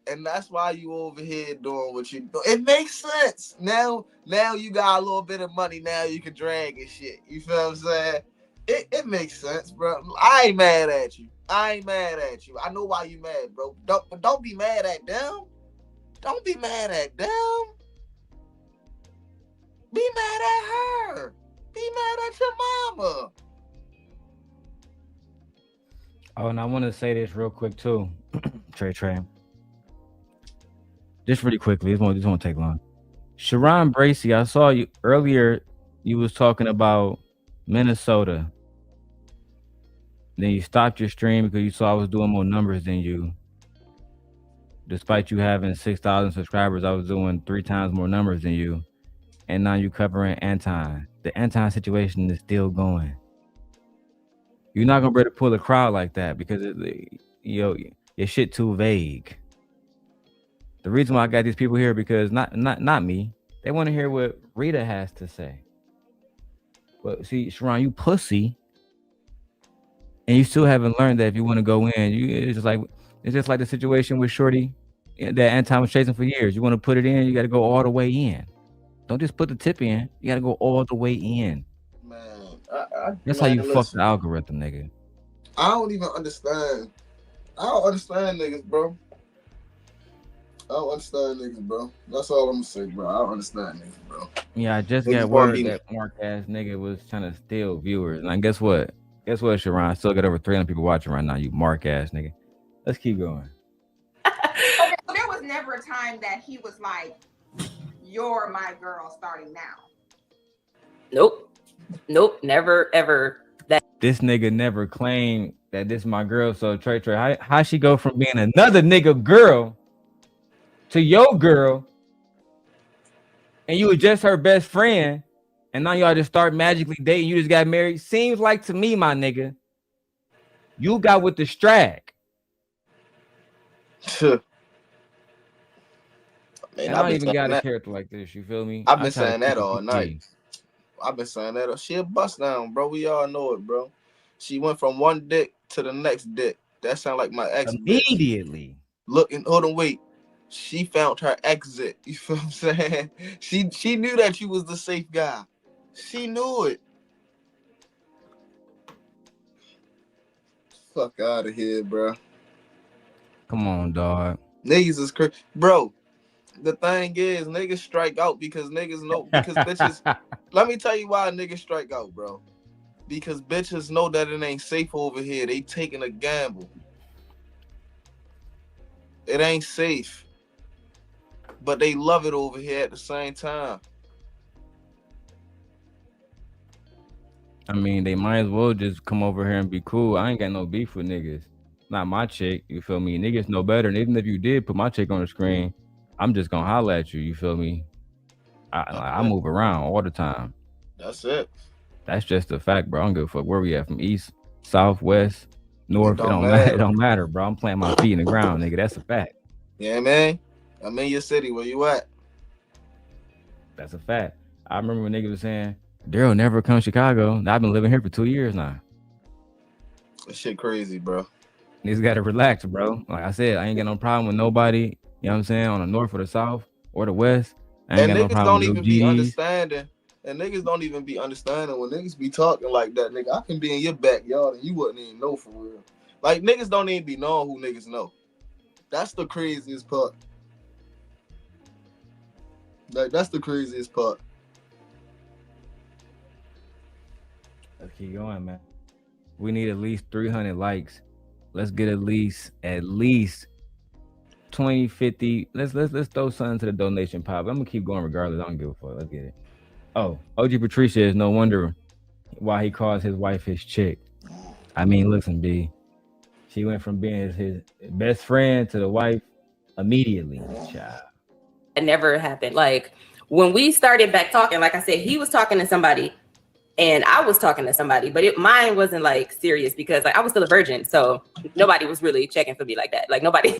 And that's why you over here doing what you do. It makes sense. Now you got a little bit of money. Now you can drag and shit. You feel what I'm saying? It makes sense, bro. I ain't mad at you. I know why you mad, bro. Don't be mad at them. Don't be mad at them. Be mad at her. Be mad at your mama. Oh, and I want to say this real quick too, Trey. Just really quickly, this won't take long. Sharon Bracey, I saw you earlier. You was talking about Minnesota. Then you stopped your stream because you saw I was doing more numbers than you. Despite you having 6,000 subscribers, I was doing 3 times more numbers than you. And now you covering Anton. The Anton situation is still going. You're not gonna be able to pull a crowd like that because your shit too vague. The reason why I got these people here because not me. They want to hear what Rita has to say. But see, Sharon, you pussy, and you still haven't learned that if you want to go in, it's just like the situation with Shorty that Anton was chasing for years. You want to put it in, you got to go all the way in. Don't just put the tip in. You got to go all the way in. Man, that's how you fuck the algorithm, nigga. I don't even understand I don't understand niggas, bro. I don't understand niggas, bro. That's all I'm gonna say, bro. I don't understand niggas, bro. Yeah, I just Niggas got wanna word be- that Mark ass nigga was trying to steal viewers. And guess what? Guess what, Sharon? I still got over 300 people watching right now, you Mark ass nigga. Let's keep going. Okay, so there was never a time that he was like, "You're my girl starting now." Nope, never ever. That This nigga never claimed that this my girl. So Trey, how she go from being another nigga girl to your girl, and you were just her best friend, and now y'all just start magically dating? You just got married. Seems like to me, my nigga, you got with the strag. Man, And I don't even got a character like this. You feel me? I've been I try to saying that keep it all PG. night. I've been saying that. She a bust down, bro. We all know it, bro. She went from one dick to the next dick. That sound like my ex. Immediately. Look, and hold on, wait. She found her exit. You feel what I'm saying? She knew that you was the safe guy. She knew it. Fuck out of here, bro. Come on, dog. Niggas is crazy, bro. The thing is, niggas strike out because niggas know, because bitches. Let me tell you why niggas strike out, bro. Because bitches know that it ain't safe over here. They taking a gamble. It ain't safe. But they love it over here at the same time. I mean, they might as well just come over here and be cool. I ain't got no beef with niggas. Not my chick, you feel me? Niggas know better. And even if you did put my chick on the screen, I'm just gonna holler at you, you feel me? I move around all the time. That's it. That's just a fact, bro. I don't give a fuck where we at, from east, south, west, north. It don't don't matter, bro. I'm planting my feet in the ground, nigga. That's a fact. Yeah, man. I'm in your city. Where you at? That's a fact. I remember when niggas was saying, Darrel never come to Chicago. I've been living here for 2 years now. That shit crazy, bro. Niggas gotta relax, bro. Like I said, I ain't got no problem with nobody, you know what I'm saying, on the north or the south or the west. I ain't And got no niggas problem don't with even no be GDs. understanding. And niggas don't even be understanding when niggas be talking like that, nigga. I can be in your backyard and you wouldn't even know for real. Like, niggas don't even be knowing who niggas know. That's the craziest part. Like, that's the craziest part. Let's keep going, man. We need at least 300 likes. Let's get at least 20, 50. Let's throw something to the donation pile. I'm gonna keep going regardless. I don't give a fuck. Let's get it. Oh, OG Patricia is no wonder why he calls his wife his chick. I mean, listen, B. She went from being his best friend to the wife immediately. Child. it never happened. Like when we started back talking, like I said, he was talking to somebody and I was talking to somebody, but mine wasn't like serious because like I was still a virgin. So nobody was really checking for me like that. Like nobody.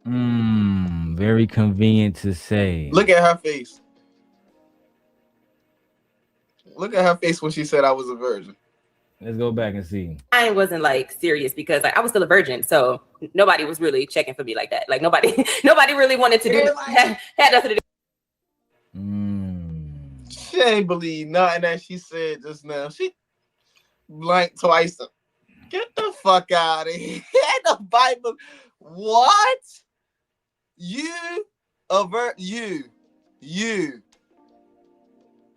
Very convenient to say. Look at her face. Look at her face when she said I was a virgin. Let's go back and see. Mine wasn't like serious because like I was still a virgin. So nobody was really checking for me like that. Like nobody really wanted to do had nothing to do. She ain't believe nothing that she said just now. She blanked twice. Get the fuck out of here. The Bible. What? You avert you.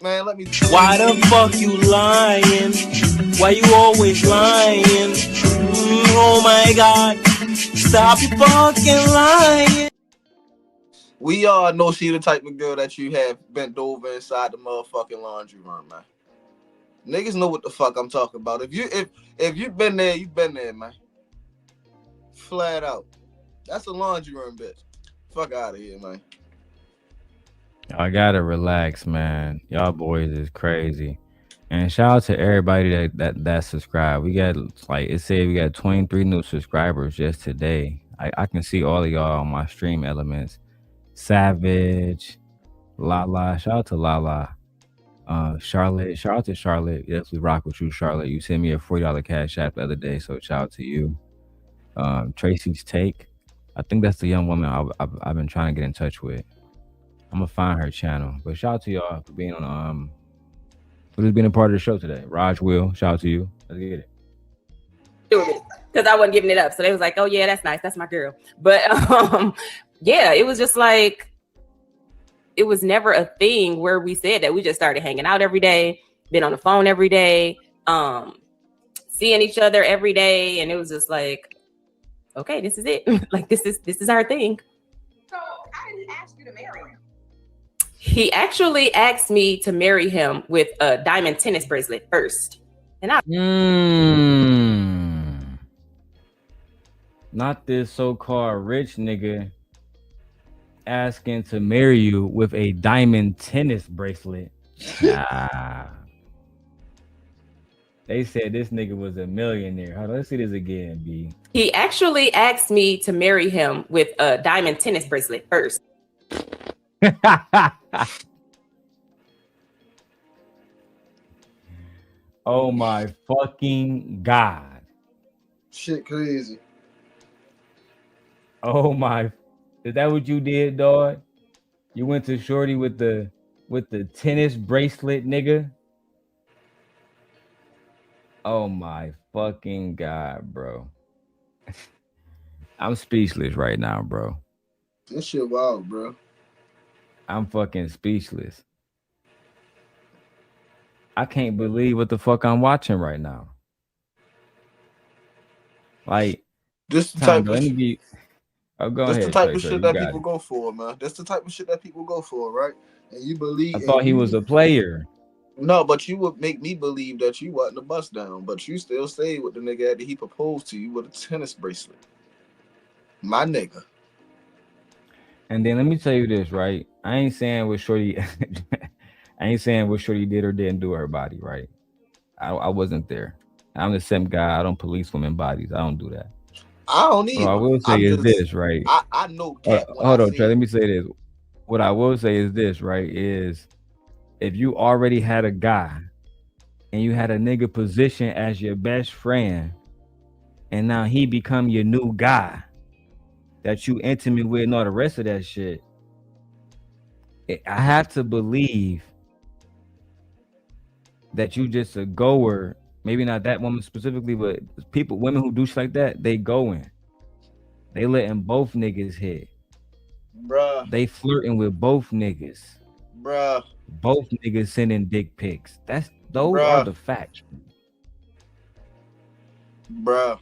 Man, let me. Why the fuck you lying? Why you always lying? Oh my God. Stop fucking lying. We all know she the type of girl that you have bent over inside the motherfucking laundry room, man. Niggas know what the fuck I'm talking about. If you've been there, you've been there, man. Flat out. That's a laundry room, bitch. Fuck out of here, man. I gotta relax, man. Y'all boys is crazy. And shout out to everybody that subscribed. We got, like it said, we got 23 new subscribers just today. I can see all of y'all on my stream elements. Savage, Lala, shout out to Lala. Charlotte, shout out to Charlotte. Yes, we rock with you, Charlotte. You sent me a $40 cash app the other day, so shout out to you. Tracy's Take. I think that's the young woman I've been trying to get in touch with. I'm gonna find her channel. But shout out to y'all for being on for just being a part of the show today. Raj Will, shout out to you. Let's get it. because I wasn't giving it up. So they was like, oh yeah, that's nice. That's my girl. But yeah, it was just like, it was never a thing where we said that. We just started hanging out every day, been on the phone every day, seeing each other every day. And it was just like, okay, this is it. Like, this is our thing. So how did he ask you to marry him? He actually asked me to marry him with a diamond tennis bracelet first. And I Not this so-called rich nigga asking to marry you with a diamond tennis bracelet. Nah. They said this nigga was a millionaire. Hold on, let's see this again, B. He actually asked me to marry him with a diamond tennis bracelet first. Oh my fucking God. Shit crazy. Oh my, is that what you did, dog? You went to shorty with the tennis bracelet, nigga? Oh my fucking God, bro. I'm speechless right now, bro. This shit wild, bro. I'm fucking speechless. I can't believe what the fuck I'm watching right now. Like, this the type of let me be. Oh, go That's ahead. the type Trey, of Trey, shit you that got people it. go for, man. That's the type of shit that people go for, right? And you believe. I thought he was a player. No, but you would make me believe that you wasn't a bust down, but you still stayed with the nigga after he proposed to you with a tennis bracelet. My nigga. And then let me tell you this, right? I ain't saying what shorty I ain't saying what shorty did or didn't do to her body, right? I wasn't there. I'm the same guy. I don't police women bodies. I don't do that. I don't either. What I will say is this, right? I know cat. Hold on, Trey. Let me say this. What I will say is this, right? Is if you already had a guy and you had a nigga position as your best friend, and now he become your new guy that you intimate with and all the rest of that shit, I have to believe that you just a goer. Maybe not that woman specifically, but women who do shit like that, they going. They letting both niggas hit. Bruh. They flirting with both niggas. Bruh. Both niggas sending dick pics. Those Bruh. are the facts. Bruh.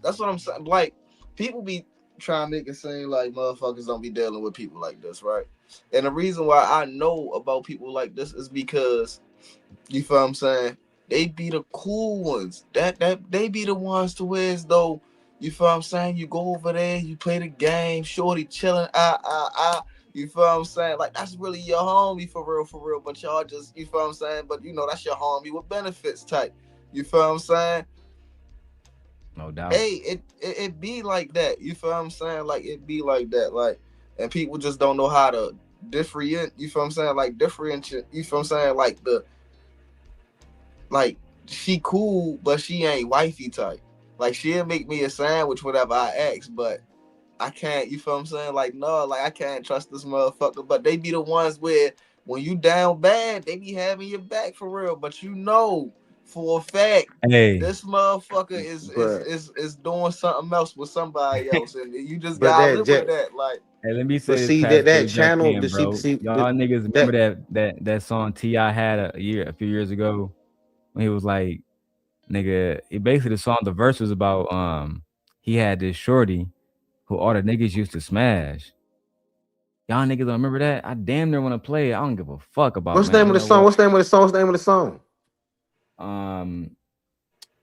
That's what I'm saying. Like, people be trying to make it seem like motherfuckers don't be dealing with people like this, right? And the reason why I know about people like this is because, you feel what I'm saying? They be the cool ones. That they be the ones to where as though, you feel what I'm saying? You go over there, you play the game, shorty chilling, you feel what I'm saying? Like, that's really your homie for real. But y'all just, you feel what I'm saying? But you know, that's your homie with benefits type. You feel what I'm saying? No doubt. Hey, it be like that. You feel what I'm saying? Like, it be like that. Like, and people just don't know how to differentiate. You feel what I'm saying? Like, differentiate. You feel what I'm saying? Like, she cool, but she ain't wifey type. Like, she'll make me a sandwich, whatever I ask, but I can't, you feel what I'm saying? Like, no, like, I can't trust this motherfucker. But they be the ones where when you down bad, they be having your back for real. But you know for a fact, this motherfucker is doing something else with somebody else, and you just gotta live with that. Like, hey, let me say but this. see that channel, in, bro. Y'all niggas remember that song T.I. had a few years ago when he was like, nigga, basically the song, the verse was about he had this shorty who all the niggas used to smash. Y'all niggas don't remember that? I damn near want to play it. I don't give a fuck about. What's the name of the song? What's the name of the song? What's the name of the song? I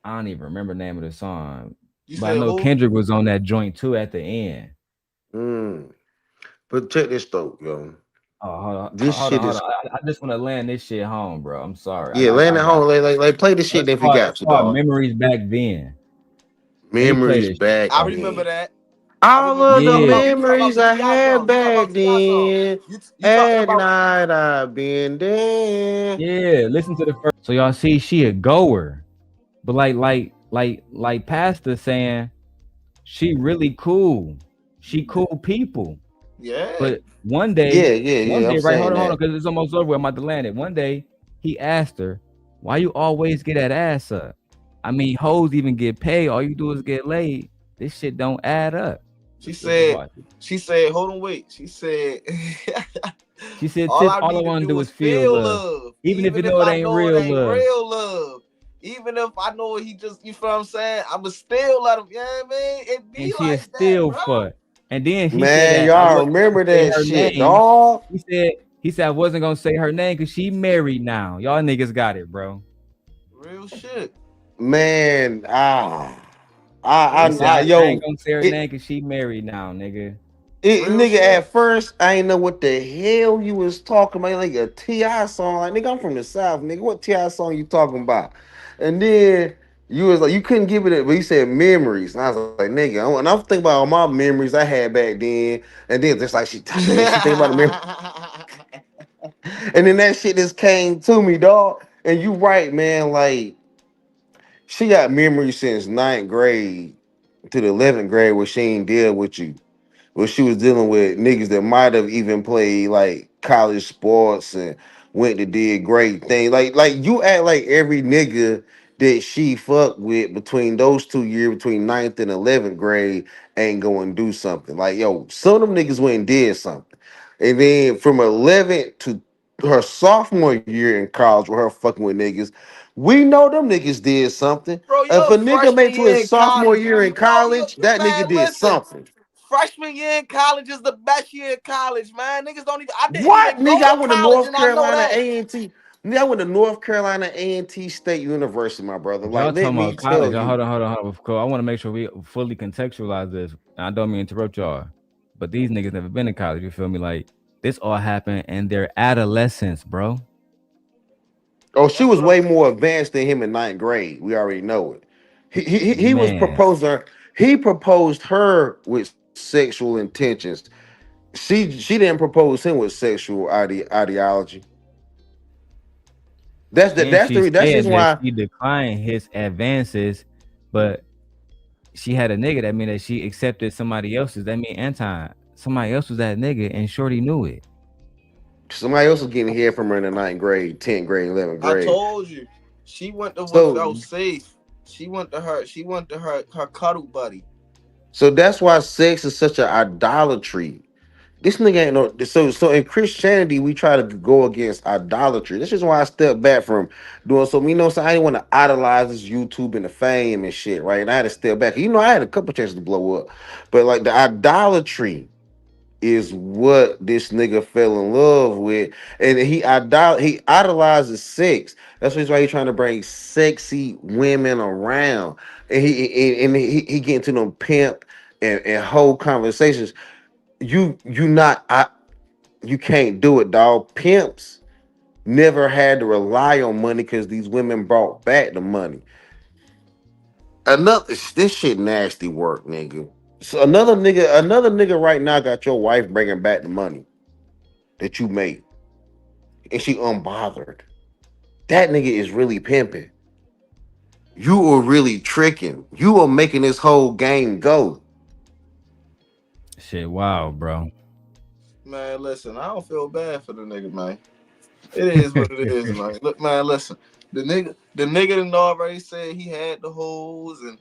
don't even remember the name of the song, but I know Kendrick was on that joint too at the end. But check this though, yo. Oh, hold on. This hold shit on, is. I just want to land this shit home, bro. I'm sorry. Yeah, land it home. Like play the shit if you got to, dog. Memories back then. Memories back. I remember that. All of the memories I had back then. At night I've been there. Yeah, listen to the first. So y'all see, she a goer, but like Pastor saying, she really cool. She cool people. Yeah. But one day, one day, right? Hold on, because it's almost over. I'm about to land it. One day, he asked her, "Why you always get that ass up?" I mean, hoes even get paid. All you do is get laid. This shit don't add up. She said, hold on, wait. She said, all Tip, I all I need to want to do do is is feel love. love. Even if you know I it ain't know real it ain't love. real love. Even if I know he just, you feel what I'm saying? I'ma still let him, you know what I mean? It be And she like is still that, bro. fucked. And then she Man, said that y'all remember that shit, name. dog? He said I wasn't gonna say her name because she married now. Y'all niggas got it, bro. Real shit. Man, He said, I ain't gonna say her name because she married now, nigga. Nigga, at first, I ain't know what the hell you was talking about. Like a T.I. song. Like, nigga, I'm from the South, nigga. What T.I. song you talking about? And then you was like, you couldn't give it, but you said memories. And I was like, nigga, and I'm thinking about all my memories I had back then. And then just like she think about the memory. And then that shit just came to me, dog. And you right, man. Like, she got memories since 9th grade to the 11th grade where she ain't deal with you. Where she was dealing with niggas that might have even played like college sports and went to did great things. Like you act like every nigga that she fucked with between those 2 years, between 9th and 11th grade, ain't going to do something. Like, yo, some of them niggas went and did something. And then from 11th to her sophomore year in college with her fucking with niggas, we know them niggas did something. Bro, If you're a a nigga freshman made to year his in sophomore college. year in college, that nigga did Listen. something. Freshman year in college is the best year in college, man. Niggas don't even. I didn't What, even go nigga? I to went to college, North and I know Carolina that. A&T. Nigga, I went to North Carolina A&T State University, my brother. Y'all Like, let talking me about college. tell you. Hold on. I want to make sure we fully contextualize this. I don't mean to interrupt y'all, but these niggas never been in college. You feel me? Like, this all happened in their adolescence, bro. Oh, she was way more advanced than him in 9th grade. We already know it. He was Man. proposing. He proposed her with sexual intentions. She didn't propose him with sexual ideology. That's And the she that's said just that why. she declined his advances, but she had a nigga. That mean that she accepted somebody else's. That mean Anton. Somebody else was that nigga, and Shorty knew it. Somebody else was getting hair from her in the 9th grade, 10th grade, 11th I grade. told you, she went to what So felt safe. She went to her cuddle buddy. So that's why sex is such an idolatry. This nigga ain't no so in Christianity we try to go against idolatry. This is why I step back from doing so. You know, so I didn't want to idolize this YouTube and the fame and shit, right? And I had to step back. You know, I had a couple chances to blow up, but like the idolatry is what this nigga fell in love with, and he idolizes sex. That's why he's trying to bring sexy women around, and he get into them pimp and whole conversations. You can't do it, dog. Pimps never had to rely on money because these women brought back the money. This shit nasty work, nigga. So another nigga right now got your wife bringing back the money that you made, and she unbothered. That nigga is really pimping. You are really tricking. You are making this whole game go. Shit, wow, bro. Man, listen, I don't feel bad for the nigga, man. It is what it is, man. Look, man, listen. The nigga done already said he had the hoes and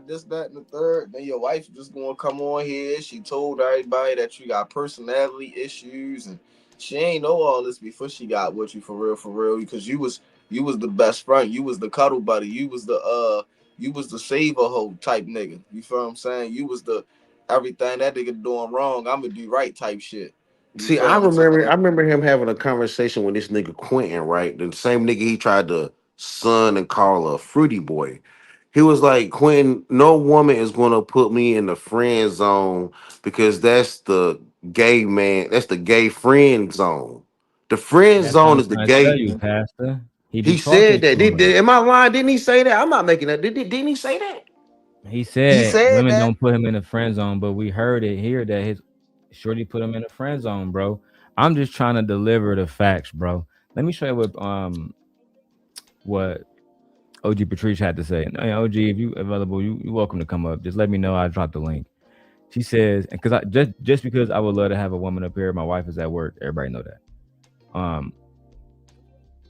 this, that, and the third. Then your wife just gonna come on here. She told everybody that you got personality issues and she ain't know all this before she got with you for real, because you was the best friend. You was the cuddle buddy. You was the saver hoe type nigga. You feel what I'm saying? You was the everything that nigga doing wrong, I'm gonna do right type shit. See, I remember him having a conversation with this nigga Quentin, right? The same nigga he tried to son and call a fruity boy. He was like, Quentin, no woman is gonna put me in the friend zone because that's the gay man, that's the gay friend zone. The friend That's what zone I'm is the trying to tell gay. you, Pastor. He be He said talking that. too much. Am I lying? Didn't he say that? I'm not making that. Didn't he say that? He said women don't put him in the friend zone, but we heard it here that his Shorty put him in the friend zone, bro. I'm just trying to deliver the facts, bro. Let me show you what OG Patrice had to say. And OG, if you available, you're welcome to come up. Just let me know. I dropped the link. She says, because I just because I would love to have a woman up here. My wife is at work. Everybody know that.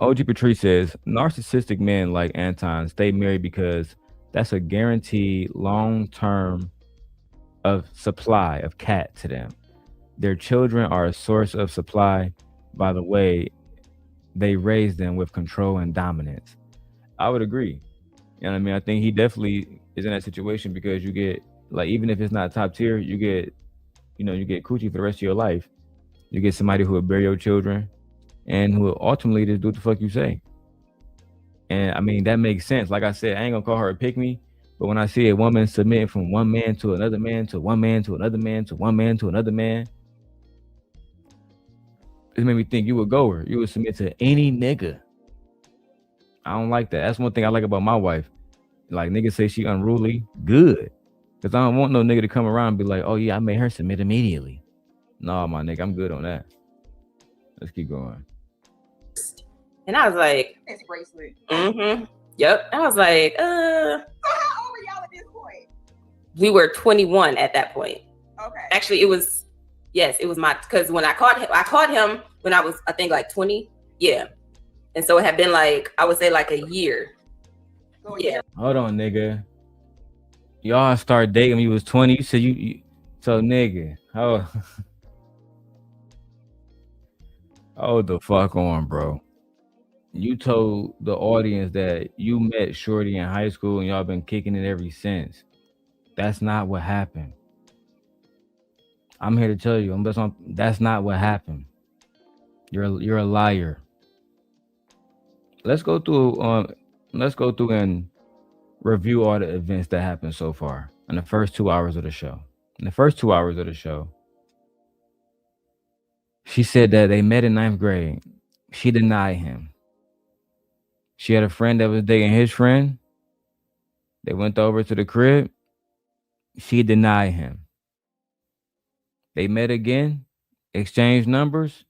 OG Patrice says narcissistic men like Anton stay married because that's a guaranteed long term of supply of cat to them. Their children are a source of supply by the way they raise them with control and dominance. I would agree. You know what I mean? I think he definitely is in that situation because you get, like, even if it's not top tier, you get coochie for the rest of your life. You get somebody who will bear your children and who will ultimately just do what the fuck you say. And I mean, that makes sense. Like I said, I ain't gonna call her a pick me, but when I see a woman submitting from one man to another man to one man to another man to one man to another man, it made me think you would go her. You would submit to any nigga. I don't like that. That's one thing I like about my wife. Like, niggas say she unruly, good. Because I don't want no nigga to come around and be like, oh yeah, I made her submit immediately. No, my nigga, I'm good on that. Let's keep going. And I was like, It's bracelet. Yep. I was like, So how old were y'all at this point? we were 21 at that point. Okay. Actually, it was because when I caught him when I was, I think, like 20. Yeah. And so it had been like, I would say like a year. So Yeah. Hold on, nigga. Y'all start dating when you was 20. You said so nigga. Hold the fuck on, bro. You told the audience that you met Shorty in high school and y'all been kicking it ever since. That's not what happened. I'm here to tell you, that's not what happened. You're a liar. Let's go through and review all the events that happened so far in the first 2 hours of the show. In the first 2 hours of the show, she said that they met in 9th grade. She denied him. She had a friend that was dating his friend. They went over to the crib. She denied him. They met again, exchanged numbers.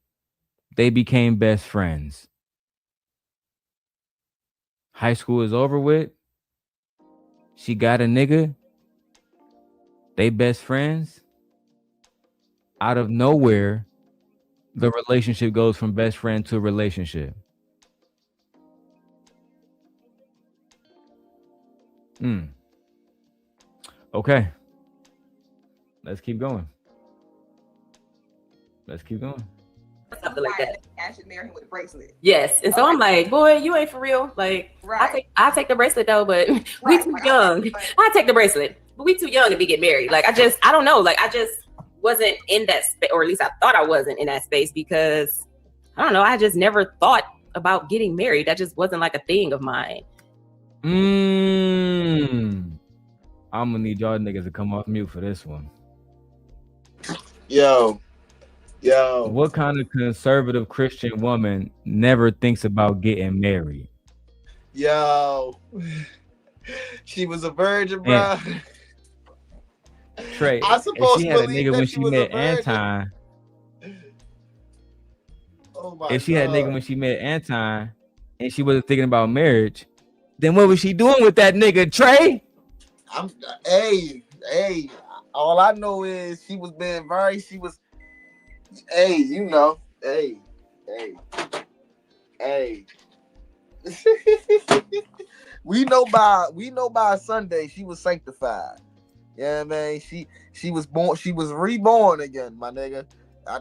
They became best friends. High school is over with. She got a nigga. They best friends. Out of nowhere, the relationship goes from best friend to relationship. Okay. Let's keep going. Something like that. I should marry him with a bracelet. Yes. And so I'm like, boy, you ain't for real. Like, Right. I take the bracelet though, but we too young. I take the bracelet, but we too young to be get married. Like, I don't know. Like, I just wasn't in that space, or at least I thought I wasn't in that space because I don't know. I just never thought about getting married. That just wasn't like a thing of mine. I'm gonna need y'all niggas to come off mute for this one. Yo. What kind of conservative Christian woman never thinks about getting married? Yo. She was a virgin, bro. Trey, I suppose if she had a nigga when she met Anton. Oh my if she had a nigga when she met Anton and she wasn't thinking about marriage, then what was she doing with that nigga, Trey? Hey, all I know is she was being hey, you know, hey. we know by Sunday she was sanctified. Yeah, man. She was born. She was reborn again, my nigga.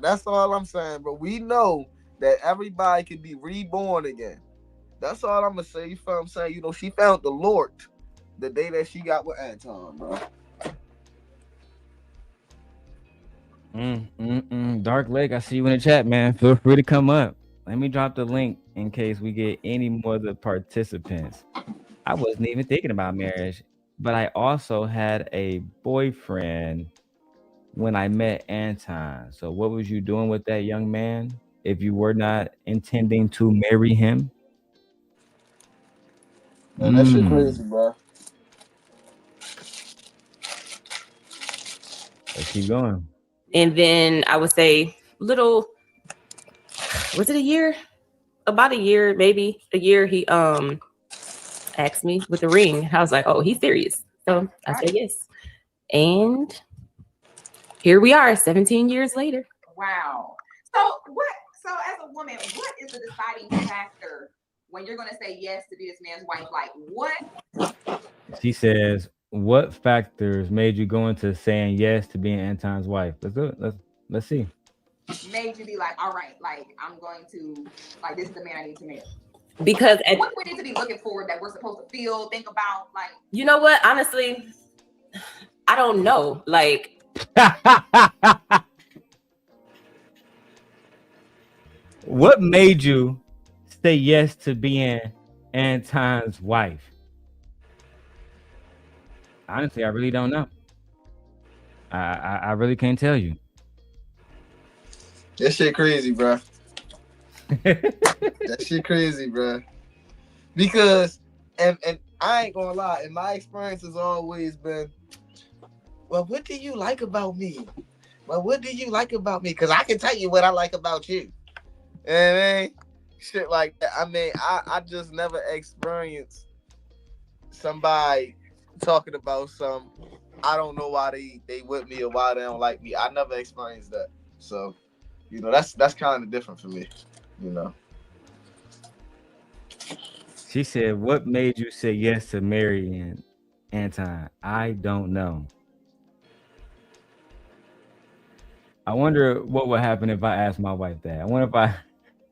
That's all I'm saying, bro. We know that everybody can be reborn again. That's all I'm gonna say. You feel what I'm saying? You know, she found the Lord the day that she got with Anton, bro. Dark Lake, I see you in the chat, man. Feel free to come up. Let me drop the link in case we get any more of the participants. I wasn't even thinking about marriage, but I also had a boyfriend when I met Anton. So what was you doing with that young man if you were not intending to marry him? Man, that shit crazy, bro. Let's keep going. And then I would say was it a year? About a year, maybe a year, he asked me with the ring. I was like, oh, he's serious. So I said yes. And here we are 17 years later. Wow. So as a woman, what is the deciding factor when you're gonna say yes to be this man's wife, like what? She says, what factors made you go into saying yes to being Anton's wife? Let's do it. Let's see. Made you be like, all right, like I'm going to, like, this is the man I need to marry. Because what do we need to be looking for that we're supposed to feel, think about, like? You know what? Honestly, I don't know. Like, what made you say yes to being Anton's wife? Honestly, I really don't know. I really can't tell you. That shit crazy, bro. That shit crazy, bro. Because, and I ain't gonna lie, and my experience has always been, well, what do you like about me? Well, what do you like about me? Because I can tell you what I like about you. You know what I mean? Shit like that. I mean, I just never experienced somebody talking about some, I don't know why they with me or why they don't like me. I never experienced that. So, you know, that's kind of different for me, you know. She said, what made you say yes to marrying Anton? I don't know. I wonder what would happen if I asked my wife that. I wonder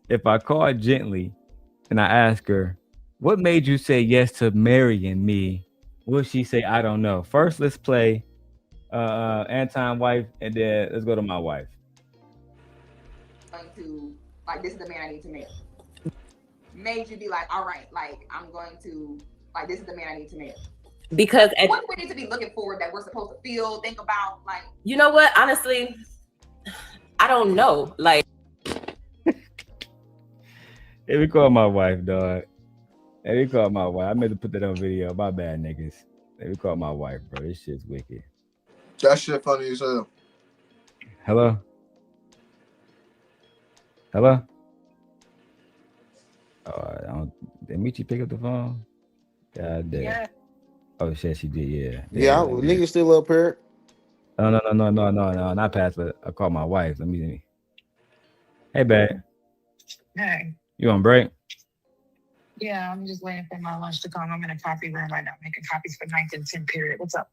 if I call gently and I ask her, what made you say yes to marrying me? Will she say, I don't know? First, let's play Anton wife, and then let's go to my wife. Going to, like, this is the man I need to marry. Made you be like, all right, like I'm going to, like, this is the man I need to marry. Because what do we need to be looking for that we're supposed to feel, think about, like? You know what? Honestly, I don't know. Like, Let me call my wife, dog. Let me call my wife. I meant to put that on video. My bad, niggas. Let me call my wife, bro. This shit's wicked. That shit funny as hell. Hello? Hello? Oh, did Michi pick up the phone? God damn. Yeah. Oh shit, she did. Yeah. Yeah, nigga still up here. No, not past, but I called my wife. Let me. Hey, babe. Hey. You on break? Yeah, I'm just waiting for my lunch to come. I'm in a coffee room right now, making copies for 9th and 10th period. What's up?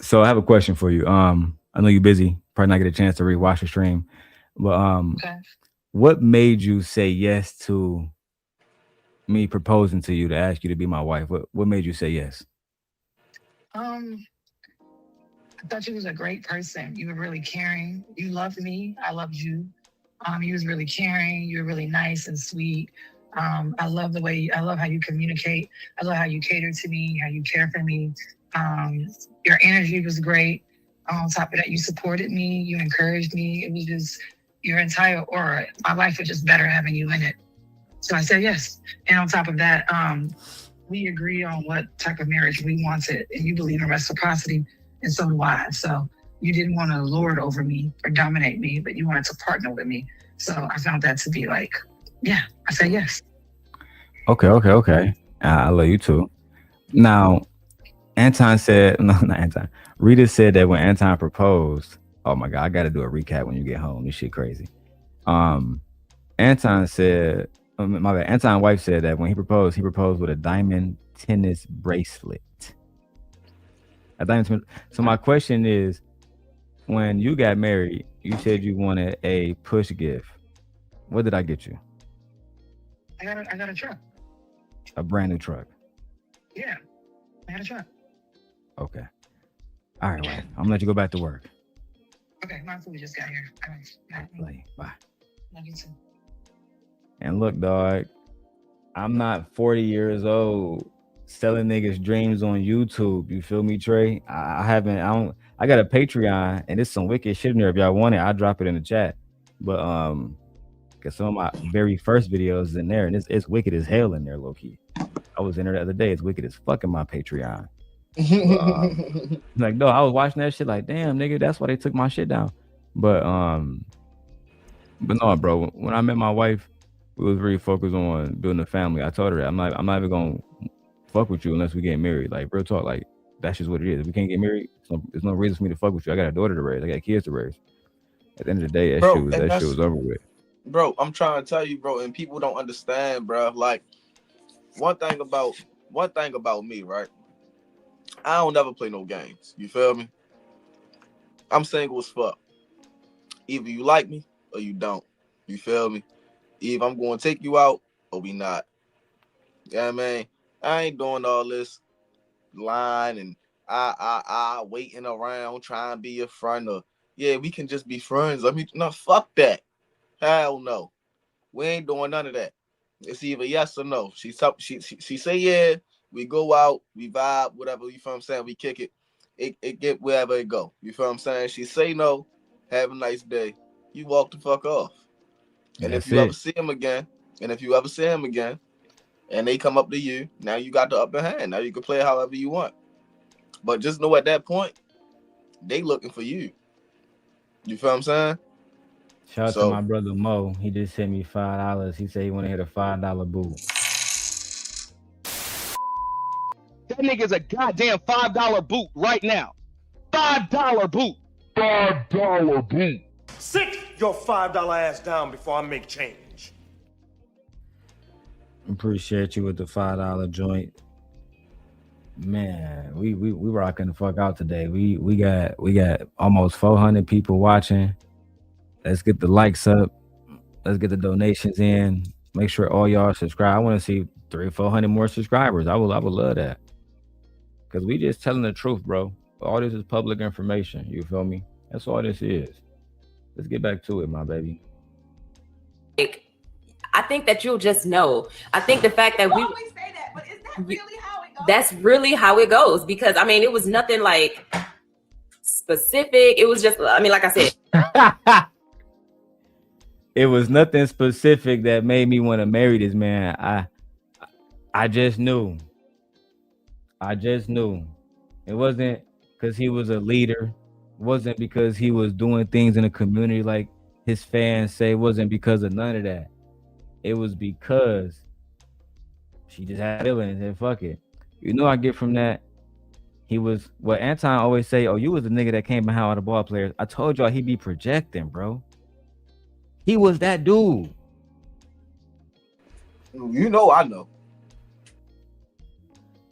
So I have a question for you. I know you're busy, probably not get a chance to rewatch the stream, but okay. What made you say yes to me proposing to you to ask you to be my wife? What made you say yes? I thought you was a great person. You were really caring. You loved me. I loved you. You was really caring. You were really nice and sweet. I love how you communicate. I love how you cater to me, how you care for me. Your energy was great. On top of that, you supported me. You encouraged me. It was just your entire aura. My life was just better having you in it. So I said yes. And on top of that, we agreed on what type of marriage we wanted. And you believe in reciprocity, and so do I. So you didn't want to lord over me or dominate me, but you wanted to partner with me. So I found that to be like, yeah, I said yes. Okay. I love you too. Now, Anton said, no, not Anton. Rita said that when Anton proposed, oh my God, I got to do a recap when you get home. This shit crazy. Anton said, my bad. Anton's wife said that when he proposed with a diamond tennis bracelet. So my question is, when you got married, you said you wanted a push gift. What did I get you? I got a truck. A brand new truck. Yeah, I got a truck. Okay. All right, wife. I'm gonna let you go back to work. Okay, my food just got here. All right. Love you. Bye. Love you too. And look, dog, I'm not 40 years old selling niggas dreams on YouTube. You feel me, Trey? I got a Patreon and there's some wicked shit in there. If y'all want it, I'll drop it in the chat. But because some of my very first videos is in there, and it's wicked as hell in there, low key. I was in there the other day. It's wicked as fuck in my Patreon. Like, no, I was watching that shit like, damn, nigga, that's why they took my shit down. But no, bro, when I met my wife, we was really focused on building a family. I told her that I'm not even gonna fuck with you unless we get married. Like, real talk, like that's just what it is. If we can't get married, there's no reason for me to fuck with you. I got a daughter to raise. I got kids to raise. At the end of the day, that shit was over with. bro, I'm trying to tell you, bro, and people don't understand, bro. Like one thing about me, right? I don't never play no games. You feel me? I'm single as fuck. Either you like me or you don't. You feel me? Either I'm going to take you out or we not. Yeah, man. I ain't doing all this line and I waiting around trying to be your friend or yeah, we can just be friends. No, fuck that. Hell no. We ain't doing none of that. It's either yes or no. She say yeah, we go out, we vibe, whatever, you feel what I'm saying? We kick it. It get wherever it go. You feel what I'm saying? She say no, have a nice day. You walk the fuck off. And if you ever see him again, and they come up to you, now you got the upper hand. Now you can play however you want. But just know at that point, they looking for you. You feel what I'm saying? Shout out to my brother Mo. He just sent me $5. He said he want to hit a $5 boot. That nigga's a goddamn $5 boot right now. $5 boot. $5 boot. Sit your $5 ass down before I make change. Appreciate you with the $5 joint. Man, we rocking the fuck out today. We got almost 400 people watching. Let's get the likes up. Let's get the donations in. Make sure all y'all subscribe. I want to see 300 or 400 more subscribers. I would love that. Cause we just telling the truth, bro. All this is public information. You feel me? That's all this is. Let's get back to it, my baby. I think that you'll just know. I think the fact that we always say that, but is that really how it goes? That's really how it goes. Because I mean, it was nothing like specific. It was just, I mean, like I said. It was nothing specific that made me want to marry this man. I just knew. It wasn't because he was a leader. It wasn't because he was doing things in the community like his fans say. It wasn't because of none of that. It was because she just had feelings and fuck it. You know I get from that. He was what Anton always say, oh, you was the nigga that came behind all the ball players. I told y'all he be projecting, bro. He was that dude. You know, I know.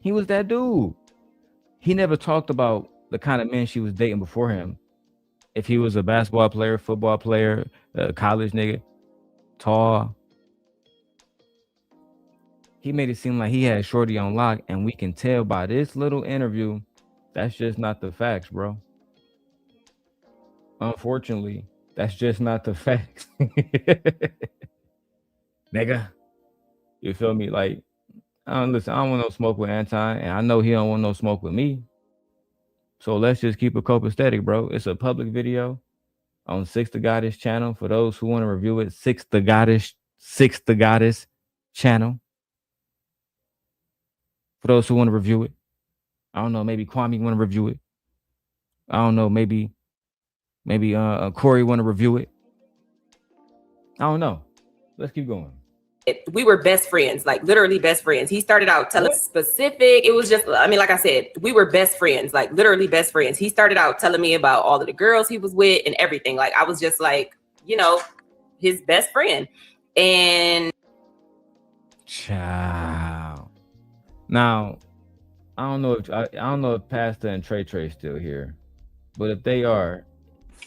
He was that dude. He never talked about the kind of men she was dating before him. If he was a basketball player, football player, a college nigga, tall. He made it seem like he had shorty on lock, and we can tell by this little interview, that's just not the facts, bro. Unfortunately, that's just not the facts. Nigga. You feel me? Like, I don't want no smoke with Anton, and I know he don't want no smoke with me. So let's just keep it copacetic, bro. It's a public video on Six the Goddess channel. For those who want to review it, Six the Goddess channel. For those who want to review it. I don't know, maybe Kwame want to review it. I don't know, maybe Corey want to review it. I don't know. Let's keep going. We were best friends, like literally best friends. He started out telling specific. It was just, I mean, like I said, we were best friends, like literally best friends. He started out telling me about all of the girls he was with and everything. Like I was just like, you know, his best friend. And ciao. Now, I don't know if Pastor and Trey still here, but if they are,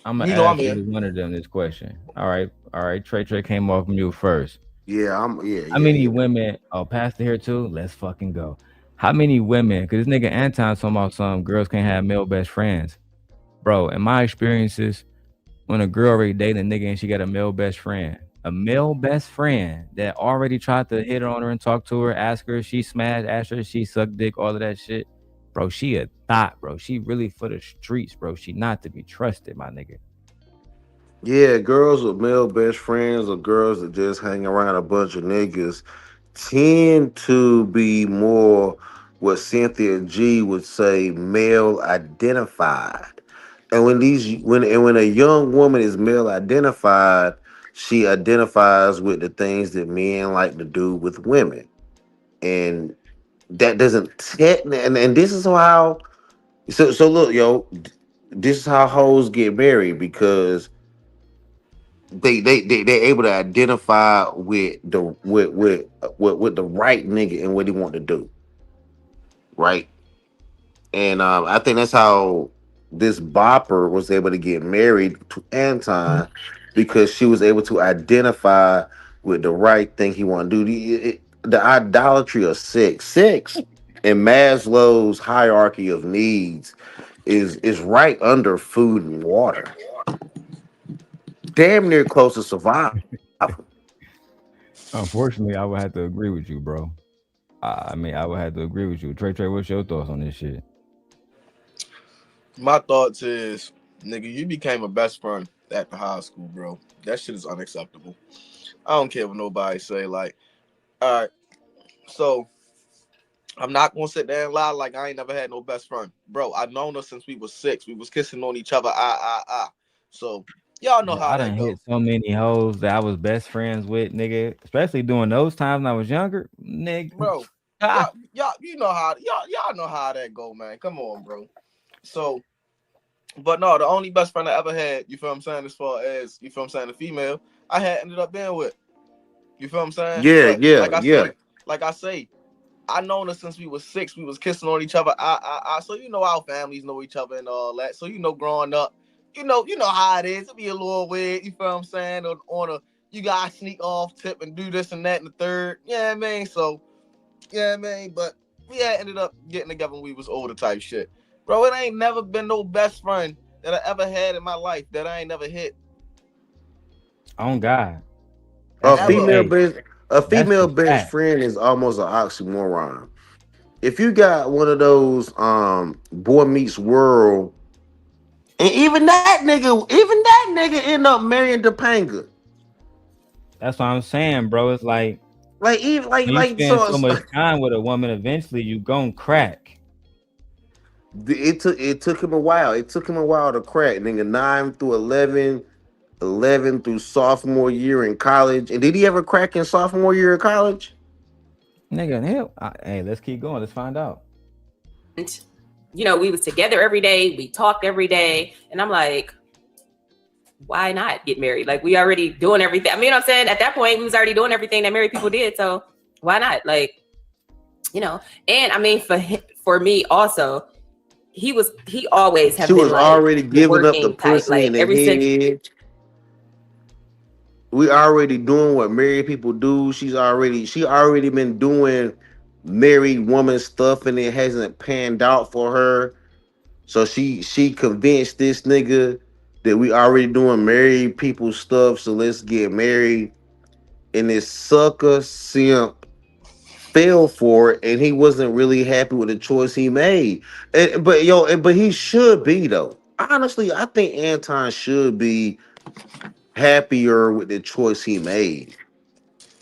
I'm gonna ask one of them this question. All right. Trey came off mute first. Yeah, How many women? Oh, Pastor here too. Let's fucking go. How many women? Because this nigga Anton talking about some girls can't have male best friends, bro. In my experiences, when a girl already dating a nigga and she got a male best friend that already tried to hit on her and talk to her, ask her if she smashed, ask her if she sucked dick, all of that shit, bro. She a thought, bro. She really for the streets, bro. She not to be trusted, my nigga. Yeah, girls with male best friends or girls that just hang around a bunch of niggas tend to be more what Cynthia G would say male identified. And when a young woman is male identified, she identifies with the things that men like to do with women. And that doesn't and this is how so look, yo, this is how hoes get married, because they're able to identify with the right nigga and what he want to do, right? And I think that's how this bopper was able to get married to Anton, because she was able to identify with the right thing he want to do. The idolatry of sex and Maslow's hierarchy of needs is right under food and water, damn near close to survival. Unfortunately, I would have to agree with you, bro. I mean, I would have to agree with you. Trey, what's your thoughts on this shit? My thoughts is, nigga, you became a best friend at the high school, bro. That shit is unacceptable. I don't care what nobody say. Like, all right, so I'm not gonna sit there and lie like I ain't never had no best friend, bro. I've known her since we was 6. We was kissing on each other. So y'all know how I that done go. hit so many hoes that I was best friends with, nigga. Especially during those times when I was younger, nigga. Bro, y'all, you know how y'all know how that go, man. Come on, bro. So, but no, the only best friend I ever had, you feel what I'm saying, as far as, you feel what I'm saying, the female, I had ended up being with. You feel what I'm saying? Yeah, But yeah, like I say, I known her since we was 6. We was kissing on each other. So you know our families know each other and all that. So you know, growing up, you know how it is. It be a little weird. You feel what I'm saying? On a, you gotta sneak off tip and do this and that and the third. Yeah, man. So yeah, man. But we had ended up getting together when we was older type shit, bro. It ain't never been no best friend that I ever had in my life that I ain't never hit. On God. A That's female the best fact. friend is almost an oxymoron. If you got one of those Boy Meets World, and even that nigga end up marrying Topanga. That's what I'm saying, bro. It's like even when you like spend so so much time with a woman, eventually you gon' crack. it took him a while. It took him a while to crack, nigga. 9 through 11 through sophomore year in college. And did he ever crack in sophomore year in college? Nigga, hell, hey, let's keep going. Let's find out. You know, we was together every day. We talked every day. And I'm like, why not get married? Like, we already doing everything. I mean, you know what I'm saying? At that point, we was already doing everything that married people did. So why not? Like, you know, and I mean, for me also, he always have She been was like already giving up the working pussy type, in like the since. head. We already doing what married people do. She already been doing married woman stuff, and it hasn't panned out for her. So she convinced this nigga that we already doing married people stuff. So let's get married. And this sucker simp fell for it, and he wasn't really happy with the choice he made. But he should be though. Honestly, I think Anton should be happier with the choice he made,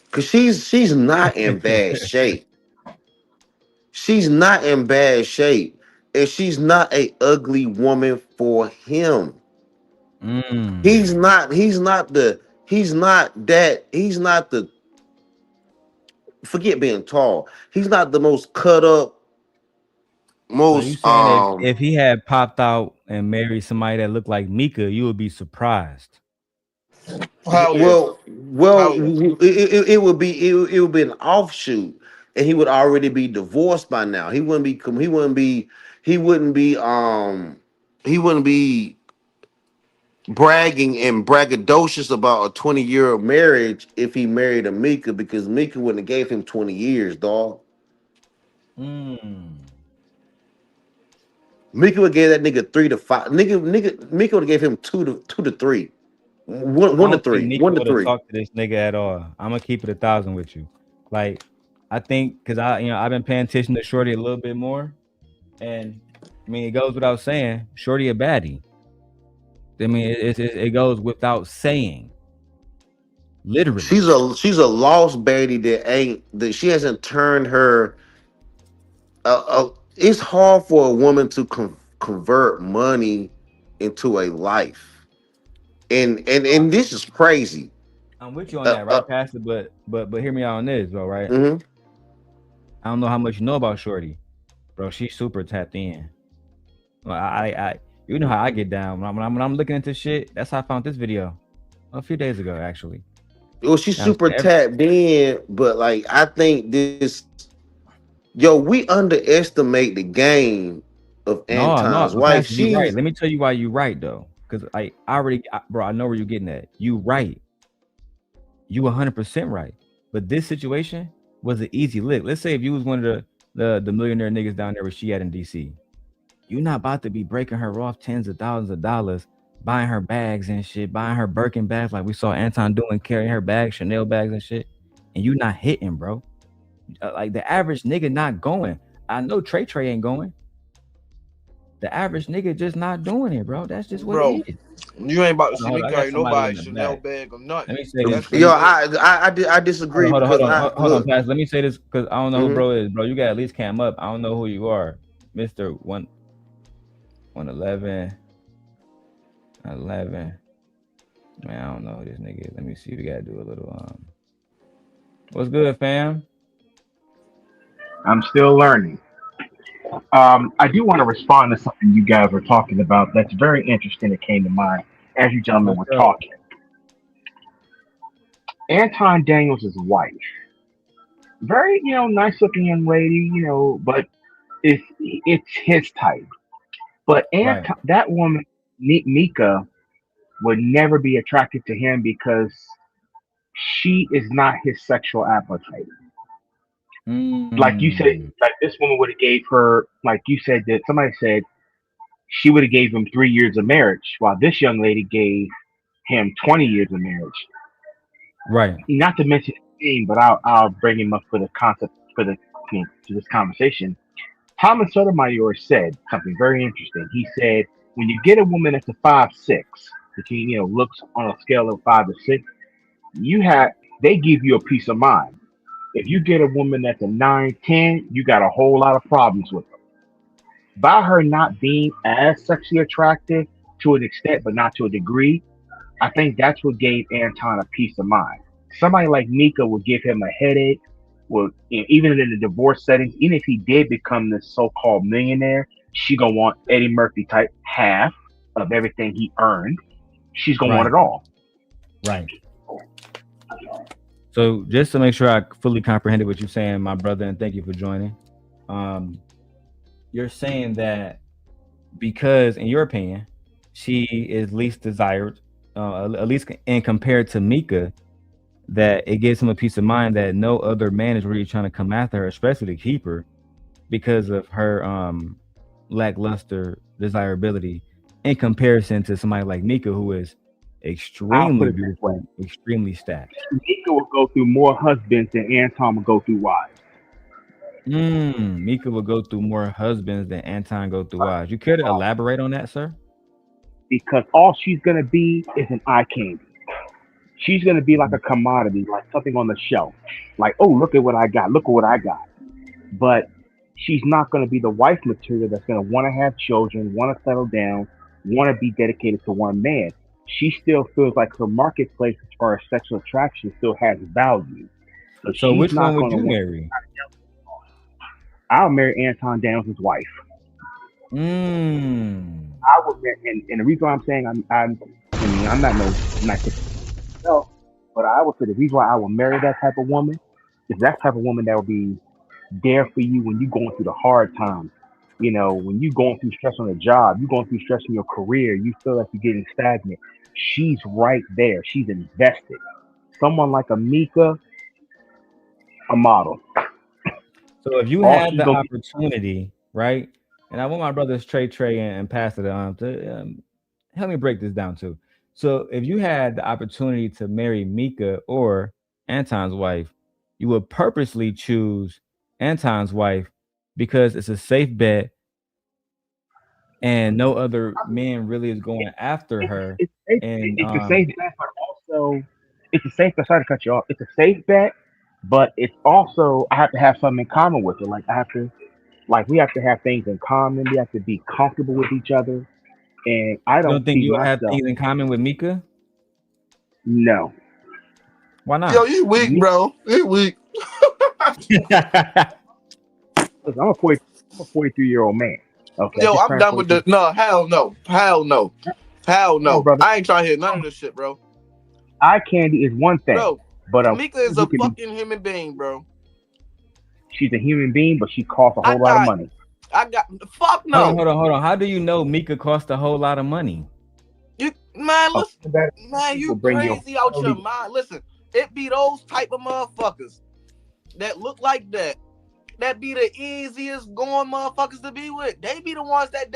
because she's not in bad shape. She's not in bad shape, and she's not a ugly woman for him. He's not the forget being tall. He's not the most cut up, So you most saying if he had popped out and married somebody that looked like Mika, you would be surprised. well, it would be it would be an offshoot, and he would already be divorced by now. He wouldn't be bragging and braggadocious about a 20-year marriage if he married a Mika, because Mika wouldn't have gave him 20 years, dog. Mika would give that nigga 3 to 5. Mika would have gave him 2 to 3. One I to don't think 3. Nika 1 to would have 3. talked to this nigga at all. I'm gonna keep it 1,000 with you. Like, I think because I've been paying attention to Shorty a little bit more, and I mean it goes without saying, Shorty a baddie. I mean it goes without saying. Literally, She's a lost baddie that she hasn't turned her. It's hard for a woman to convert money into a life, and this is crazy. I'm with you on that, right, Pastor? But hear me out on this, bro. Right? Mm-hmm. I don't know how much you know about Shorty, bro. She's super tapped in. Well, I you know how I get down when I'm looking into shit. That's how I found this video. a few days ago, actually. Well, she's super tapped in, but like I think this, we underestimate the game of Anton's wife. You're right. Let me tell you why you're right though, because I know where you're getting at. You right. You 100% right. But this situation was an easy lick. Let's say if you was one of the millionaire niggas down there where she at in DC, you're not about to be breaking her off tens of thousands of dollars, buying her bags and shit, buying her Birkin bags like we saw Anton doing, carrying her bags, Chanel bags and shit, and you not hitting, bro. Like the average nigga not going. I know Trey ain't going. The average nigga just not doing it, bro. That's just what it is. You ain't about to see me carry nobody Chanel bag or nothing. Let me say this. Yo, I disagree. Hold on, Pass. Let me say this because I don't know who bro is, bro. You got to at least cam up. I don't know who you are, Mr. 111. 11. Man, I don't know who this nigga is. Let me see. We got to do a little. What's good, fam? I'm still learning. I do want to respond to something you guys were talking about that's very interesting that came to mind as you gentlemen were talking. Anton Daniels' wife. Very, nice looking young lady, but it's his type. But Anton, that woman, Mika, would never be attracted to him because she is not his sexual appetite. Like you said, like this woman would have gave her, like you said, that somebody said she would have gave him 3 years of marriage, while this young lady gave him 20 years of marriage. Right. Not to mention his name, but I'll bring him up for the concept for this conversation. Thomas Sotomayor said something very interesting. He said, when you get a woman that's a 5'6", that looks on a scale of 5 to 6, they give you a peace of mind. If you get a woman that's a 9'10", you got a whole lot of problems with her. By her not being as sexually attractive to an extent, but not to a degree, I think that's what gave Anton a peace of mind. Somebody like Mika would give him a headache. Well, even in the divorce settings, even if he did become this so-called millionaire, she gonna want Eddie Murphy type half of everything he earned. She's gonna want it all. Right. So just to make sure I fully comprehended what you're saying, my brother, and thank you for joining. You're saying that because, in your opinion, she is least desired, at least in compared to Mika, that it gives him a peace of mind that no other man is really trying to come after her, especially to keep her, because of her lackluster desirability in comparison to somebody like Mika, who is extremely beautiful, extremely stacked. Mika will go through more husbands than Anton will go through wives. Mika will go through more husbands than Anton go through wives. You care to elaborate on that, sir? Because all she's gonna be is an eye candy. She's gonna be like a commodity, like something on the shelf. Like, oh, look at what I got. Look at what I got. But she's not gonna be the wife material that's gonna want to have children, want to settle down, want to be dedicated to one man. She still feels like her marketplace as far as sexual attraction still has value. So which one would you marry? I'll marry Anton Daniels' wife. I would marry, and the reason why I'm saying I'm not no, but I would say the reason why I would marry that type of woman is that type of woman that will be there for you when you're going through the hard times. When you're going through stress on the job, you're going through stress in your career, you feel like you're getting stagnant. She's right there. She's invested. Someone like a Mika, a model. So if you had the opportunity, right? And I want my brothers Trey and Pastor to help me break this down too. So if you had the opportunity to marry Mika or Anton's wife, you would purposely choose Anton's wife because it's a safe bet and no other man really is going after her. It's a safe bet, but also it's a safe bet. Sorry to cut you off. It's a safe bet, but it's also I have to have something in common with her. We have to have things in common. We have to be comfortable with each other. And I don't think you have things in common with Mika? No. Why not? Yo, you weak, bro. You weak. I'm a 43-year-old man. Okay. Yo, I'm done with the hell no. Oh, I ain't trying to hear none of this shit, bro. eye candy is one thing, Bro, but Tamika is a can be, fucking human being, bro. she's a human being, but she costs a I whole lot of got, money. fuck no. Hold on. How do you know Mika cost a whole lot of money? You man, Oh, listen, that man, you will bring you crazy out your mind. Listen, it be those type of motherfuckers that look like that. That be the easiest going motherfuckers to be with. They be the ones that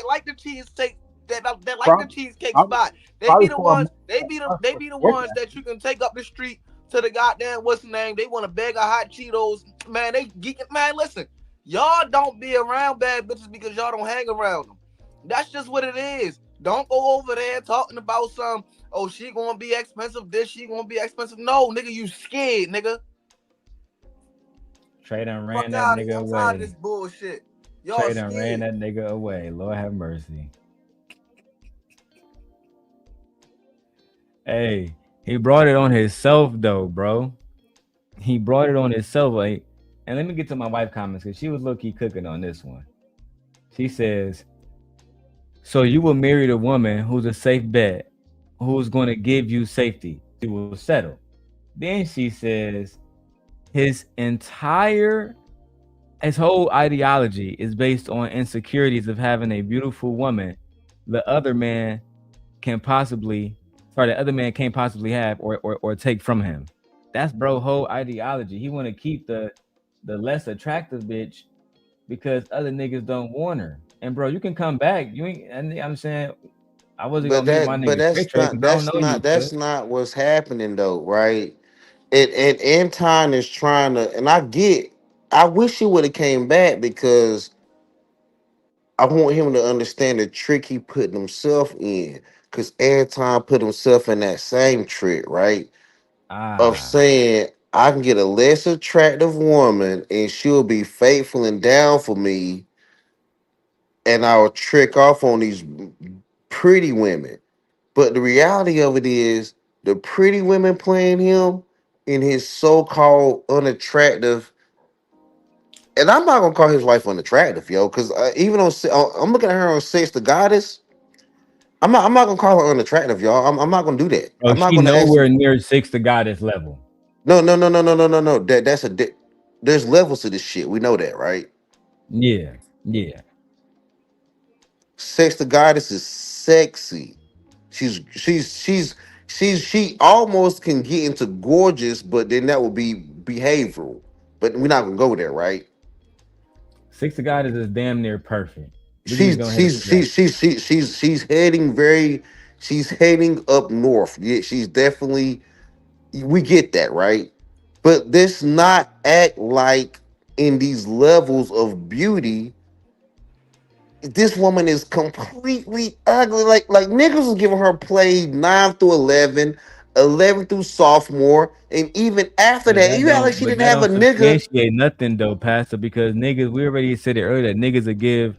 like the cheesecake, that like the cheesecake spot. They be the ones. They be the ones that you can take up the street to the goddamn what's the name. They want a bag of hot Cheetos. Man, they geeking. Man, listen, y'all don't be around bad bitches because y'all don't hang around them. That's just what it is. Don't go over there talking about some. Oh, she gonna be expensive. This she gonna be expensive. No, nigga, you scared, nigga. Trey done ran that nigga away. I'm tired of this bullshit. Y'all Trey done scared. ran that nigga away. Lord have mercy. Hey, he brought it on himself though, bro. He brought it on himself. Like, and let me get to my wife comments because she was low-key cooking on this one. She says, so you will marry the woman who's a safe bet, who's going to give you safety. She will settle. Then she says, his whole ideology is based on insecurities of having a beautiful woman the other man can't possibly have or take from him. That's bro whole ideology. He want to keep the less attractive bitch because other niggas don't want her. And bro, you can come back. You ain't. And I'm saying I wasn't gonna meet my nigga. That's not what's happening though, right? And Anton is trying to, and I wish he would have came back because I want him to understand the trick he put himself in. Because Anton put himself in that same trick, right? Of saying I can get a less attractive woman and she'll be faithful and down for me, and I'll trick off on these pretty women. But the reality of it is the pretty women playing him in his so-called unattractive, and I'm not gonna call his wife unattractive, yo, because even I'm looking at her on Sex the Goddess. I'm not gonna call her unattractive, y'all. I'm not gonna do that. Bro, I'm not she gonna nowhere near Sex the Goddess level. No. There's levels to this shit. We know that, right? Yeah. Sex the Goddess is sexy. She almost can get into gorgeous, but then that would be behavioral. But we're not gonna go there, right? Sex the Goddess is damn near perfect. She's heading up north. Yeah, she's definitely, we get that, right? But this not act like in these levels of beauty. This woman is completely ugly. Like niggas was giving her play 9 through 11, 11 through sophomore, and even after that, you act like she didn't have a nigga. Nothing though, Pastor, because niggas, we already said it earlier, that niggas will give,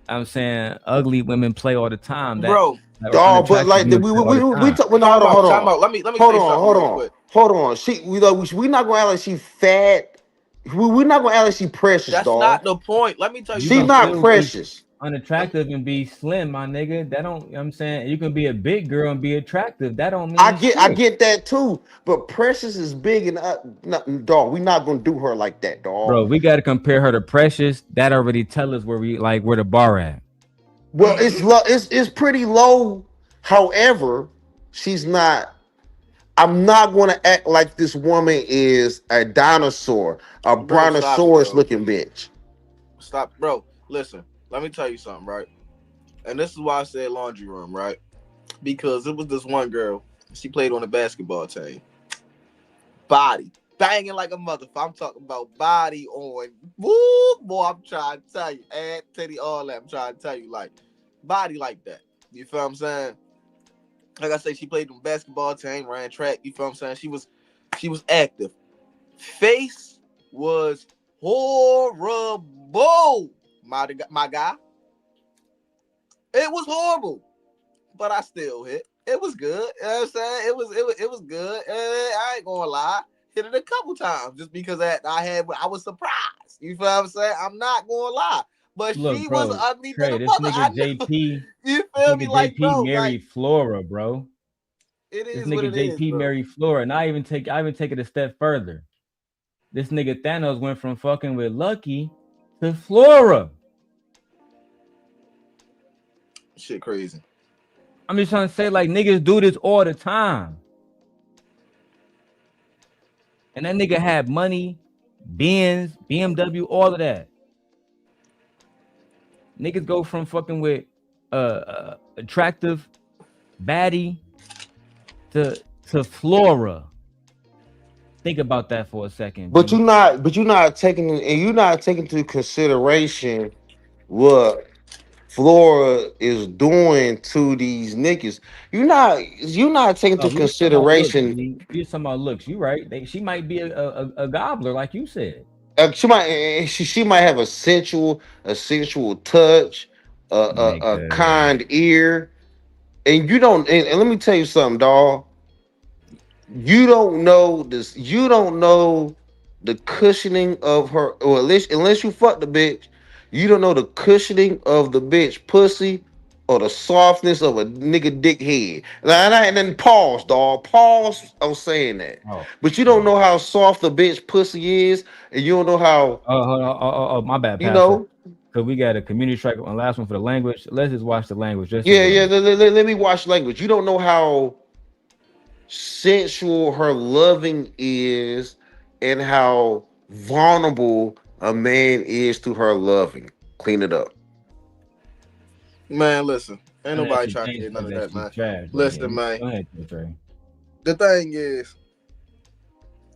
I'm saying, ugly women play all the time. Bro, dog, but like we talk. Hold on. Let me say something real quick. Hold on. We not gonna act like she fat. We not gonna act like she precious. That's dog. not the point. Let me tell you, she's not precious. Unattractive and be slim, my nigga. That don't. I'm saying you can be a big girl and be attractive. That don't mean I get that too. But Precious is big and dog. We not gonna do her like that, dog. Bro, we got to compare her to Precious. That already tell us where the bar at. Well, it's pretty low. However, she's not. I'm not going to act like this woman is a dinosaur, a brontosaurus looking bitch. Stop, bro. Listen, let me tell you something, right? And this is why I said laundry room, right? Because it was this one girl. She played on the basketball team. Body banging like a motherfucker. I'm talking about body on. Woo, boy, I'm trying to tell you. And titty, all that. I'm trying to tell you, like, body like that. You feel what I'm saying? Like I say, she played on the basketball team, ran track. You feel what I'm saying? She was active. Face was horrible, my guy. It was horrible, but I still hit. It was good. You know what I'm saying? It was good. I ain't gonna lie. Hit it a couple times just because I was surprised. You feel what I'm saying? I'm not gonna lie. But look, she bro, was ugly Trey, to the this mother. nigga JP. You feel me? Like, JP bro, married like, Flora, bro. It This is what nigga it is, JP bro. married Flora, and I even take it a step further. This nigga Thanos went from fucking with Lucky to Flora. Shit crazy. I'm just trying to say, like, niggas do this all the time. And that nigga had money, Benz, BMW, all of that. Niggas go from fucking with attractive baddie to Flora. Think about that for a second. But you're not taking into consideration what Flora is doing to these niggas. You're not taking into We just talking about looks, consideration. B. We just talking about looks. You right. She might be a gobbler, like you said. She might have a sensual touch, a kind ear, and you don't. And let me tell you something, dawg. You don't know this. You don't know the cushioning of her, or unless you fuck the bitch, you don't know the cushioning of the bitch pussy or the softness of a nigga dick head. And then pause, dog. Pause. I'm saying that, but you don't know how soft the bitch pussy is, and you don't know how. Oh, my bad, you Pastor. know. Because we got a community strike on last one for the language. Let's just watch the language. Yeah. Let me watch language. You don't know how sensual her loving is and how vulnerable a man is to her loving. Clean it up. Man, listen. Ain't nobody trying to hear none of that, man. Trash, listen, man. Go ahead, Trey. The thing is,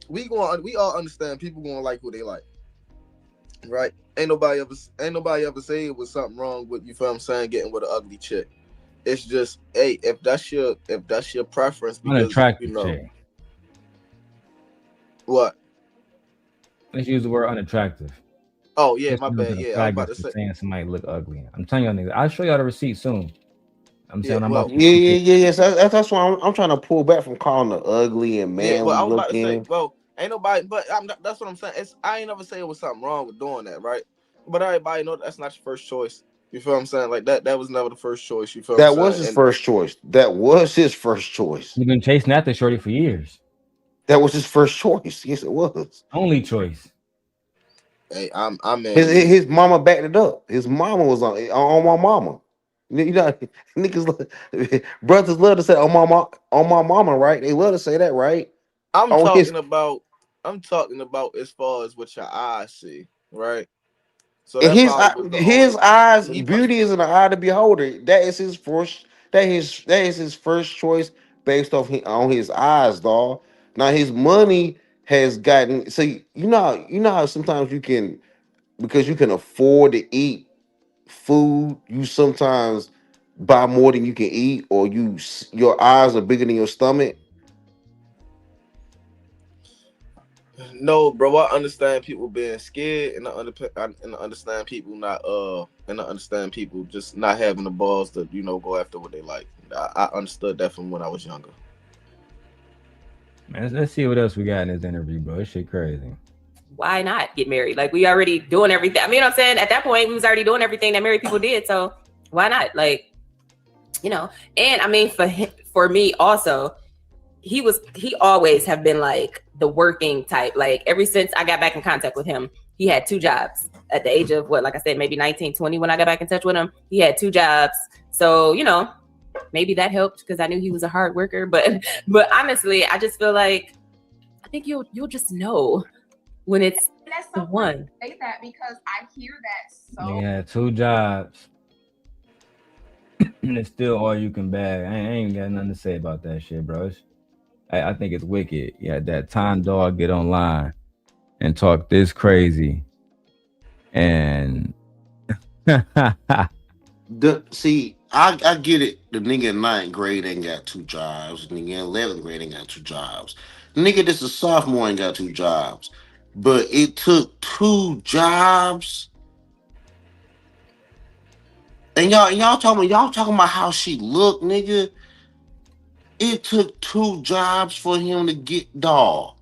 we all understand people gonna like what they like. Right? Ain't nobody ever say it was something wrong with, you feel what I'm saying, getting with an ugly chick. It's just, hey, if that's your preference, because unattractive chick. What? Let's use the word unattractive. Oh yeah, my bad. Yeah, I'm about to say saying somebody look ugly. I'm telling y'all niggas. I'll show y'all the receipt soon. I'm saying yeah. So that's why I'm trying to pull back from calling her ugly and manly well, I was looking. about to say, well, ain't nobody, but that's what I'm saying. I ain't never say it was something wrong with doing that, right? But everybody know that's not your first choice. You feel what I'm saying? Like that was never the first choice. You feel that what I'm was saying? his first choice. That was his first choice. You've been chasing after shorty for years. That was his first choice. Yes, it was. Only choice. Hey, I'm in. His mama backed it up. His mama was on my mama. You know, niggas, brothers love to say on my mama, right? They love to say that, right? I'm talking about as far as what your eyes see, right? So and that his eyes, beauty is in the eye of the beholder. That is his first. That is his first choice based on his eyes, dog. Now his money has gotten. So you know how sometimes you can, because you can afford to eat food, you sometimes buy more than you can eat, or your eyes are bigger than your stomach. No, bro. I understand people being scared, and I understand people not and I understand people just not having the balls to go after what they like. I understood that from when I was younger. Man, let's see what else we got in this interview, bro. This shit crazy. Why not get married? Like, we already doing everything. I mean, you know what I'm saying? At that point, we was already doing everything that married people did. So why not? Like, and I mean, for me also, he always have been like the working type. Like, ever since I got back in contact with him, he had 2 jobs at the age of like I said, maybe 19, 20 when I got back in touch with him. He had 2 jobs. So, maybe that helped because I knew he was a hard worker. But honestly, I just feel like I think you'll just know when it's the one. Say that because I hear that so. They had 2 jobs. And it's still all you can bag. I ain't got nothing to say about that shit, bro. I think it's wicked. Yeah, that time dog get online and talk this crazy. And See, I get it. The nigga in 9th grade ain't got 2 jobs. The nigga in 11th grade ain't got 2 jobs. The nigga that's a sophomore ain't got 2 jobs. But it took 2 jobs. And y'all talking about how she looked, nigga. It took 2 jobs for him to get dog.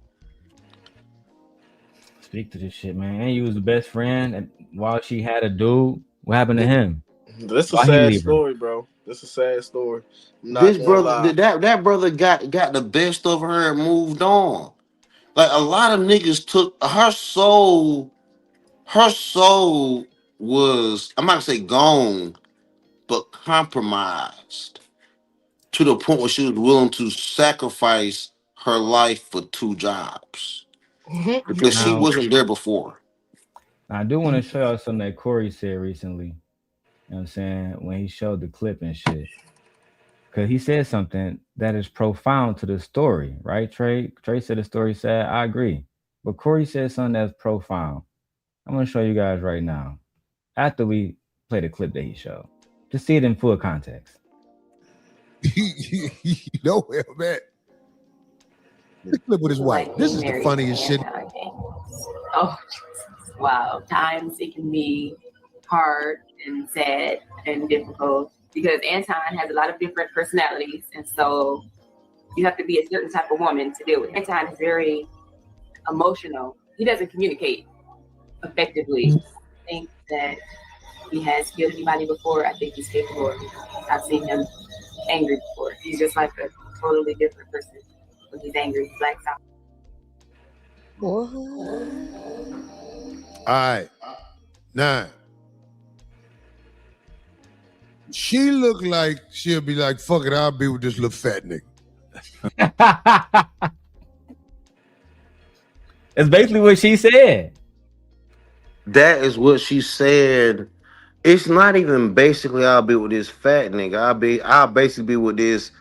Speak to this shit, man. And you was the best friend, and while she had a dude, what happened to him? That's a sad story, bro. This is a sad story. I'm not This gonna brother, lie. that brother got the best of her and moved on. Like a lot of niggas took her soul. Her soul was, I'm not gonna say gone, but compromised to the point where she was willing to sacrifice her life for two jobs because she Now, wasn't there before. I do want to show y'all something that Corey said recently. You know what I'm saying? When he showed the clip and shit. Because he said something that is profound to the story, right, Trey? Trey said the story sad. I agree. But Corey said something that's profound. I'm going to show you guys right now. After we play the clip that he showed. To see it in full context. You know where I'm at. The clip with his wife. This is the funniest shit. Oh, wow. Times it can be hard and sad and difficult because Anton has a lot of different personalities. And so you have to be a certain type of woman to deal with. Anton is very emotional. He doesn't communicate effectively. I think that he has killed anybody before. I think he's capable of it. I've seen him angry before. He's just like a totally different person when he's angry. He blacks out. All right. Now, she look like she'll be like, fuck it, I'll be with this little fat nigga. That's basically what she said. That is what she said. It's not even basically I'll be with this fat nigga. I'll basically be with this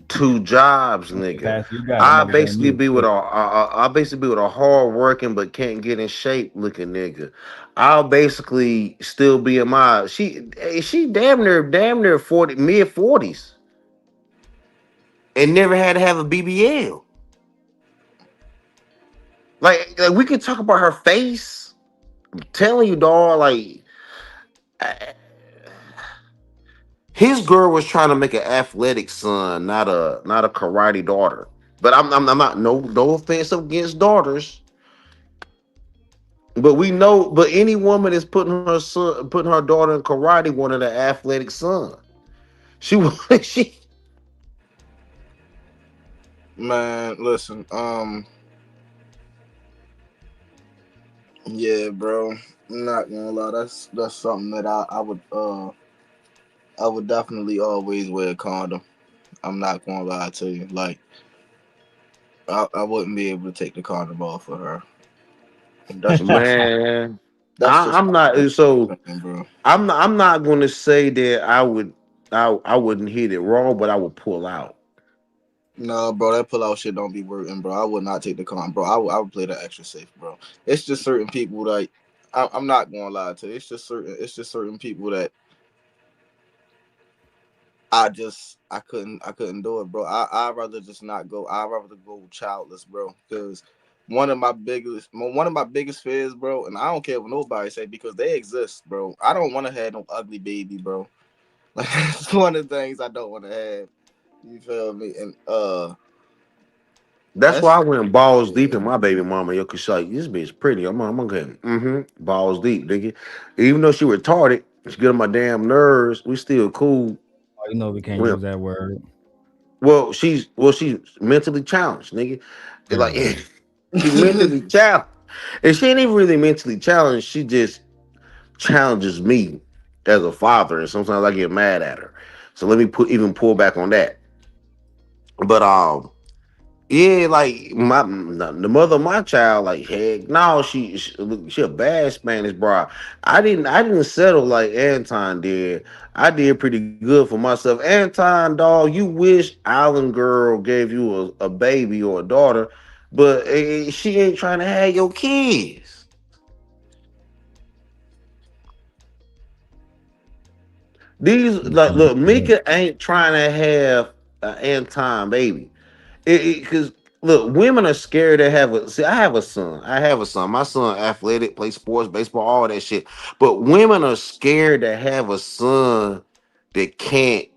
two jobs nigga. I'll basically be with a hard working but can't get in shape looking nigga. I'll basically still be in my she damn near 40 mid 40s and never had to have a BBL. Like we can talk about her face. I'm telling you, dog, like his girl was trying to make an athletic son, not a karate daughter. But I'm not no offense against daughters. But we know, but any woman is putting her daughter in karate wanted an athletic son. She Man, listen, yeah, bro. I'm not gonna lie, that's something that I would definitely always wear a condom. I'm not gonna lie to you. Like I wouldn't be able to take the condom off for her. That's just, man. that's just I'm not so bro. I'm not gonna say that I wouldn't hit it wrong, but I would pull out. No, bro, that pull out shit don't be working, bro. I would not take the condom, bro. I would play that extra safe, bro. It's just certain people like I'm not gonna lie to you. It's just certain people that I couldn't do it, bro. I'd rather just not go. I'd rather go childless, bro. Because one of my biggest fears, bro, and I don't care what nobody say because they exist, bro. I don't want to have no ugly baby, bro. Like that's one of the things I don't want to have. You feel me? And That's why I went balls deep in my baby mama. Yo, cause like this bitch pretty. I'm gonna balls deep, nigga. Even though she retarded, she get on my damn nerves. We still cool. Oh, you know we can't use that word. Well, she's mentally challenged, nigga. Like she mentally challenged, and she ain't even really mentally challenged. She just challenges me as a father, and sometimes I get mad at her. So let me pull back on that. But yeah, like the mother of my child, like heck no, she a bad Spanish broad. I didn't settle like Anton did. I did pretty good for myself. Anton, dog, you wish Island Girl gave you a baby or a daughter, but she ain't trying to have your kids. These look, Mika ain't trying to have an Anton baby. Because look, women are scared to have a. See, I have a son. My son athletic, play sports, baseball, all that shit. But women are scared to have a son that can't.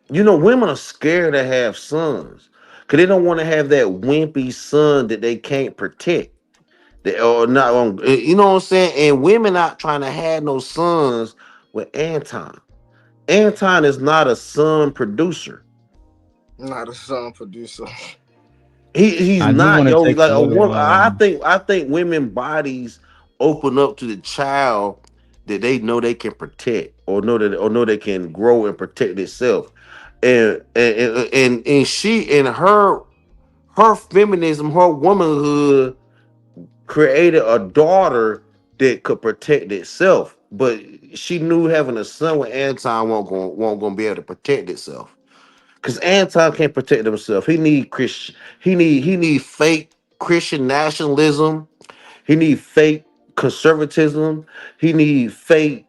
Women are scared to have sons because they don't want to have that wimpy son that they can't protect. Or not. You know what I'm saying? And women not trying to have no sons with Anton. Anton is not a son producer. Not a son producer. He's I do not, want to yo. take Like a a little. woman, I think women bodies open up to the child that they know they can protect, or know they can grow and protect itself, and she in her feminism, her womanhood created a daughter that could protect itself, but she knew having a son with Anton won't gonna be able to protect itself. Cause Anton can't protect himself. He need Christian. He need fake Christian nationalism. He need fake conservatism. He need fake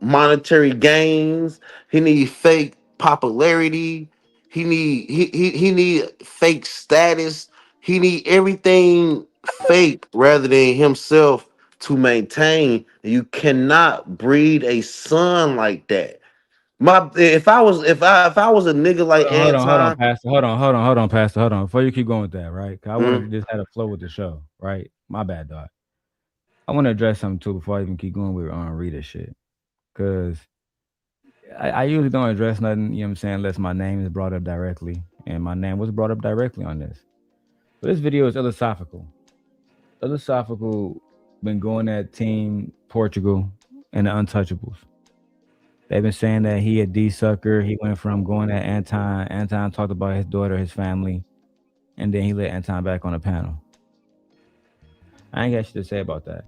monetary gains. He need fake popularity. He need fake status. He need everything fake rather than himself to maintain. You cannot breed a son like that. If I was a nigga like Hold on, Anton, Pastor. Hold on, Pastor. Hold on. Before you keep going with that, right? 'Cause I want to just had a flow with the show, right? My bad, dog. I want to address something too before I even keep going with Rita shit. Cause I usually don't address nothing, you know what I'm saying, unless my name is brought up directly. And my name was brought up directly on this. But this video is philosophical. Philosophical been going at Team Portugal and the Untouchables. They've been saying that he a D sucker. He went from going at Anton. Anton talked about his daughter, his family, and then he let Anton back on the panel. I ain't got shit to say about that,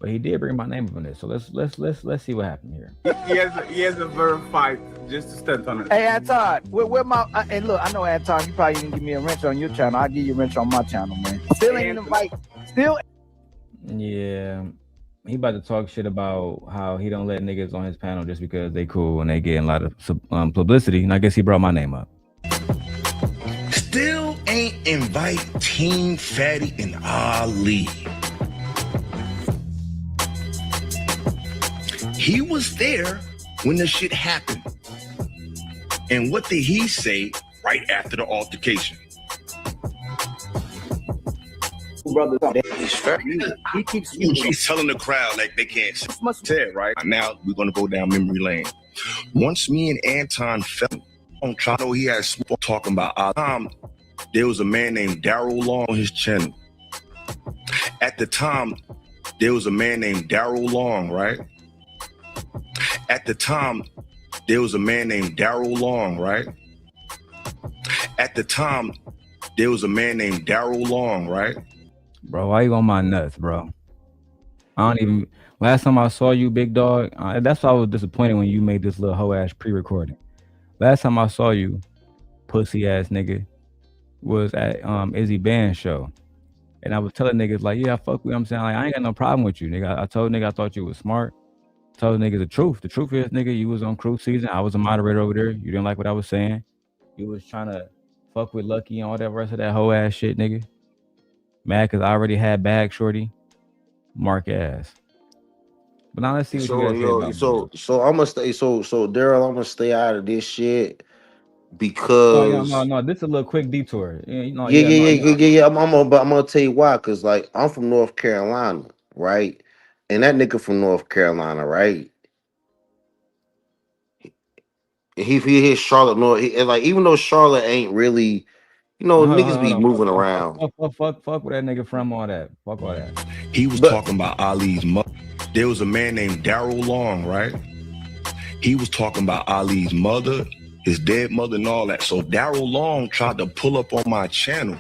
but he did bring my name up on this. So let's see what happened here. He has a verified just to stunt on it. Hey Anton, where my and look, I know Anton, you probably didn't give me a wrench on your channel. I'll give you a wrench on my channel, man. Still ain't invite. Still. Yeah, he about to talk shit about how he don't let niggas on his panel just because they cool and they getting a lot of publicity. And I guess he brought my name up. Still ain't invite Team Fatty and Ali. He was there when the shit happened. And what did he say right after the altercation? Brother, he keeps he's telling the crowd like they can't say it, right? Now we're gonna go down memory lane. Once me and Anton fell on trying to know he had smoke talking about there was a man named Darrel Long on his channel. At the time, there was a man named Darrel Long, right? At the time, there was a man named Darrel Long, right? At the time, there was a man named Darrel Long, right? Bro, why you on my nuts, bro? I don't even. Last time I saw you, big dog, that's why I was disappointed when you made this little hoe ass pre-recording. Last time I saw you, pussy ass nigga, was at Izzy Band's show, and I was telling niggas like, yeah, I fuck with you. I'm saying like I ain't got no problem with you, nigga. I told nigga I thought you was smart. Told niggas the truth. The truth is, nigga, you was on cruise season. I was a moderator over there. You didn't like what I was saying. You was trying to fuck with Lucky and all that rest of that hoe ass shit, nigga. Mad because I already had bag shorty, mark ass. But now let's see what you guys say about me. So I'm gonna stay. So Darrell, I'm gonna stay out of this shit because no. This is a little quick detour. Yeah. I'm gonna tell you why. Cause like I'm from North Carolina, right? And that nigga from North Carolina, right? He hit Charlotte, North. Like even though Charlotte ain't really. Niggas be moving around. Fuck where that nigga from, all that. Fuck all that. He was talking about Ali's mother. There was a man named Darrel Long, right? He was talking about Ali's mother, his dead mother, and all that. So Darrel Long tried to pull up on my channel.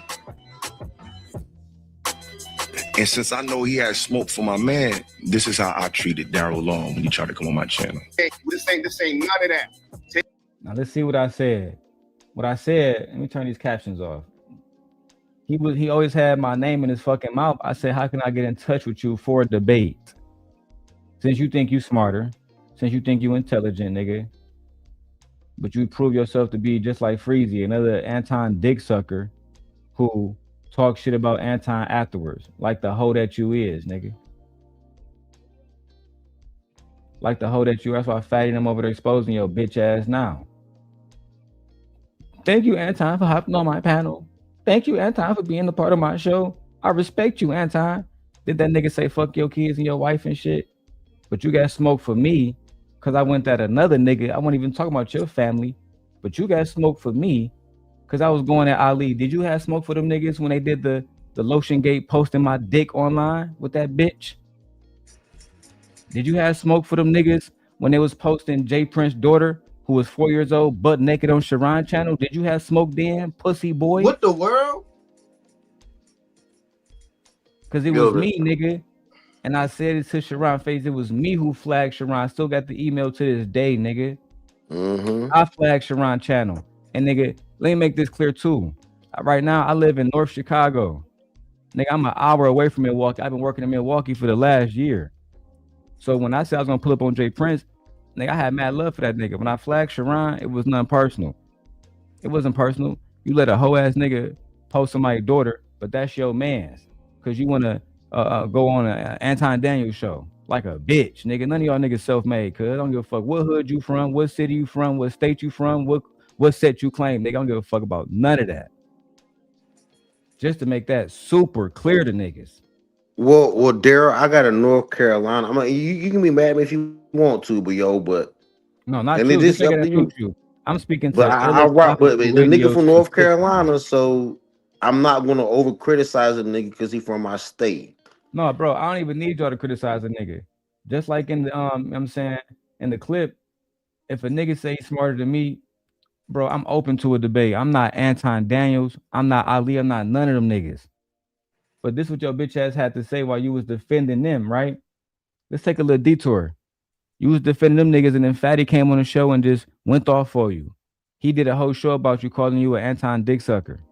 And since I know he had smoke for my man, this is how I treated Darrel Long when he tried to come on my channel. Hey, this ain't none of that. Now let's see what I said. What I said, let me turn these captions off. He always had my name in his fucking mouth. I said, how can I get in touch with you for a debate? Since you think you smarter, since you think you intelligent, nigga, but you prove yourself to be just like Freezy, another Anton dick sucker who talks shit about Anton afterwards, like the hoe that you is, nigga. Like the hoe that you. That's why Fatty them over there exposing your bitch ass now. Thank you, Anton, for hopping on my panel. Thank you, Anton, for being a part of my show. I respect you, Anton. Did that nigga say fuck your kids and your wife and shit? But you got smoke for me because I went at another nigga. I wasn't even talking about your family, but you got smoke for me because I was going at Ali. Did you have smoke for them niggas when they did the Lotion Gate posting my dick online with that bitch? Did you have smoke for them niggas when they was posting Jay Prince's daughter, who was 4 years old, butt naked on Sharon channel? Did you have smoke then, pussy boy? What the world? Because it was me, nigga. And I said it to Sharon face. It was me who flagged Sharon. I still got the email to this day, nigga. I flagged Sharon channel. And nigga, let me make this clear too. Right now, I live in North Chicago. Nigga, I'm an hour away from Milwaukee. I've been working in Milwaukee for the last year. So when I said I was gonna pull up on Jay Prince, nigga, I had mad love for that nigga. When I flagged Sharon, it was nothing personal. It wasn't personal. You let a hoe ass nigga post somebody's daughter, but that's your man's. Cause you wanna go on an Anton Daniels show like a bitch, nigga. None of y'all niggas self-made, cuz I don't give a fuck what hood you from, what city you from, what state you from, what set you claim. Nigga, I don't give a fuck about none of that. Just to make that super clear to niggas. Well, Darrel, I got a North Carolina. I mean, you can be mad at me if you want to, but no, not and you. this This up ain't to got you. I'm speaking to But I rock, but the nigga from North Carolina, so I'm not gonna over criticize a nigga because he from my state. No, bro, I don't even need y'all to criticize a nigga. Just like in the I'm saying in the clip, if a nigga say he's smarter than me, bro, I'm open to a debate. I'm not Anton Daniels. I'm not Ali. I'm not none of them niggas. But this is what your bitch ass had to say while you was defending them, right? Let's take a little detour. You was defending them niggas, and then Fatty came on the show and just went off for you. He did a whole show about you, calling you an Anton dick sucker.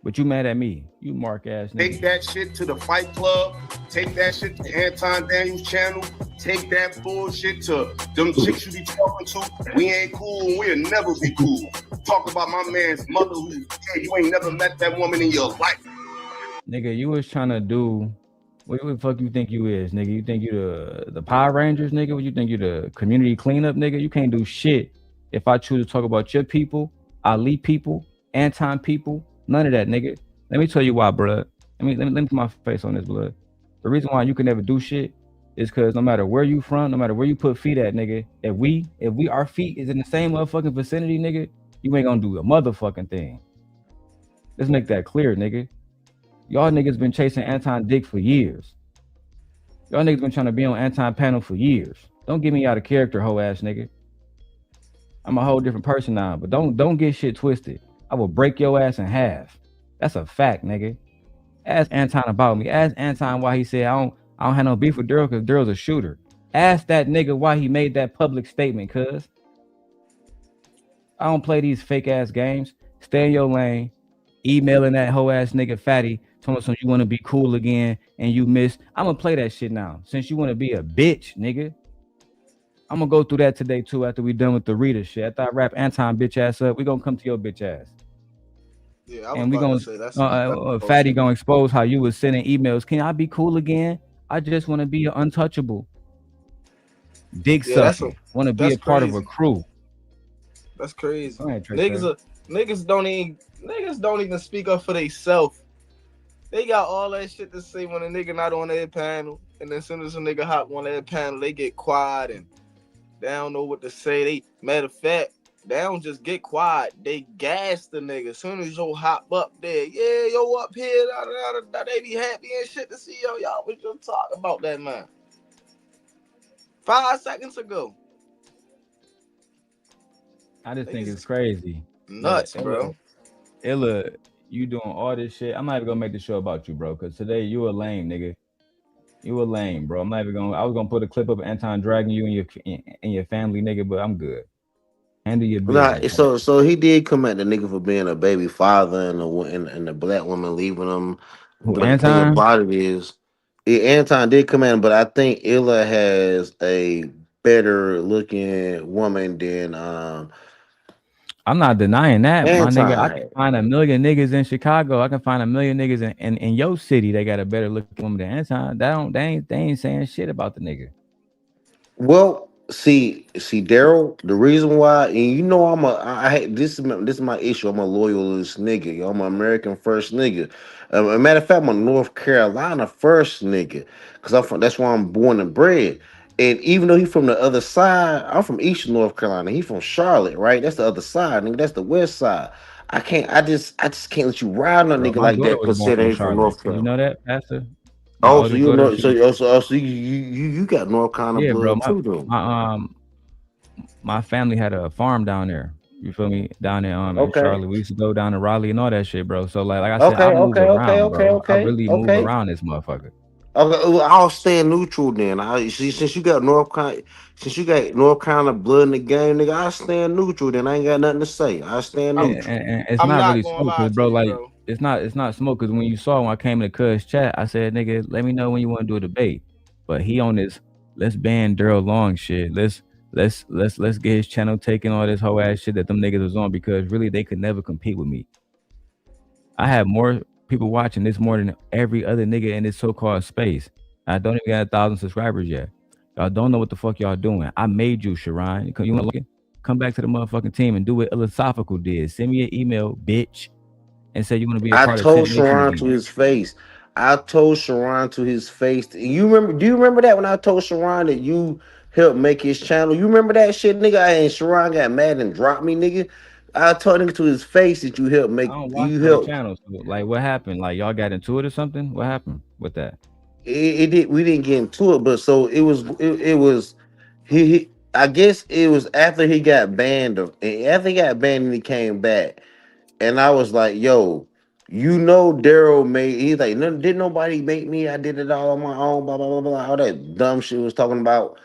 But you mad at me, you mark ass nigga. Take that shit to the Fight Club. Take that shit to Anton Daniels channel. Take that bullshit to them chicks you be talking to. We ain't cool and we'll never be cool. Talk about my man's mother who, yeah, you ain't never met that woman in your life. Nigga, you was trying to do, what the fuck you think you is, nigga? You think you the Power Rangers, nigga? What you think you the community cleanup, nigga? You can't do shit if I choose to talk about your people, Ali people, Anton people. None of that, nigga. Let me tell you why, blood. Let me put my face on this, blood. The reason why you can never do shit is because no matter where you from, no matter where you put feet at, nigga, if our feet is in the same motherfucking vicinity, nigga, you ain't gonna do a motherfucking thing. Let's make that clear, nigga. Y'all niggas been chasing Anton dick for years. Y'all niggas been trying to be on Anton panel for years. Don't get me out of character, hoe ass nigga. I'm a whole different person now, but don't get shit twisted. I will break your ass in half. That's a fact, nigga. Ask Anton about me. Ask Anton why he said I don't have no beef with Darrel because Darrel's a shooter. Ask that nigga why he made that public statement, cuz. I don't play these fake ass games. Stay in your lane. Emailing that hoe ass nigga Fatty, telling us you want to be cool again and you miss. I'm gonna play that shit now. Since you want to be a bitch, nigga. I'm gonna go through that today too after we done with the Rita shit. After I wrap Anton bitch ass up, we gonna come to your bitch ass. Yeah, and we gonna Fatty gonna expose how you was sending emails. Can I be cool again? I just want to be an untouchable. Dick sucker. Want to be a part of a crew. That's crazy. Ahead, Niggas don't even speak up for themselves. They got all that shit to say when a nigga not on their panel, and then as soon as a nigga hop on their panel, they get quiet and they don't know what to say. Matter of fact, they don't just get quiet. They gas the nigga. As soon as you hop up there, yeah, yo up here, they be happy and shit to see yo. Y'all was just talking about that, man. 5 seconds ago. I just think it's crazy. Nuts, bro. Illa, you doing all this shit. I'm not even gonna make the show about you, bro, because today you a lame, nigga. You a lame, bro. I'm not even gonna. I was gonna put a clip of Anton dragging you and your family, nigga, but I'm good. Handle your business. Nah, so he did come at the nigga for being a baby father and the black woman leaving him. Who, but Anton? The thing about it is, Anton did come at him, but I think Illa has a better looking woman than I'm not denying that, Anton. my nigga. I can find a million niggas in Chicago. I can find a million niggas in your city. They got a better looking woman than Anton. They ain't saying shit about the nigga. Well, see, Darrel. The reason why, and you know, this is my issue. I'm a loyalist nigga. Yo. I'm an American first nigga. As a matter of fact, I'm a North Carolina first nigga, because that's where I'm born and bred. And even though he's from the other side, I'm from Eastern North Carolina. He's from Charlotte, right? That's the other side, nigga. That's the west side. I just can't let you ride on a Bro, nigga my like daughter that was born from considering he's from Charlotte. North Did you Carolina. know that, Pastor? My Oh, so oldest you daughter, know, she so you got North Carolina yeah, bro. blood too, though. My family had a farm down there. You feel me? Down there in Okay, Charlotte. We used to go down to Raleigh and all that shit, bro. So like I said, I okay, move okay, okay, around, okay, bro. I okay, really move okay. around this motherfucker. Okay, well, I'll stay neutral then. I see since you got North Carolina blood in the game, nigga. I stand neutral. Then I ain't got nothing to say. I stand Yeah, neutral. and it's I'm not not really gonna smoke, lie cause to bro, you, like bro. it's not smoke, cause when you saw when I came to Cuz chat, I said, nigga, let me know when you want to do a debate. But he on this, let's ban Darrel Long shit. Let's get his channel taken, all this whole ass shit that them niggas was on, because really they could never compete with me. I have more people watching this more than every other nigga in this so-called space. I don't even got 1,000 subscribers yet. Y'all don't know what the fuck y'all doing. I made you, Sharon. You want to come back to the motherfucking team and do what Philosophical did. Send me an email, bitch, and say you want to be a I part of told 10 Nations Sharon to again. his face. I told Sharon to his face. You remember? Do you remember that when I told Sharon that you helped make his channel? You remember that shit, nigga? And Sharon got mad and dropped me, nigga. I told him to his face that you helped I make. don't watch You the other helped. channels. So, like, what happened? Like, y'all got into it or something? What happened with that? It did. We didn't get into it, but so it was. It was. He. I guess it was after he got banned. After he got banned, and he came back. And I was like, yo, you know, Darrel made, he's like, no, didn't nobody make me? I did it all on my own, blah, blah, blah, blah. All that dumb shit was talking about.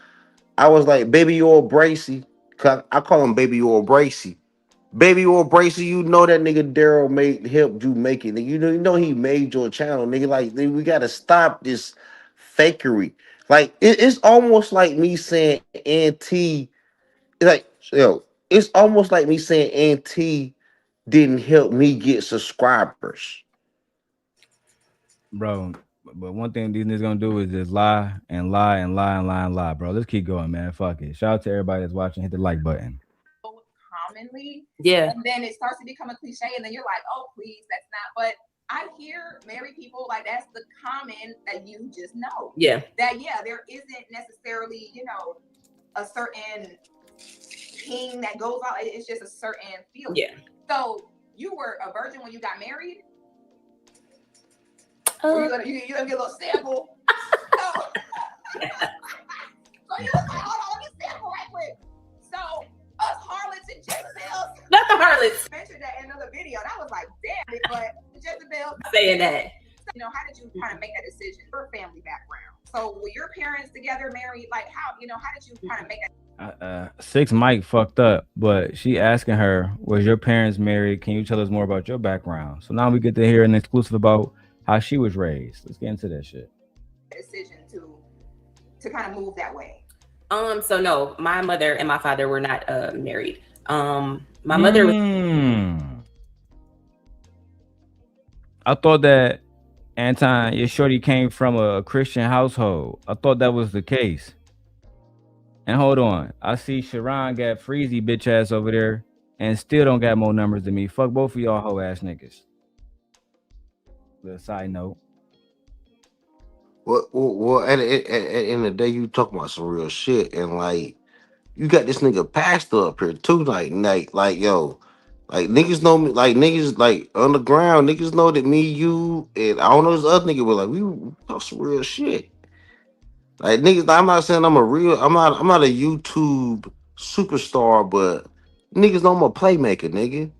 I was like, baby oil Bracy. I call him baby oil Bracy. Baby oil Bracy, you know that nigga Darrel helped you make it. Nigga, you know he made your channel, nigga. Like, we gotta stop this fakery. Like, it's almost like me saying Auntie, like, yo, it's almost like me saying Auntie didn't help me get subscribers. Bro, but one thing these niggas gonna do is just lie and lie and lie and lie and lie, bro. Let's keep going, man. Fuck it. Shout out to everybody that's watching. Hit the like button. Commonly, Yeah. and then it starts to become a cliche, and then you're like, oh, please, that's not. But I hear married people like that's the common that you just know. Yeah. That there isn't necessarily a certain king that goes out. It's just a certain feeling. Yeah. So you were a virgin when you got married. Or you gonna get a little sample. So you hold on, let me sample right quick. So us harlots and Jezebels. Not the harlots. Mentioned that in another video, and I was like, damn it, but Jezebels. Saying that. How did you kind of make that decision? Your family background. So were your parents together, married? Like how did you kind of make that? 6 Mike fucked up, but she asking her, was your parents married? Can you tell us more about your background? So now we get to hear an exclusive about how she was raised. Let's get into that shit. Decision to kind of move that way. So no, my mother and my father were not married. My mother was. I thought that Anton, your shorty came from a Christian household. I thought that was the case. And hold on, I see Sharon got Freezy bitch ass over there and still don't got more numbers than me. Fuck both of y'all hoe ass niggas. Little side note. Well, at the end of the day, you talking about some real shit, and like you got this nigga pastor up here too, like yo, like niggas know me, like niggas like underground niggas know that me, you, and I don't know this other nigga, but like we talk some real shit. Like niggas, I'm not saying I'm not a YouTube superstar, but niggas know I'm a playmaker, nigga.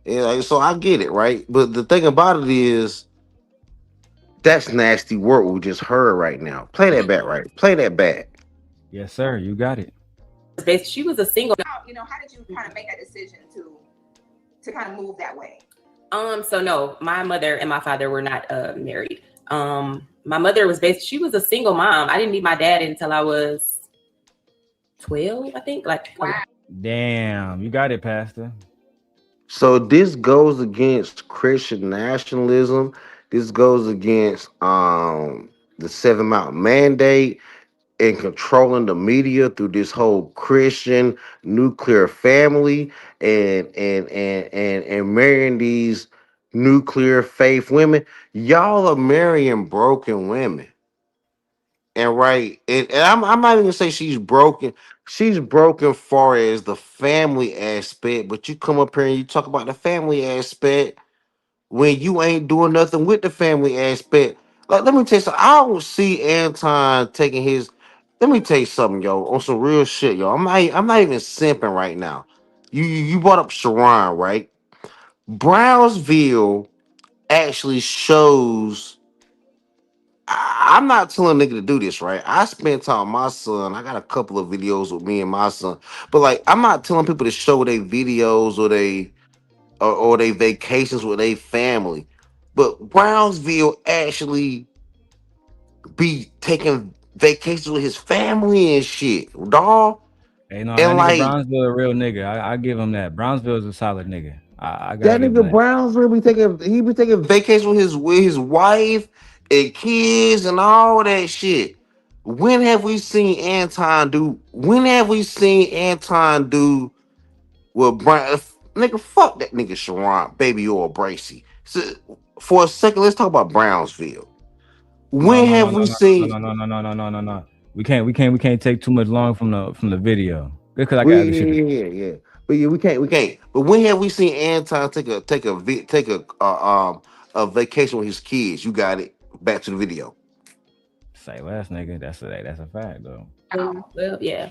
And like, so I get it, right? But the thing about it is, that's nasty work we just heard right now. Play that back, right? Play that back. Yes, sir. You got it. She was a single. How did you kind of make that decision to kind of move that way? So no, my mother and my father were not married. My mother was she was a single mom. I didn't meet my dad until I was 12, I think. Like, wow. Damn, you got it, Pastor. So this goes against Christian nationalism. This goes against the 7 Mountain Mandate and controlling the media through this whole Christian nuclear family and marrying these nuclear faith women. Y'all are marrying broken women. And right, and I'm not even gonna say she's broken. She's broken far as the family aspect, but you come up here and you talk about the family aspect when you ain't doing nothing with the family aspect. Like, let me tell you something. I don't see Anton taking his. Let me tell you something, yo, on some real shit, yo. I'm not even simping right now. You brought up Sharon, right? Brownsville actually shows. I'm not telling a nigga to do this, right? I spent time with my son. I got a couple of videos with me and my son, but like, I'm not telling people to show their videos or they vacations with their family. But Brownsville actually be taking vacations with his family and shit, dog. Hey, no, that And nigga like Brownsville a real nigga. I give him that. Brownsville is a solid nigga. I gotta that give him nigga that. Brownsville be taking vacations with his wife and kids and all that shit. When have we seen Anton do? When have we seen Anton do with Brown? Nigga, fuck that nigga Sharon, baby or Bracy. So, for a second, let's talk about Brownsville. No, When no, no, have no, we no, seen? no, no, no, no, no, no, no, no. We can't take too much long from the video. Because I got other shit to. Yeah. But yeah, we can't. But when have we seen Anton take a vacation with his kids? You got it. Back to the video. Say less, nigga. That's a fact though. Well, yeah,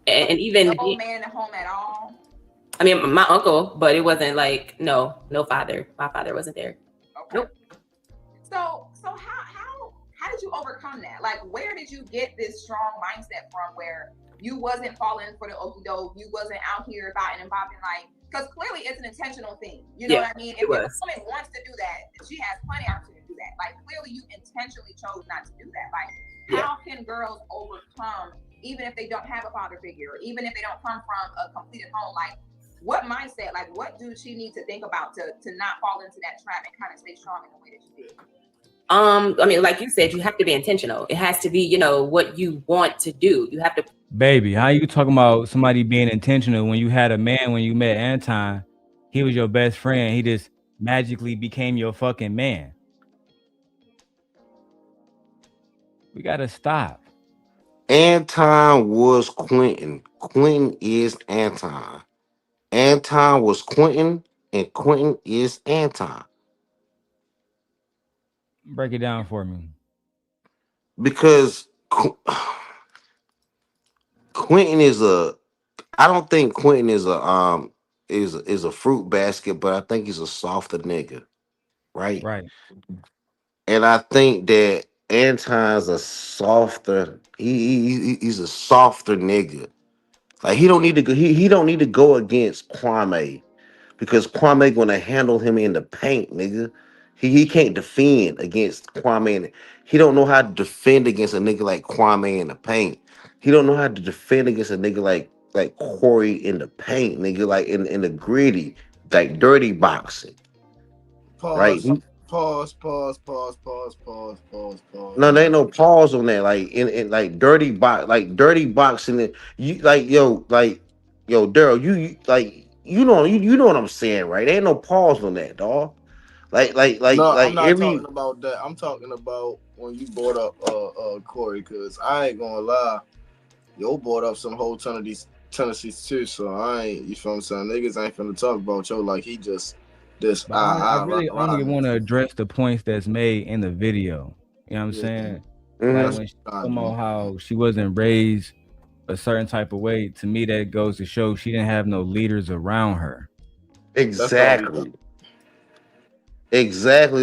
and even No old man at home at all. I mean, my uncle, but it wasn't like no father. My father wasn't there. Okay. Nope. So how did you overcome that? Like, where did you get this strong mindset from where you wasn't falling for the okie doke, you wasn't out here biting and bopping, like, because clearly it's an intentional thing. You know what I mean? If a woman wants to do that, she has plenty of opportunity to do that. Like, clearly you intentionally chose not to do that. Like, how can girls overcome, even if they don't have a father figure, or even if they don't come from a completed home? Like, what mindset, like, what do she need to think about to not fall into that trap and kind of stay strong in the way that she did? I mean, like you said, you have to be intentional. It has to be, what you want to do. You have to. Baby, how you talking about somebody being intentional when you had a man when you met Anton? He was your best friend. He just magically became your fucking man. We gotta stop. Anton was Quentin. Quentin is Anton. Anton was Quentin, and Quentin is Anton. Break it down for me. Because Quentin is I don't think Quentin is a fruit basket, but I think he's a softer nigga, right? Right. And I think that Anton's a softer. He's a softer nigga. Like, he don't need to go. He don't need to go against Kwame, because Kwame gonna handle him in the paint, nigga. He can't defend against Kwame. He don't know how to defend against a nigga like Kwame in the paint. He don't know how to defend against a nigga like Corey in the paint, nigga, like in the gritty, like dirty boxing. Right? Pause. No, there ain't no pause on that. Like in like dirty boxing. You yo Darrel, you like you know what I'm saying, right? There ain't no pause on that, dog. Like No, I'm not every talking about that. I'm talking about when you brought up Corey, because I ain't gonna lie, yo brought up some whole ton of these tendencies too. So I ain't, you feel what I'm saying? Niggas ain't finna talk about yo like he just this. I really only want to address the points that's made in the video. You know what I'm saying? Like when she talking about how she wasn't raised a certain type of way, to me that goes to show she didn't have no leaders around her. Exactly.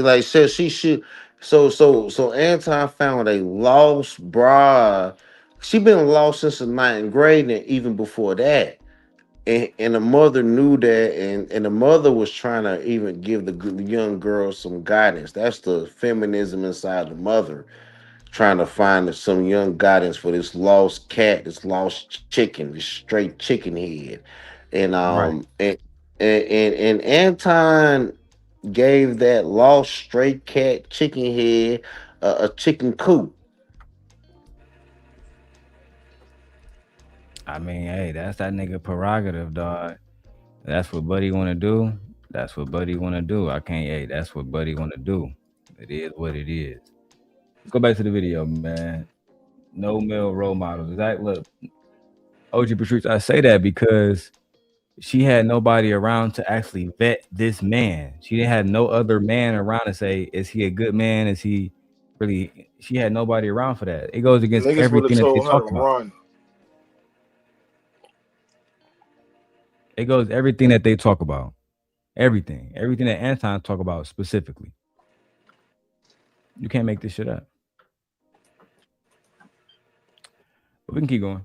Like, so she should. So Anton found a lost bra. She been lost since the ninth grade, and even before that. And the mother knew that, and the mother was trying to even give the young girl some guidance. That's the feminism inside the mother, trying to find some young guidance for this lost cat, this lost chicken, this straight chicken head. And and Anton gave that lost stray cat chicken head a chicken coop. I mean, hey, that's that nigga prerogative, dog. That's what Buddy want to do. That's what Buddy want to do. I can't. Hey, that's what Buddy want to do. It is what it is. Let's go back to the video, man. no male role models. That look, OG Patrice, I say that because she had nobody around to actually vet this man. She didn't have no other man around to say, is he a good man? Is he really? She had nobody around for that. It goes against Niggas would have everything that they told her to talk about. run. It goes everything that they talk about. Everything that Anton talk about specifically. You can't make this shit up. But we can keep going.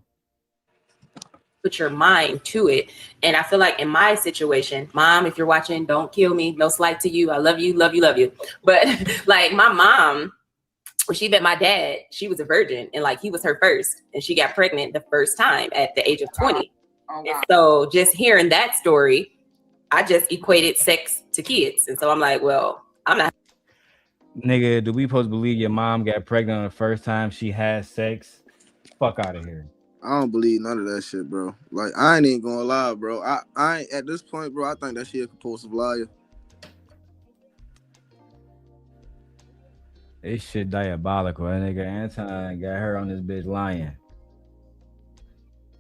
Put your mind to it. And I feel like in my situation, mom, if you're watching, don't kill me. No slight to you. I love you, love you, love you. But like my mom, when she met my dad, she was a virgin and like he was her first, and she got pregnant the first time at the age of 20. Oh, and so just hearing that story, I just equated sex to kids. And so I'm like, well, I'm not. Nigga, do we supposed to believe your mom got pregnant on the first time she had sex? Fuck out of here. I don't believe none of that shit, bro. Like, I ain't even gonna lie, bro. I ain't at this point, bro. I think that she a compulsive liar. This shit diabolical. That nigga Anton got her on this bitch lying.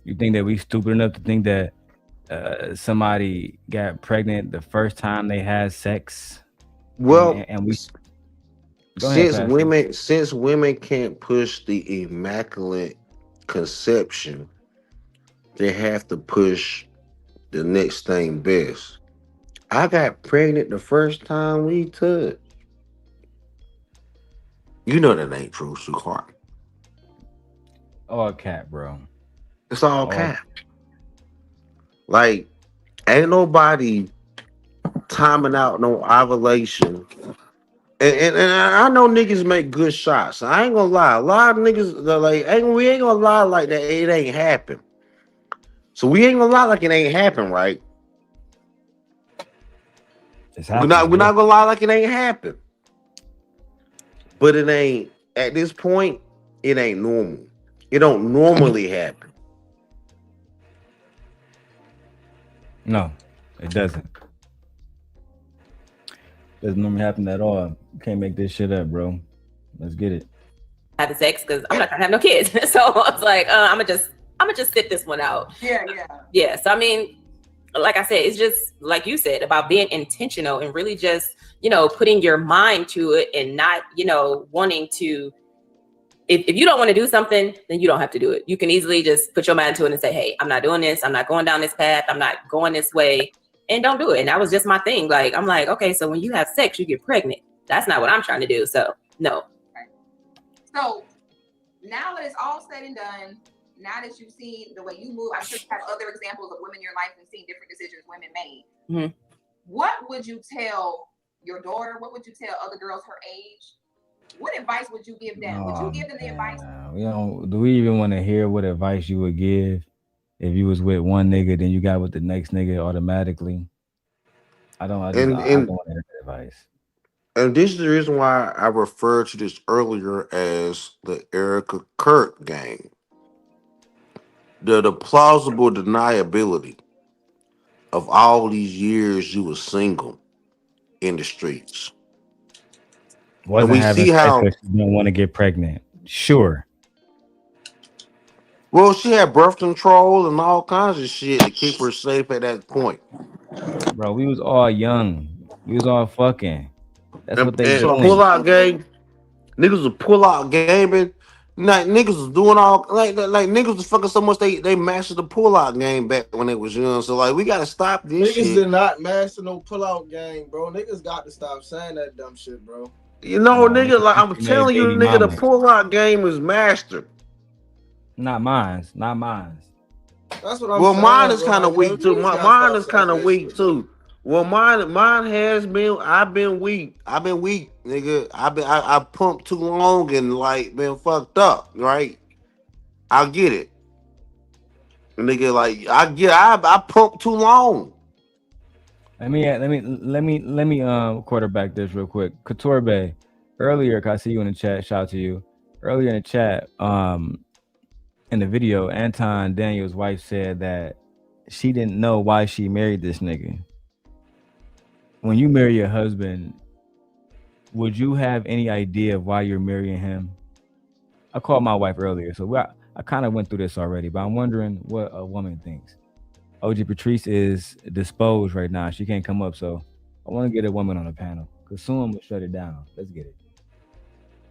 You think that we stupid enough to think that somebody got pregnant the first time they had sex? Well, and we since women can't push the immaculate conception, they have to push the next thing best. I got pregnant the first time we touched. You know that ain't true, sweetheart. All cap, bro. It's all cap. Like, ain't nobody timing out no ovulation. And I know niggas make good shots. I ain't gonna lie. A lot of niggas, we ain't gonna lie like that. It ain't happen. So we ain't gonna lie like it ain't happen, right? We're not gonna lie like it ain't happen. But it ain't, at this point, it ain't normal. It don't normally happen. No, it doesn't. Doesn't normally happen at all. You can't make this shit up, bro. Let's get it. Having sex because I'm not gonna have no kids. So I was like, I'm gonna just sit this one out. Yeah. So I mean, like I said, it's just like you said about being intentional and really just, putting your mind to it and not, wanting to. If you don't want to do something, then you don't have to do it. You can easily just put your mind to it and say, hey, I'm not doing this. I'm not going down this path. I'm not going this way, and don't do it. And that was just my thing. Like, I'm like, okay, so when you have sex, you get pregnant. That's not what I'm trying to do. So no. Right. So now that it's all said and done, now that you've seen the way you move, I'm sure you have other examples of women in your life and seen different decisions women made. Mm-hmm. What would you tell your daughter? What would you tell other girls her age? What advice would you give them? Would you give them the advice? Do we even want to hear what advice you would give if you was with one nigga, then you got with the next nigga automatically? I don't want to hear that advice. And this is the reason why I referred to this earlier as the Erica Kirk game. The plausible deniability of all these years you were single in the streets. Wasn't and we having see sex how because she didn't want to get pregnant. Sure. well, she had birth control and all kinds of shit to keep her safe at that point. Bro, we was all young. We was all fucking. That's what they doing. Pull out game. Niggas was pull out gaming. Like niggas was doing all like niggas was fucking so much they mastered the pull out game back when they was young. So like we gotta stop this Niggas shit. did not master no pull out game, bro. Niggas got to stop saying that dumb shit, bro. Nigga, like I'm telling you, nigga, the pull out game is mastered. Not mine. Not mine. That's what I'm well, saying. Mine is kind of like, weak too. Mine is kind of weak too. Well, mine has been. I've been weak. Nigga. I pumped too long and like been fucked up. Right? I get it, nigga. Like I pumped too long. Let me quarterback this real quick. Couture Bay, earlier, I see you in the chat. Shout out to you. Earlier in the chat, in the video, Anton Daniels' wife said that she didn't know why she married this nigga. When you marry your husband, would you have any idea of why you're marrying him? I called my wife earlier, so I kind of went through this already, but I'm wondering what a woman thinks. OG Patrice is disposed right now. She can't come up, so I want to get a woman on the panel. Because soon we'll shut it down. Let's get it.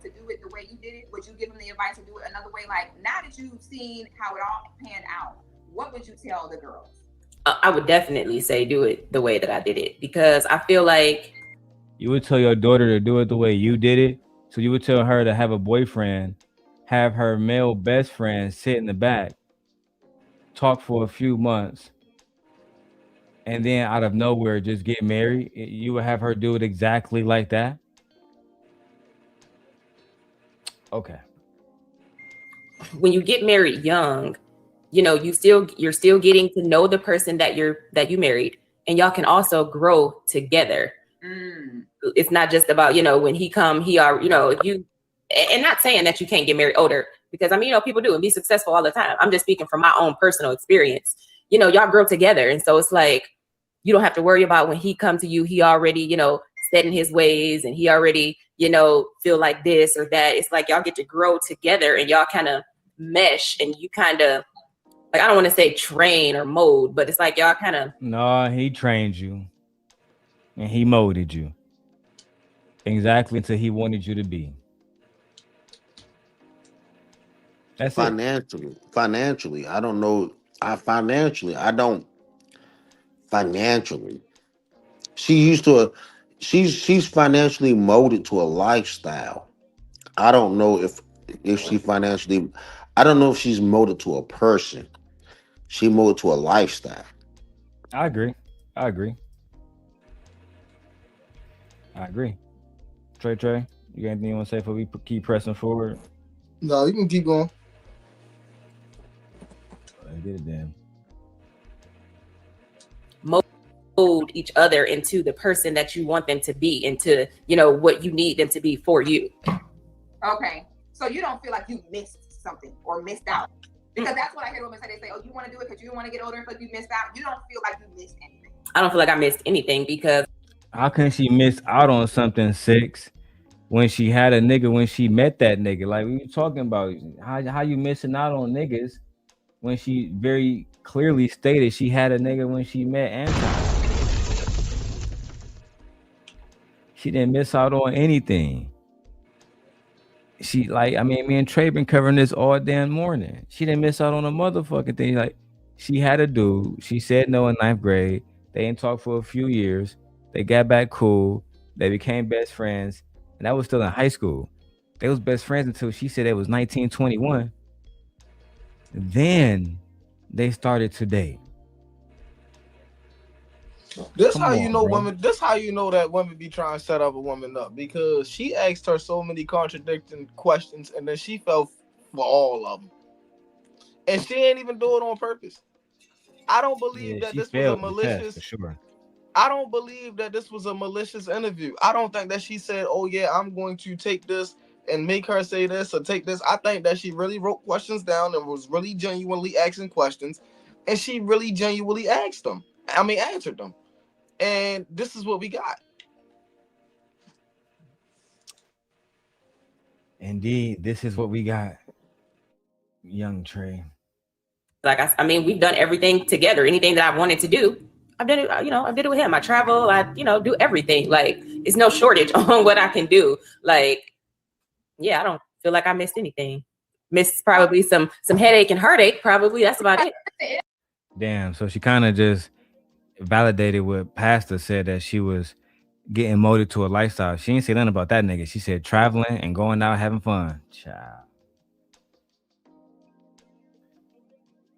To do it the way you did it, would you give him the advice to do it another way? Like, now that you've seen how it all panned out, what would you tell the girls? I would definitely say do it the way that I did it, because I feel like you would tell your daughter to do it the way you did it. So you would tell her to have a boyfriend, have her male best friend sit in the back, talk for a few months, and then out of nowhere just get married. You would have her do it exactly like that. Okay. When you get married young, you know, you're still getting to know the person that you married, and y'all can also grow together. It's not just about, you know, when he are, you know, if you, and not saying that you can't get married older, because I mean, you know, people do and be successful all the time. I'm just speaking from my own personal experience. You know, y'all grow together, and so it's like you don't have to worry about when he come to you, he already, you know, set in his ways, and he already, you know, feel like this or that. It's like y'all get to grow together, and y'all kind of mesh, and you kind of, like, I don't want to say train or mold, but it's like y'all kind of. No, he trained you and he molded you exactly until he wanted you to be. That's financially. it. Financially, I don't know. Financially, she's financially molded to a lifestyle. I don't know if she financially, I don't know if she's molded to a person. She molded to a lifestyle. I agree. Trey, you got anything you want to say before we keep pressing forward? No, you can keep going. I get it then. Mold each other into the person that you want them to be, into, you know, what you need them to be for you. Okay, so you don't feel like you missed something or missed out, because that's what I hear women say. They say, "Oh, you want to do it because you want to get older and feel like you missed out." You don't feel like you missed anything. I don't feel like I missed anything, because how can she miss out on something, Six, when she had a nigga when she met that nigga? Like, we were talking about how you missing out on niggas when she very clearly stated she had a nigga when she met Anton. She didn't miss out on anything. She, like, I mean, me and Trey been covering this all damn morning. She didn't miss out on a motherfucking thing. Like, she had a dude. She said no in 9th grade. They ain't talked for a few years. They got back cool. They became best friends. And that was still in high school. They was best friends until she said it was 1921. Then they started to date. This how you know women. This how you know that women be trying to set up a woman up, because she asked her so many contradicting questions, and then she fell for all of them, and she ain't even do it on purpose. I don't believe that this was a malicious. For sure. I don't believe that this was a malicious interview. I don't think that she said, "Oh yeah, I'm going to take this and make her say this or take this." I think that she really wrote questions down and was really genuinely asking questions, and she really genuinely answered them. And this is what we got. Indeed, this is what we got, young Trey. Like, I mean, we've done everything together. Anything that I wanted to do, I've done it. You know, I did it with him. I travel. I, you know, do everything. Like, it's no shortage on what I can do. Like, yeah, I don't feel like I missed anything. Missed probably some headache and heartache. Probably that's about it. Damn. So she kind of just validated what Pastor said, that she was getting molded to a lifestyle. She didn't say nothing about that nigga. She said traveling and going out having fun. Child.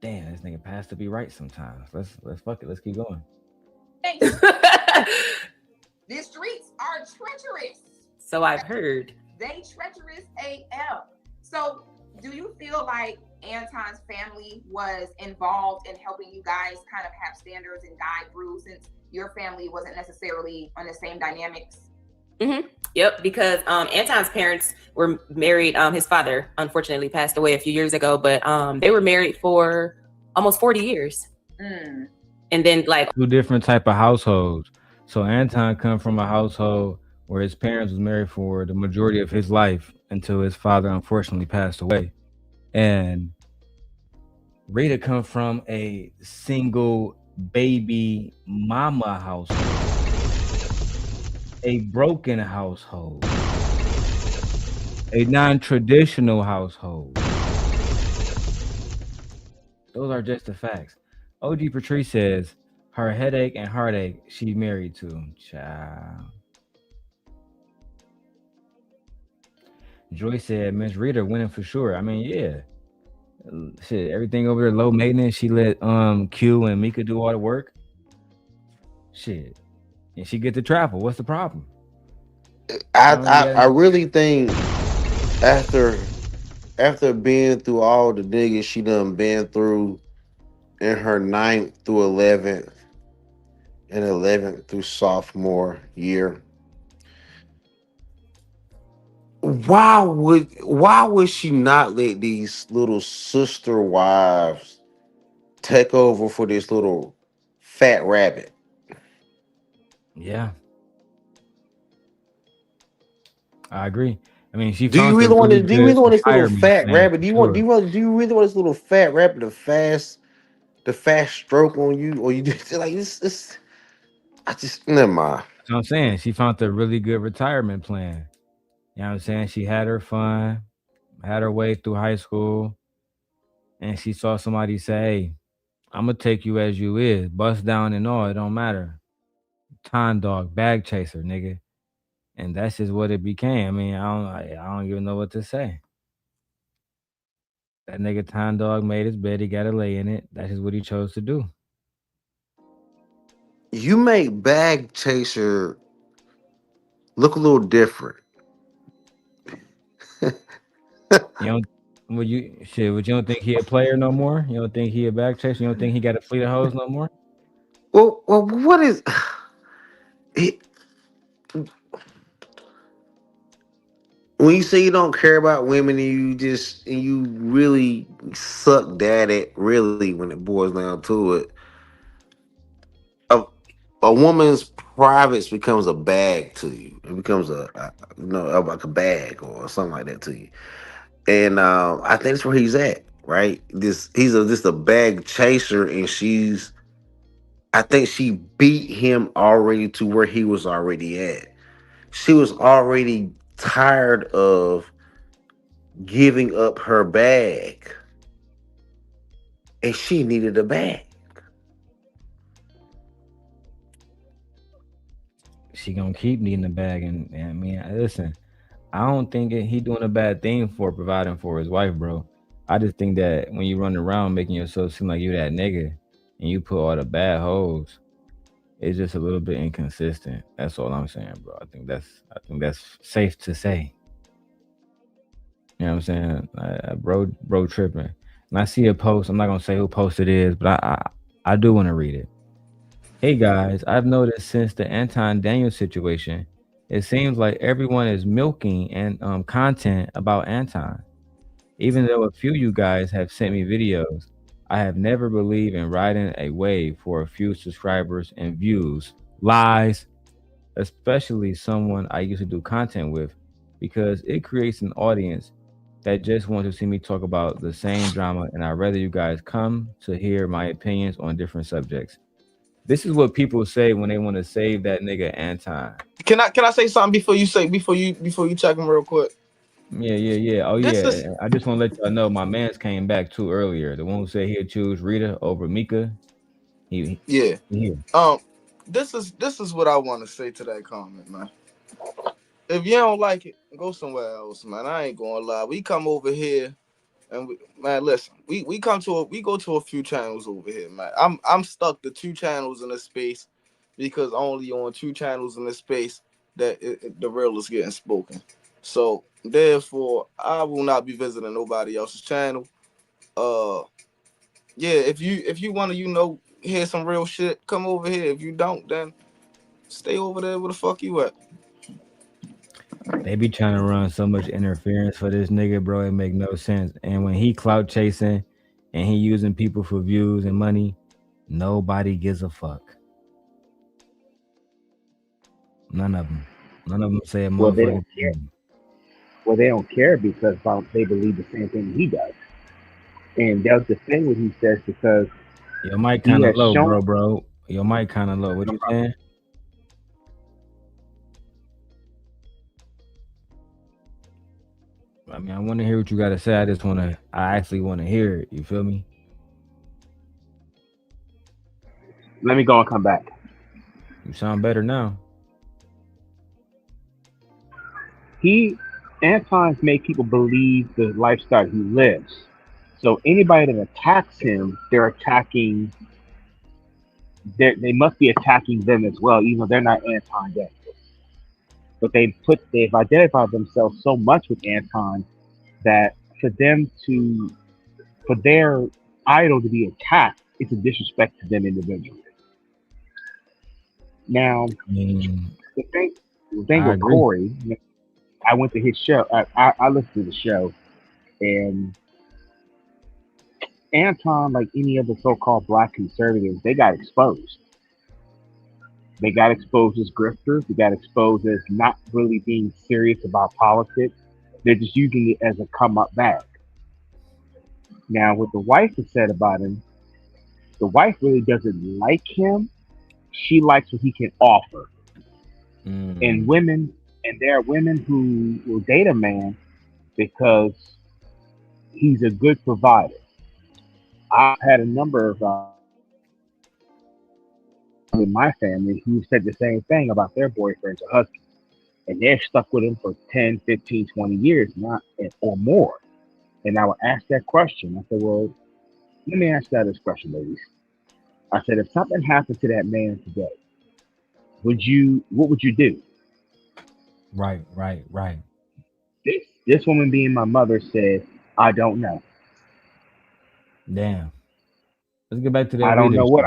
Damn, this nigga Pastor be right sometimes. Let's fuck it. Let's keep going. The streets are treacherous. So I've heard. They treacherous AF. So do you feel like Anton's family was involved in helping you guys kind of have standards and guide through, since your family wasn't necessarily on the same dynamics? Mm-hmm. Yep, because Anton's parents were married. His father unfortunately passed away a few years ago, but they were married for almost 40 years. And then, like, two different type of households. So Anton come from a household where his parents was married for the majority of his life, until his father unfortunately passed away. And Rita come from a single baby mama household, a broken household, a non-traditional household. Those are just the facts. OG Patrice says her headache and heartache she married to. Child. Joy said Miss Rita winning for sure. I mean, yeah. Shit, everything over there low maintenance. She let Q and Mika do all the work. Shit. And she get to travel. What's the problem? I really think after being through all the niggas she done been through in her 9th through 11th and 11th through sophomore year, why would she not let these little sister wives take over for this little fat rabbit? Yeah, I agree. I mean, she Do you found a really want really to? Do you good really want this little retirement fat plan rabbit? for sure. Do you really want this little fat rabbit the fast stroke on you, or you just like this? I just never mind. That's what I'm saying. She found a really good retirement plan. You know what I'm saying? She had her fun, had her way through high school, and she saw somebody say, "Hey, I'm gonna take you as you is, bust down and all. It don't matter. Time dog, bag chaser, nigga." And that's just what it became. I mean, I don't even know what to say. That nigga Time Dog made his bed. He got to lay in it. That's just what he chose to do. You make bag chaser look a little different. You don't. Would you shit? Would you don't think he a player no more? You don't think he a back chaser? You don't think he got a fleet of hoes no more? Well, what is? It, when you say you don't care about women and you really suck dad at really when it boils down to it, a, a woman's privates becomes a bag to you. It becomes like a bag or something like that to you. And I think that's where he's at, right? He's just a bag chaser, and I think she beat him already to where he was already at. She was already tired of giving up her bag, and she needed a bag. She gonna keep needing the bag, and I mean, listen, I don't think he doing a bad thing for providing for his wife, bro. I just think that when you run around making yourself seem like you that nigga, and you put all the bad hoes, it's just a little bit inconsistent. That's all I'm saying, bro. I think that's safe to say. You know what I'm saying? Bro tripping. And I see a post. I'm not gonna say who post it is, but I do want to read it. Hey guys, I've noticed since the Anton Daniels situation, it seems like everyone is milking and content about Anton. Even though a few of you guys have sent me videos, I have never believed in riding a wave for a few subscribers and views. Lies, especially someone I used to do content with, because it creates an audience that just wants to see me talk about the same drama, and I'd rather you guys come to hear my opinions on different subjects. This is what people say when they want to save that nigga Anton. Can I say something before you check him real quick? Yeah. Oh This yeah. is I just want to let y'all know my man's came back too earlier. The one who said he'd choose Rita over Mika. yeah. Here. This is what I want to say to that comment, man. If you don't like it, go somewhere else, man. I ain't gonna lie. We come over here and listen. We go to a few channels over here, man. I'm stuck to 2 channels in this space because only on 2 channels in this space that the real is getting spoken. So therefore, I will not be visiting nobody else's channel. Yeah, if you want to hear some real shit, come over here. If you don't, then stay over there where the fuck you at. They be trying to run so much interference for this nigga, bro. It make no sense. And when he clout chasing and he using people for views and money, nobody gives a fuck. None of them say a Well, they don't motherfucking care. thing. Well, they don't care because they believe the same thing he does, and they'll defend what he says because Your mic he kind of has low, shown. bro. Your mic kind of low. What you saying? I mean, I want to hear what you got to say. I actually want to hear it. You feel me? Let me go and come back. You sound better now. Anton's made people believe the lifestyle he lives. So anybody that attacks him, they're attacking. They must be attacking them as well, even though they're not Anton Daniels. But they've identified themselves so much with Anton that for their idol to be attacked, it's a disrespect to them individually. Now, the thing with Corey, I went to his show. I listened to the show, and Anton, like any other so-called black conservatives, they got exposed. They got exposed as grifters. They got exposed as not really being serious about politics. They're just using it as a come-up bag. Now, what the wife has said about him, the wife really doesn't like him. She likes what he can offer. And there are women who will date a man because he's a good provider. I've had a number of in my family who said the same thing about their boyfriends or husbands. And they're stuck with him for 10, 15, 20 years or more. And I would ask that question. I said, well, let me ask you this question, ladies. I said, if something happened to that man today, what would you do? Right. This woman being my mother said, I don't know. Damn. Let's get back to that. I don't know what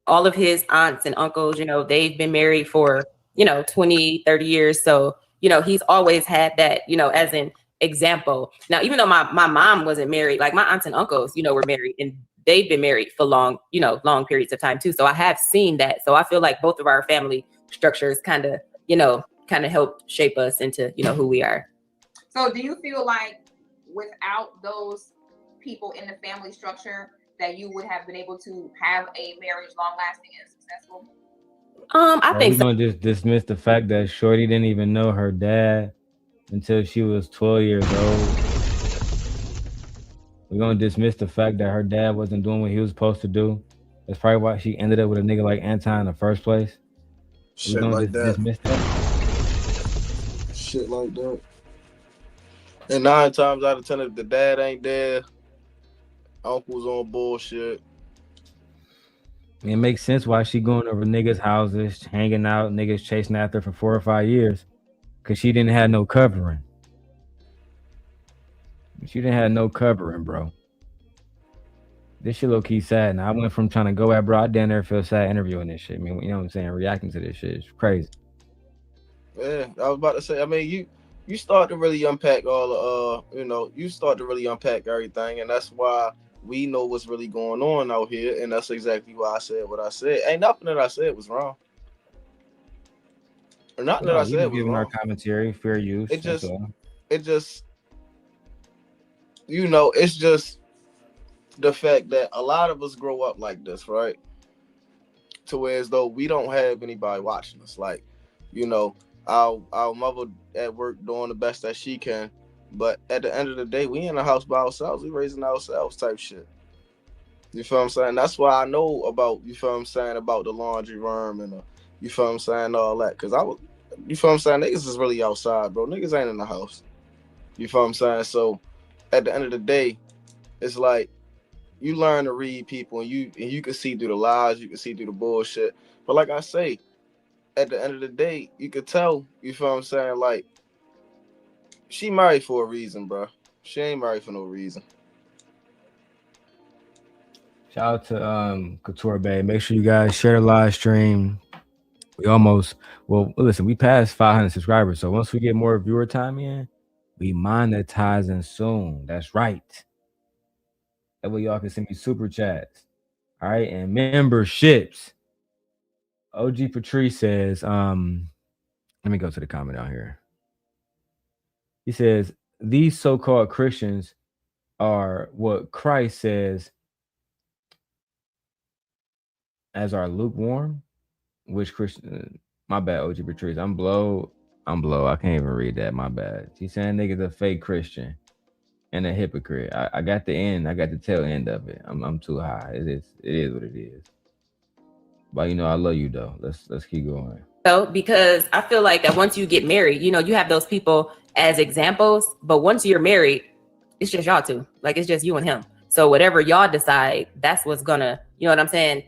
all of his aunts and uncles, they've been married for, 20, 30 years. So, he's always had that, as an example. Now, even though my mom wasn't married, like my aunts and uncles, were married and they've been married for long periods of time too. So I have seen that. So I feel like both of our family structures kind of helped shape us into, who we are. So do you feel like without those people in the family structure that you would have been able to have a marriage long lasting and successful? I think we're gonna just dismiss the fact that Shorty didn't even know her dad until she was 12 years old. We're gonna dismiss the fact that her dad wasn't doing what he was supposed to do. That's probably why she ended up with a nigga like Anton in the first place. Shit like that. Shit like that. And 9 times out of 10, if the dad ain't there, uncle's on bullshit. It makes sense why she going over niggas' houses, hanging out, niggas chasing after her for 4 or 5 years. Cause she didn't have no covering. She didn't have no covering, bro. This shit low key sad. Now I went from trying to go at bro, I damn near feel sad interviewing this shit. I mean, you know what I'm saying? Reacting to this shit. It's crazy. Yeah, I was about to say, I mean, you start to really unpack all you start to really unpack everything, and that's why we know what's really going on out here, and that's exactly why I said what I said. Ain't nothing that I said was wrong. Or nothing that I said was giving wrong. Our commentary, fair use. It's just it's just the fact that a lot of us grow up like this, right? To where as though we don't have anybody watching us. Like, our mother at work doing the best that she can, but at the end of the day, we in the house by ourselves. We raising ourselves type shit. You feel what I'm saying? That's why I know about, you feel what I'm saying, about the laundry room and you feel what I'm saying, all that. Cause you feel what I'm saying, niggas is really outside, bro. Niggas ain't in the house. You feel what I'm saying? So at the end of the day, it's like you learn to read people and you can see through the lies, you can see through the bullshit. But like I say, at the end of the day, you could tell, you feel what I'm saying, like, she married for a reason, bro. She ain't married for no reason. Shout out to Couture Bay. Make sure you guys share the live stream. We listen, we passed 500 subscribers. So once we get more viewer time in, we monetizing soon. That's right. That way y'all can send me super chats. All right. And memberships. OG Patrice says, let me go to the comment out here. He says, these so-called Christians are what Christ says as our lukewarm. Which Christian? My bad, OG Patrice. I'm blow. I can't even read that. My bad. He's saying niggas a fake Christian and a hypocrite. I got the end. I got the tail end of it. I'm too high. It is what it is. But I love you though. Let's keep going. So because I feel like that once you get married, you have those people as examples, but once you're married, it's just y'all two. Like it's just you and him. So whatever y'all decide, that's what's gonna,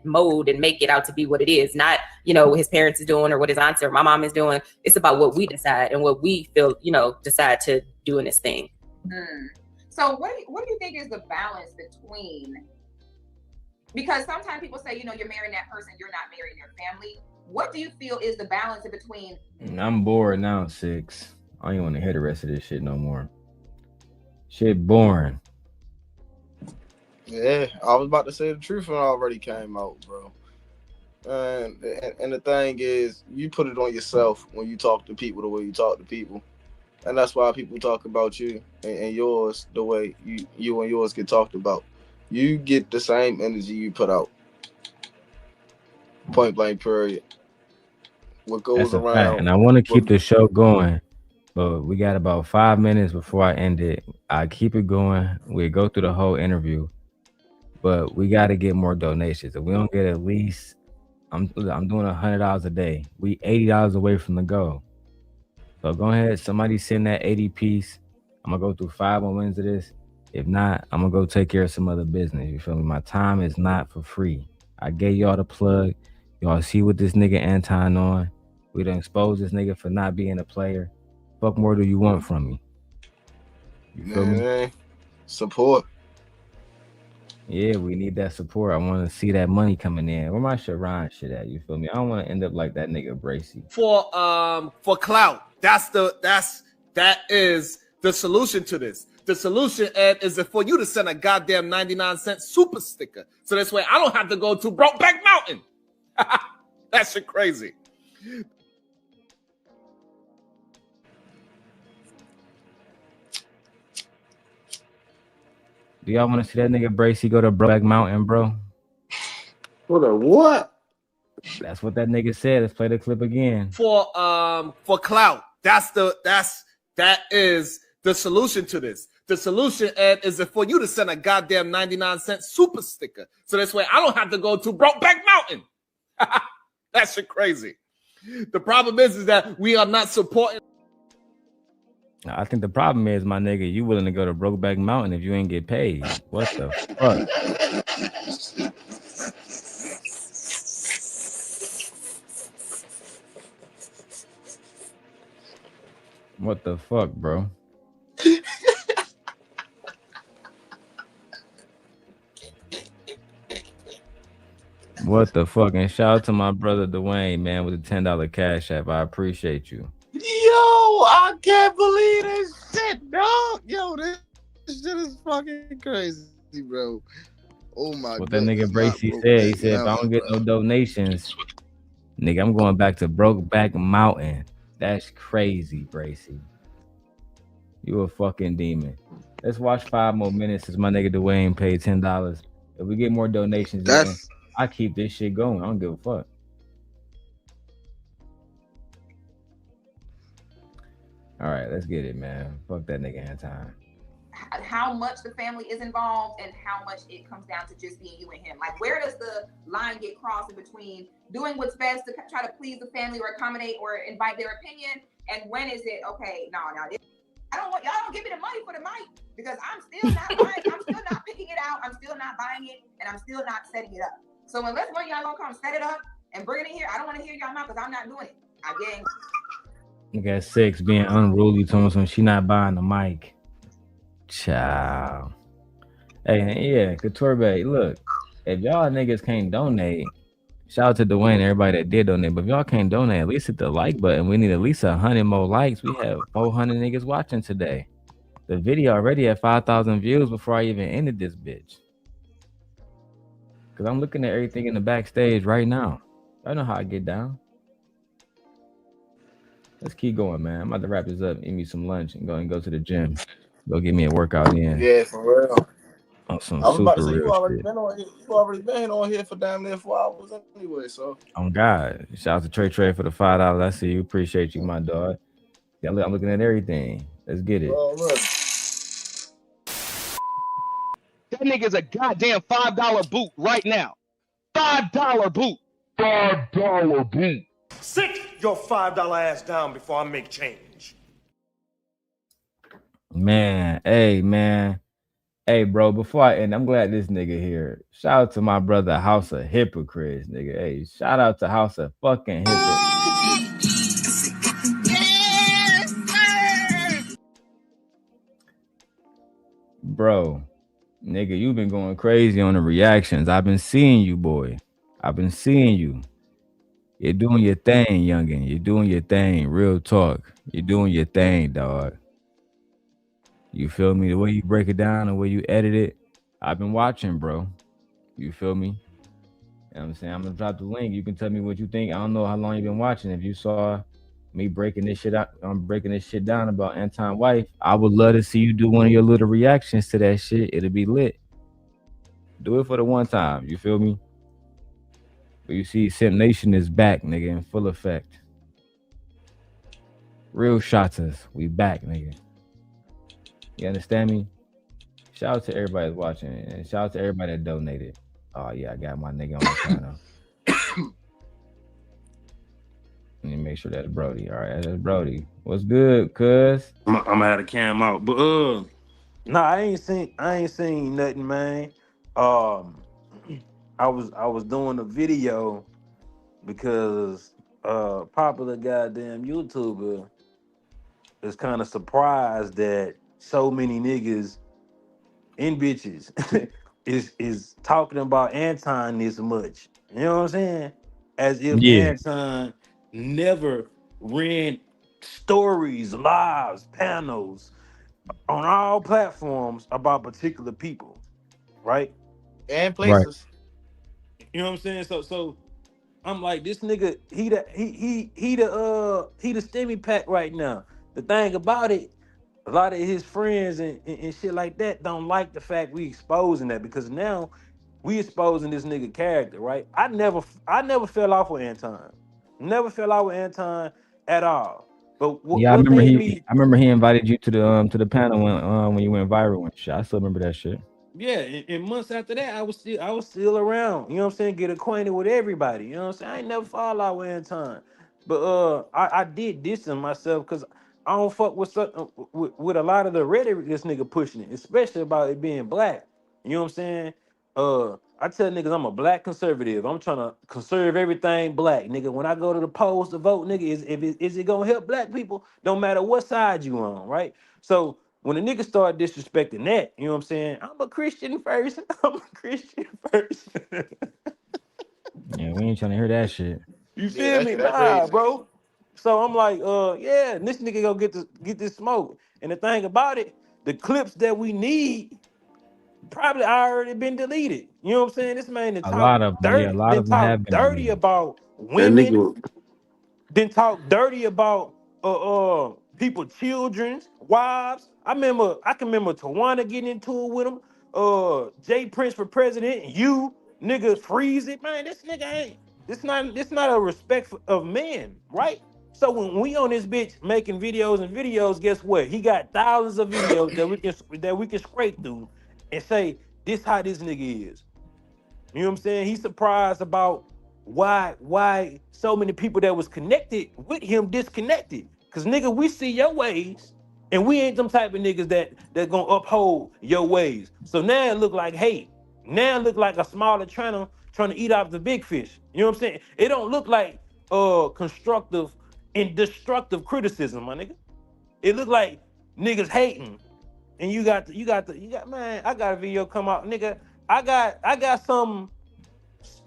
mold and make it out to be what it is. Not, what his parents is doing or what his aunts or my mom is doing. It's about what we decide and what we feel, decide to do in this thing. So what do you think is the balance between, because sometimes people say, you're marrying that person, you're not marrying their family. What do you feel is the balance in between? I'm bored now, 6. I don't even want to hear the rest of this shit no more. Shit boring. Yeah, I was about to say the truth and it already came out, bro. And the thing is, you put it on yourself when you talk to people the way you talk to people. And that's why people talk about you and yours the way you and yours get talked about. You get the same energy you put out. Point blank, period. What goes around. Fact. And I want to keep the show going, but we got about 5 minutes before I end it. I keep it going. We go through the whole interview, but we got to get more donations. If we don't get at least, I'm doing $100 a day. We $80 away from the goal. So go ahead. Somebody send that 80 piece. I'm gonna go through 5 more minutes of this. If not, I'm gonna go take care of some other business. You feel me? My time is not for free. I gave y'all the plug. Y'all see what this nigga Anton on. We done exposed this nigga for not being a player. Fuck more do you want from me? You feel me? Support. Yeah, we need that support. I want to see that money coming in. Where my Sharon shit at? You feel me? I don't want to end up like that nigga Bracy. For clout. That is the solution to this. The solution, Ed, is for you to send a goddamn 99-cent super sticker. So this way I don't have to go to Brokeback Mountain. That shit crazy. Do y'all want to see that nigga Bracy go to Brokeback Mountain, bro? For the what? That's what that nigga said. Let's play the clip again. For clout. That is the solution to this. The solution, Ed, is for you to send a goddamn 99-cent super sticker. So this way I don't have to go to Brokeback Mountain. That shit crazy. The problem is that we are not supporting. I think the problem is, my nigga, you willing to go to Brokeback Mountain if you ain't get paid. What the fuck? What the fuck, bro? What the fuck? And shout out to my brother Dwayne, man, with the $10 cash app. I appreciate you. Yo, I can't believe this shit, dog. Yo, this shit is fucking crazy, bro. Oh my god. What that nigga Bracy said, he said, if I don't get no donations, nigga, I'm going back to Brokeback Mountain. That's crazy, Bracy. You a fucking demon. Let's watch 5 more minutes since my nigga Dwayne paid $10. If we get more donations, I keep this shit going. I don't give a fuck. All right, let's get it, man. Fuck that nigga Anton. How much the family is involved and how much it comes down to just being you and him. Like, where does the line get crossed in between doing what's best to try to please the family or accommodate or invite their opinion, and when is it okay? No, I don't want y'all don't give me the money for the mic because I'm still not buying. I'm still not picking it out. I'm still not buying it, and I'm still not setting it up. So unless one of y'all gonna come set it up and bring it in here, I don't want to hear y'all mouth because I'm not doing it. Again. You got 6 being unruly to him, so she not buying the mic. Ciao. Hey, yeah, Couture, look, if y'all niggas can't donate, shout out to Dwayne and everybody that did donate, but if y'all can't donate, at least hit the like button. We need at least 100 more likes. We have 400 niggas watching today. The video already had 5,000 views before I even ended this bitch. Because I'm looking at everything in the backstage right now. I know how I get down. Let's keep going, man. I'm about to wrap this up, eat me some lunch, and go to the gym. Go get me a workout in Yeah, for real. on some I was about to super say real you already shit. been on here. You already been on here for damn near 4 hours anyway. So On God. Shout out to Trey for the $5. I see you. Appreciate you, my dog. Yeah, I'm looking at everything. Let's get it. look. That nigga's a goddamn $5 boot right now. $5 boot. $5 boot. Sit your $5 ass down before I make change. Man, man. Hey, bro, before I end, I'm glad this nigga here. Shout out to my brother, House of Hypocrites, nigga. Hey, shout out to House of fucking Hypocrites. Bro, nigga, you been going crazy on the reactions. I've been seeing you, boy. I've been seeing you. You're doing your thing, youngin. You're doing your thing. Real talk. You're doing your thing, dog. You feel me? The way you break it down, the way you edit it. I've been watching, bro. You feel me? You know what I'm saying? I'm gonna drop the link. You can tell me what you think. I don't know how long you've been watching. If you saw me breaking this shit out, I'm breaking this shit down about Anton's wife. I would love to see you do one of your little reactions to that shit. It'll be lit. Do it for the one time. You feel me? But you see, Simp Nation is back, nigga, in full effect. Real shotters, we back, nigga. You understand me? Shout out to everybody that's watching, and shout out to everybody that donated. Oh yeah, I got my nigga on my channel. Let me make sure that's Brody. All right, that's Brody. What's good, cuz? I'm gonna have to cam out, but nah, I ain't seen nothing, man. I was doing a video because popular goddamn YouTuber is kind of surprised that so many niggas and bitches is talking about Anton this much. You know what I'm saying? As if Anton never ran stories, lives, panels on all platforms about particular people, right? And places. Right. You know what I'm saying? So I'm like, this nigga, he the stimmy pack right now. The thing about it, a lot of his friends and shit like that don't like the fact we exposing that, because now we exposing this nigga character, right? I never fell off with Anton. Never fell out with Anton at all. But I remember he invited you to the panel when you went viral and shit. I still remember that shit. Yeah, and months after that, I was still around. You know what I'm saying? Get acquainted with everybody. You know what I'm saying? I ain't never fall out with Anton. But I did distance myself because I don't fuck with a lot of the rhetoric this nigga pushing it, especially about it being black. You know what I'm saying? I tell niggas I'm a black conservative. I'm trying to conserve everything black, nigga. When I go to the polls to vote, nigga, is it gonna help black people? Don't matter what side you on, right? So when a nigga start disrespecting that, you know what I'm saying? I'm a Christian first. I'm a Christian first. Yeah, we ain't trying to hear that shit. You feel me? Nah, bro. So I'm like, yeah, this nigga go get this smoke. And the thing about it, the clips that we need probably already been deleted. You know what I'm saying? This man A lot of them have been dirty deleted. about women. Then talk dirty about people, children's wives. I can remember Tawana getting into it with him. Jay Prince for president. You niggas freeze it, man. This nigga ain't. This not a respect of men, right? So when we on this bitch making videos, guess what? He got thousands of videos that we can scrape through and say this how this nigga is. You know what I'm saying? He's surprised about why so many people that was connected with him disconnected. Cause nigga, we see your ways, and we ain't them type of niggas that gonna uphold your ways. So now it look like hate. Now it look like a smaller channel trying to eat off the big fish. You know what I'm saying? It don't look like constructive and destructive criticism, my nigga. It look like niggas hating. And you got man, I got a video come out, nigga. I got some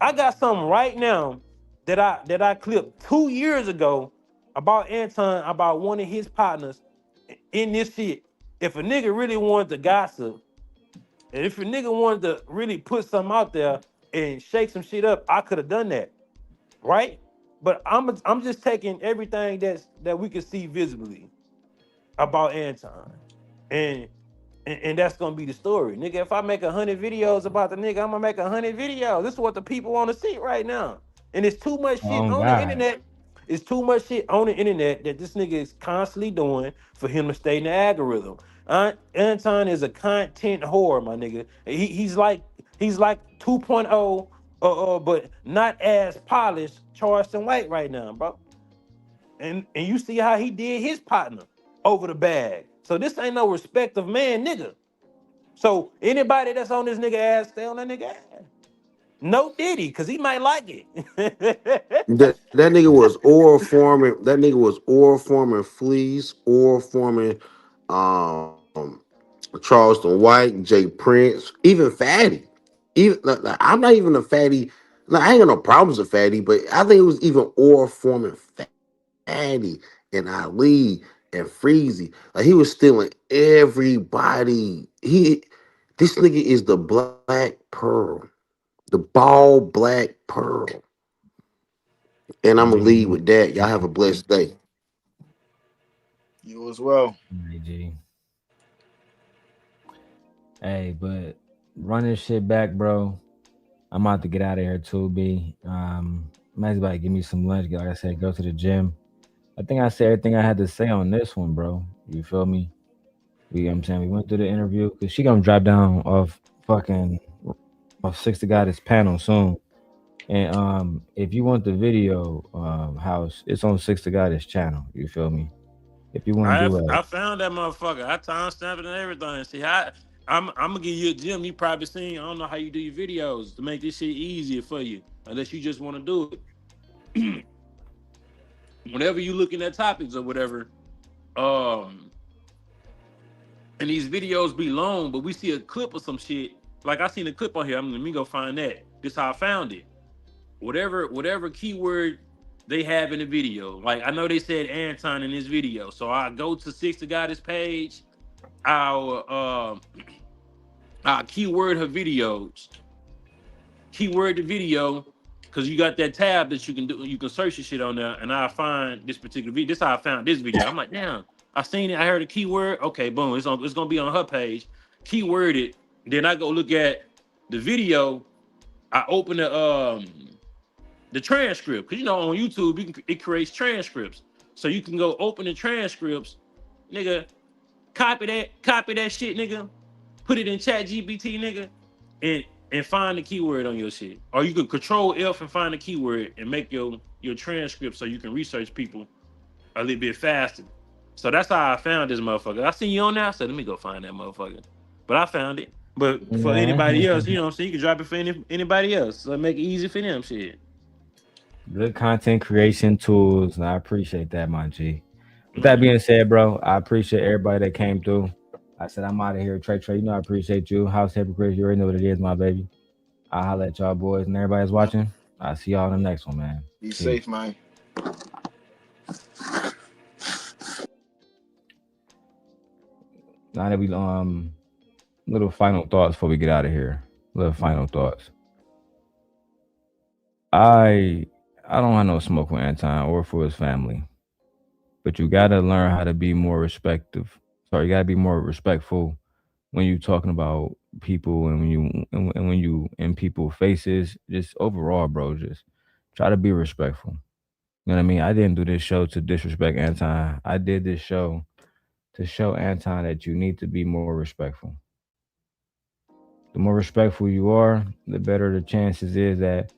right now that I clipped 2 years ago about Anton, about one of his partners in this shit. If a nigga really wanted to gossip, and if a nigga wanted to really put something out there and shake some shit up, I could have done that, right? But I'm just taking everything that we can see visibly about Anton, and that's gonna be the story, nigga. If I make 100 videos about the nigga, I'm gonna make 100 videos. This is what the people want to see right now, and it's too much shit Oh on the God. internet. It's too much shit on the internet that this nigga is constantly doing for him to stay in the algorithm. Anton is a content whore, my nigga. He's like 2.0, but not as polished Charleston White right now, bro. And you see how he did his partner over the bag. So this ain't no respect of man, nigga. So anybody that's on this nigga ass, stay on that nigga ass. No Diddy, because he might like it. That nigga was oral forming. That nigga was oral forming fleas, oral forming Charleston White, Jay Prince, even Fatty. Even like, I'm not even a Fatty. Like, I ain't got no problems with Fatty, but I think it was even oral forming Fatty and Ali and Freezy. Like, he was stealing everybody. This nigga is the black pearl, the bald black pearl. And I'm gonna leave with that. Y'all have a blessed day. You as well. Hey, but run this shit back, bro. I'm about to get out of here too, B. Man's about to give me some lunch. Like I said, go to the gym. I think I said everything I had to say on this one, bro. You feel me? You know what I'm saying? We went through the interview because she gonna drop down off Six to God this panel soon. And if you want the video house, it's on Six to God this channel. You feel me? If you want to do it. I found that motherfucker. I timestamped it and everything. See, I'm gonna give you a gym. You probably seen. I don't know how you do your videos to make this shit easier for you, unless you just want to do it. Whenever you looking at topics or whatever, and these videos be long, but we see a clip of some shit. Like I seen a clip on here. Let me go find that. This how I found it. Whatever keyword they have in the video. Like I know they said Anton in this video, so I go to Six to Goddess page. I'll keyword her videos. Keyword the video, because you got that tab that you can do. You can search your shit on there, and I find this particular video. This is how I found this video. I'm like, damn, I seen it. I heard a keyword. Okay, boom. It's gonna be on her page. Keyword it. Then I go look at the video. I open the transcript, because you know on YouTube it creates transcripts, so you can go open the transcripts, nigga, copy that shit, nigga, put it in ChatGPT, nigga, and find the keyword on your shit, or you can Control F and find the keyword and make your transcript so you can research people a little bit faster. So that's how I found this motherfucker. I seen you on there, so let me go find that motherfucker. But I found it. But for anybody else, you know what I'm saying, you can drop it for anybody else, so make it easy for them, shit. Good content creation tools, and I appreciate that, my G. With that being said, bro, I appreciate everybody that came through. I said I'm out of here. Trey, you know I appreciate you. House Hypocrites, you already know what it is, my baby. I'll holler at y'all boys and everybody's watching. I'll see y'all in the next one, man. Be safe, man. Now that we little final thoughts before we get out of here. Little final thoughts. I don't have no smoke with Anton or for his family, but you gotta learn how to be more respectful when you talking about people and when you in people's faces. Just overall, bro, just try to be respectful. You know what I mean? I didn't do this show to disrespect Anton. I did this show to show Anton that you need to be more respectful. The more respectful you are, the better the chances is that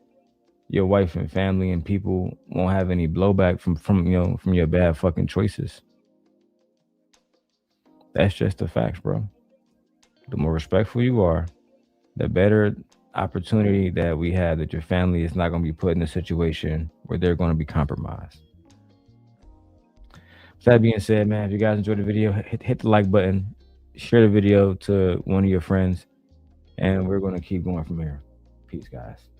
your wife and family and people won't have any blowback from your bad fucking choices. That's just the facts, bro. The more respectful you are, the better opportunity that we have that your family is not going to be put in a situation where they're going to be compromised. With that being said, man, if you guys enjoyed the video, hit the like button, share the video to one of your friends, and we're going to keep going from here. Peace, guys.